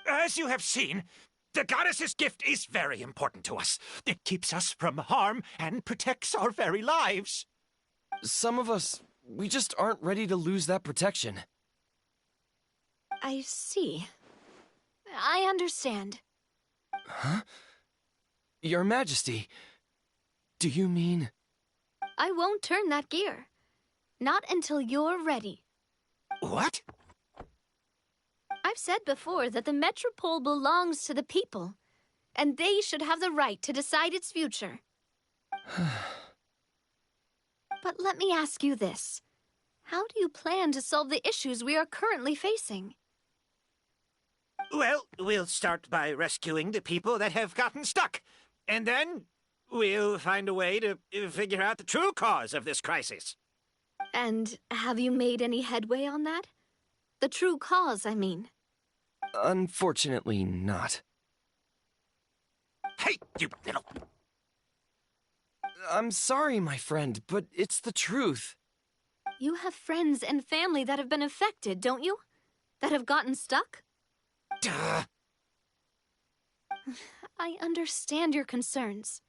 As you have seen, the goddess's gift is very important to us. It keeps us from harm and protects our very lives. Some of us, we just aren't ready to lose that protection. I see. I understand. Huh? Your Majesty, do you mean... I won't turn that gear. Not until you're ready. What? I've said before that the Metropole belongs to the people, and they should have the right to decide its future. But let me ask you this. How do you plan to solve the issues we are currently facing? Well, we'll start by rescuing the people that have gotten stuck. And then we'll find a way to figure out the true cause of this crisis. And have you made any headway on that? The true cause, I mean. Unfortunately not. Hey, you little... I'm sorry, my friend, but it's the truth. You have friends and family that have been affected, don't you? That have gotten stuck? Duh. I understand your concerns.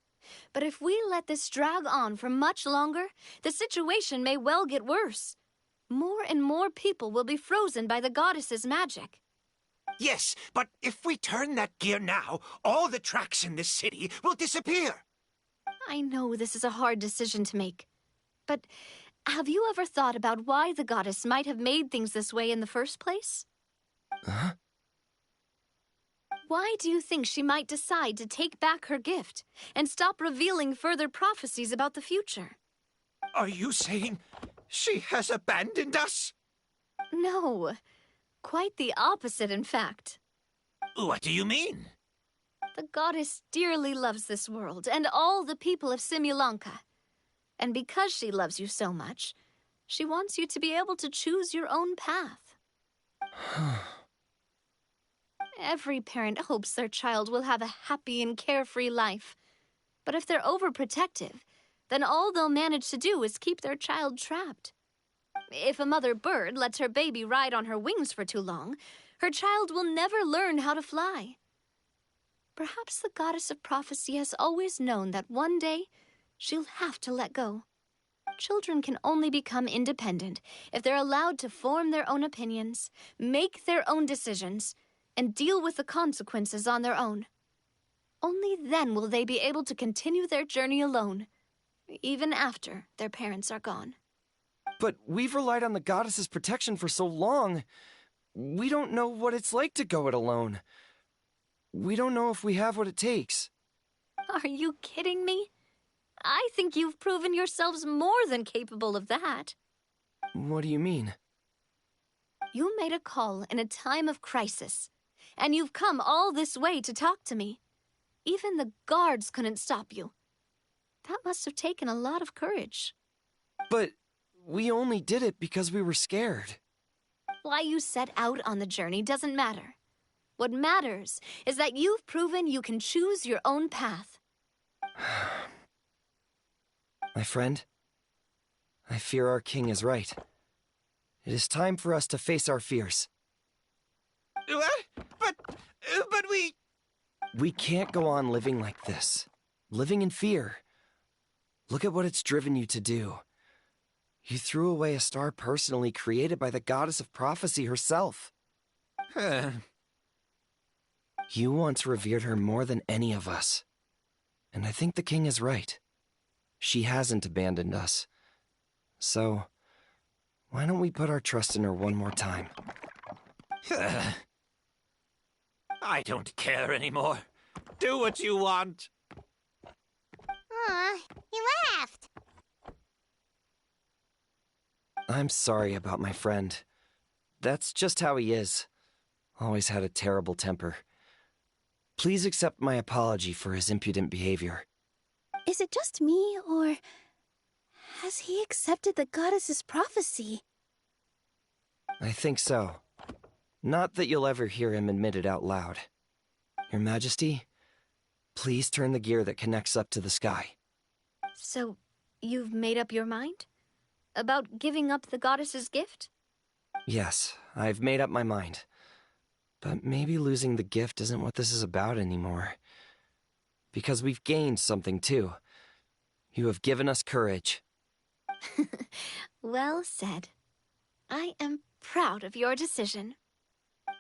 But if we let this drag on for much longer, the situation may well get worse. More and more people will be frozen by the goddess's magic. Yes, but if we turn that gear now, all the tracks in this city will disappear. I know this is a hard decision to make. But have you ever thought about why the goddess might have made things this way in the first place? Huh? Why do you think she might decide to take back her gift and stop revealing further prophecies about the future? Are you saying she has abandoned us? No. Quite the opposite, in fact. What do you mean? The goddess dearly loves this world and all the people of Simulanka. And because she loves you so much, she wants you to be able to choose your own path. Every parent hopes their child will have a happy and carefree life. But if they're overprotective, then all they'll manage to do is keep their child trapped. If a mother bird lets her baby ride on her wings for too long, her child will never learn how to fly. Perhaps the goddess of prophecy has always known that one day she'll have to let go. Children can only become independent if they're allowed to form their own opinions, make their own decisions, and deal with the consequences on their own. Only then will they be able to continue their journey alone, even after their parents are gone. But we've relied on the goddess's protection for so long. We don't know what it's like to go it alone. We don't know if we have what it takes. Are you kidding me? I think you've proven yourselves more than capable of that. What do you mean? You made a call in a time of crisis, and you've come all this way to talk to me. Even the guards couldn't stop you. That must have taken a lot of courage. But we only did it because we were scared. Why you set out on the journey doesn't matter. What matters is that you've proven you can choose your own path. My friend, I fear our king is right. It is time for us to face our fears. What? But we... We can't go on living like this. Living in fear. Look at what it's driven you to do. You threw away a star personally created by the goddess of prophecy herself. You once revered her more than any of us. And I think the king is right. She hasn't abandoned us. So, why don't we put our trust in her one more time? I don't care anymore. Do what you want. Aw, he laughed. I'm sorry about my friend. That's just how he is. Always had a terrible temper. Please accept my apology for his impudent behavior. Is it just me, or has he accepted the goddess's prophecy? I think so. Not that you'll ever hear him admit it out loud. Your Majesty, please turn the gear that connects up to the sky. So, you've made up your mind? About giving up the goddess's gift? Yes, I've made up my mind. But maybe losing the gift isn't what this is about anymore. Because we've gained something too. You have given us courage. Well said. I am proud of your decision.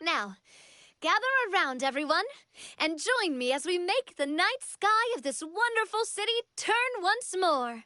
Now, gather around, everyone, and join me as we make the night sky of this wonderful city turn once more.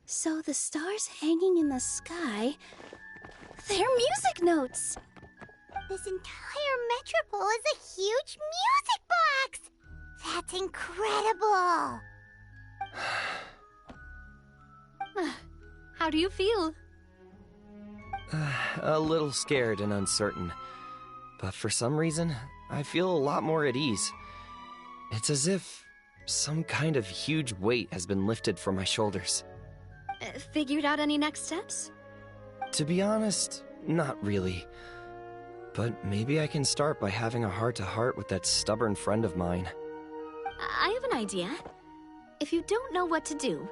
So the stars hanging in the sky, they're music notes. This entire metropole is a huge music box! That's incredible! How do you feel? A little scared and uncertain. But for some reason, I feel a lot more at ease. It's as if some kind of huge weight has been lifted from my shoulders. Figured out any next steps? To be honest, not really. But maybe I can start by having a heart-to-heart with that stubborn friend of mine. I have an idea. If you don't know what to do,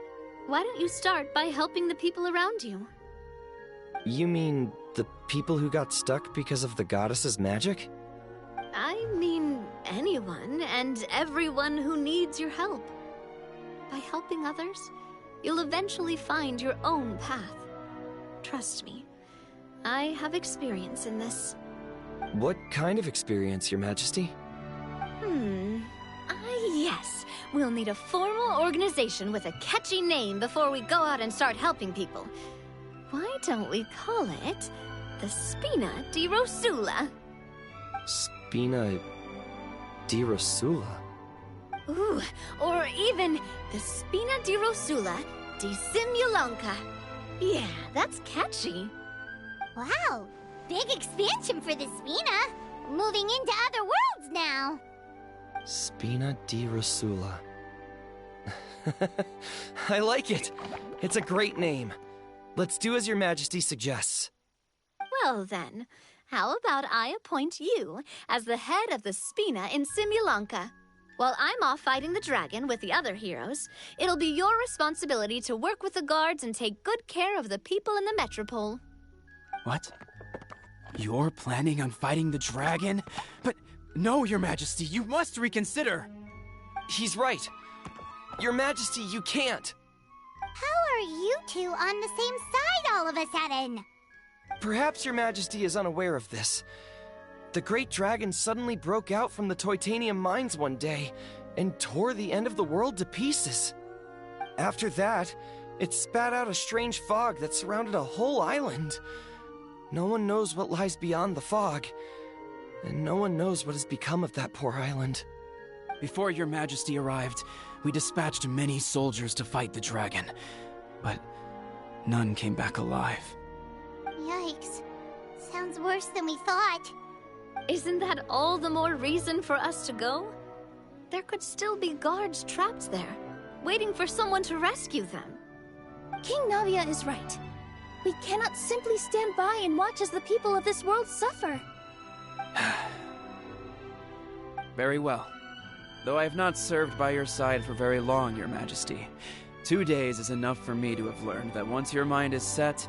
why don't you start by helping the people around you? You mean the people who got stuck because of the goddess's magic? I mean anyone and everyone who needs your help. By helping others, you'll eventually find your own path. Trust me, I have experience in this. What kind of experience, Your Majesty? Yes. We'll need a formal organization with a catchy name before we go out and start helping people. Why don't we call it the Spina di Rosula? Spina di Rosula? Ooh, or even the Spina di Rosula di Simulanka. Yeah, that's catchy. Wow, big expansion for the Spina. Moving into other worlds now. Spina di Rosula. I like it. It's a great name. Let's do as Your Majesty suggests. Well then, How about I appoint you as the head of the Spina in Simulanka? While I'm off fighting the dragon with the other heroes, it'll be your responsibility to work with the guards and take good care of the people in the Metropole. What? You're planning on fighting the dragon? But no, Your Majesty, you must reconsider. He's right. Your Majesty, you can't. How are you two on the same side all of a sudden? Perhaps Your Majesty is unaware of this. The great dragon suddenly broke out from the Titanium mines one day and tore the end of the world to pieces. After that, it spat out a strange fog that surrounded a whole island. No one knows what lies beyond the fog, and no one knows what has become of that poor island. Before Your Majesty arrived, we dispatched many soldiers to fight the dragon, but none came back alive. Yikes. Sounds worse than we thought. Isn't that all the more reason for us to go? There could still be guards trapped there, waiting for someone to rescue them. King Navia is right. We cannot simply stand by and watch as the people of this world suffer. Very well. Though I have not served by your side for very long, Your Majesty, 2 days is enough for me to have learned that once your mind is set,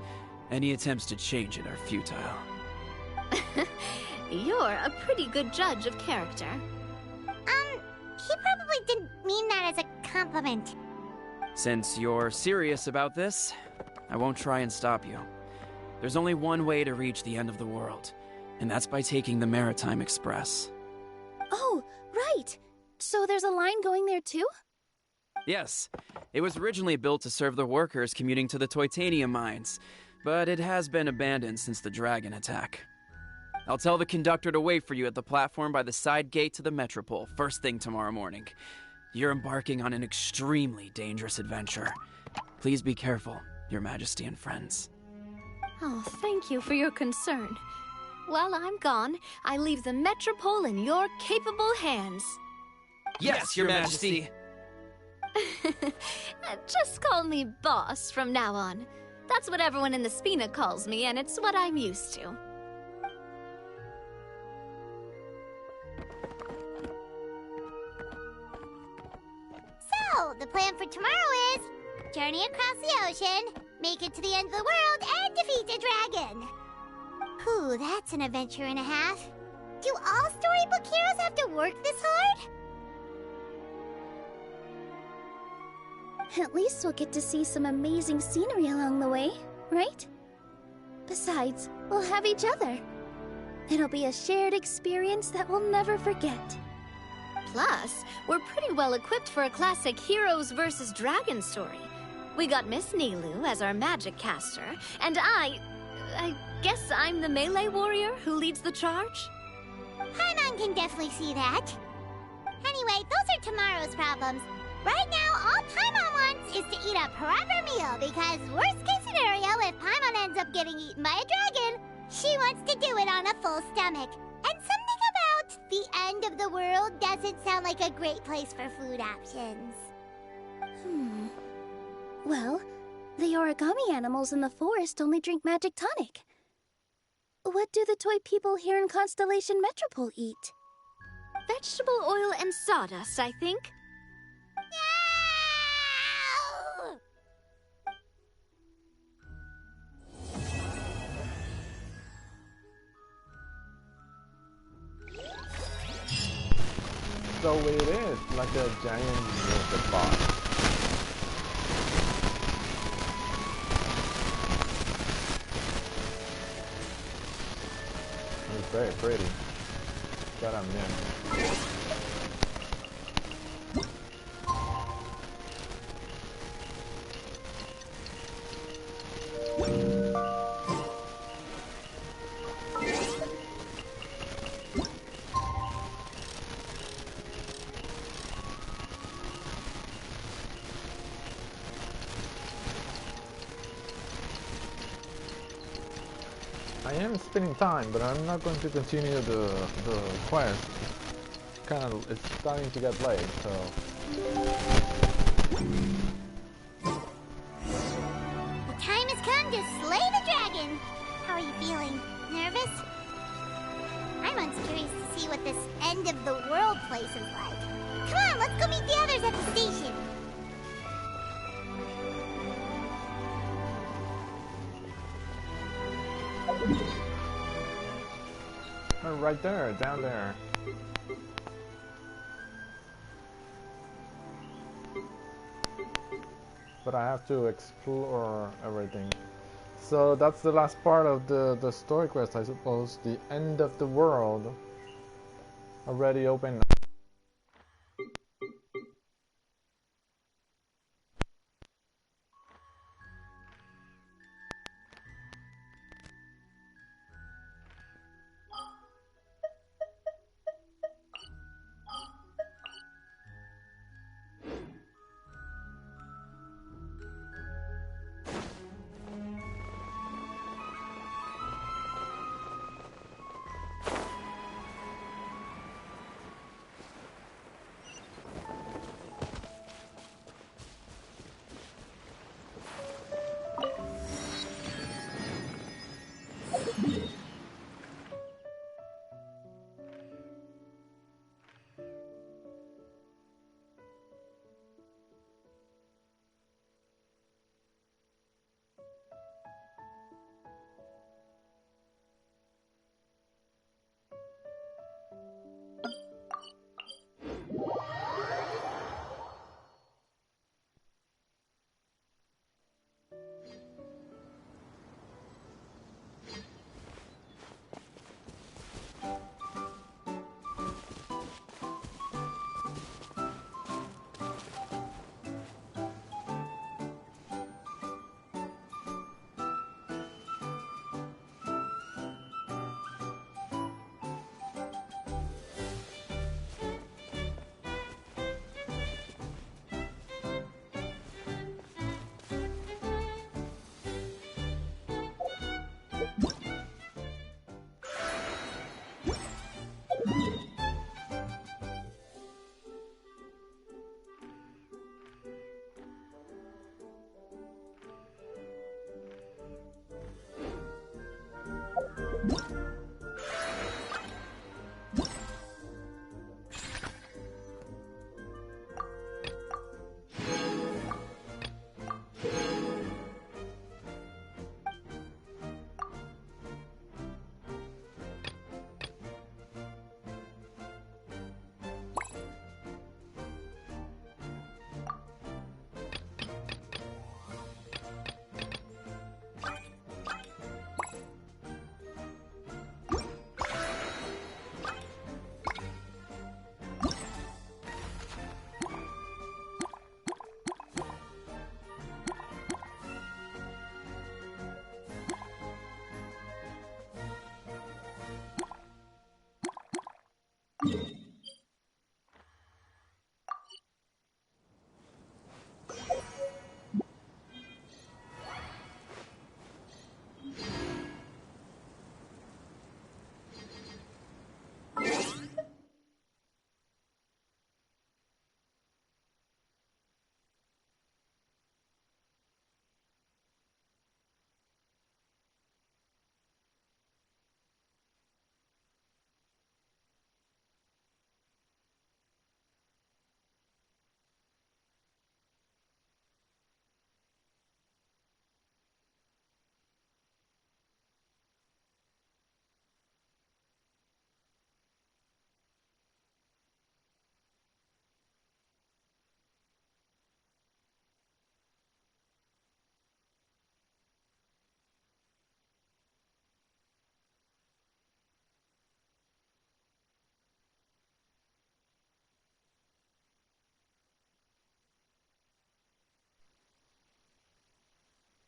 any attempts to change it are futile. You're a pretty good judge of character. He probably didn't mean that as a compliment. Since you're serious about this, I won't try and stop you. There's only one way to reach the end of the world, and that's by taking the Maritime Express. Oh, right. So there's a line going there too? Yes, it was originally built to serve the workers commuting to the Titanium mines, but it has been abandoned since the dragon attack. I'll tell the conductor to wait for you at the platform by the side gate to the Metropole first thing tomorrow morning. You're embarking on an extremely dangerous adventure. Please be careful, Your Majesty and friends. Oh, thank you for your concern. While I'm gone, I leave the Metropole in your capable hands. Yes, Your Majesty! Just call me boss from now on. That's what everyone in the Spina calls me, and it's what I'm used to. So, the plan for tomorrow is journey across the ocean, make it to the end of the world, and defeat a dragon. Whew, that's an adventure and a half. Do all storybook heroes have to work this hard? At least we'll get to see some amazing scenery along the way, right? Besides, we'll have each other. It'll be a shared experience that we'll never forget. Plus, we're pretty well equipped for a classic Heroes vs. Dragon story. We got Miss Nilou as our magic caster, and I guess I'm the melee warrior who leads the charge? Paimon can definitely see that. Anyway, those are tomorrow's problems. Right now, all Paimon wants is to eat a proper meal, because worst case scenario, if Paimon ends up getting eaten by a dragon, she wants to do it on a full stomach. And something about the end of the world doesn't sound like a great place for food options. Well, the origami animals in the forest only drink magic tonic. What do the toy people here in Constellation Metropole eat? Vegetable oil and sawdust, I think. So it is like a giant music box. It's very pretty. But I'm new. I am spending time, but I'm not going to continue the quest. It's starting to get late, so. The time has come to slay the dragon. How are you feeling? Nervous? Paimon's curious to see what this end of the world place is like. Come on, let's go meet the others at the station. Oh, right there, down there. But I have to explore everything. So that's the last part of the story quest, I suppose. The end of the world already open.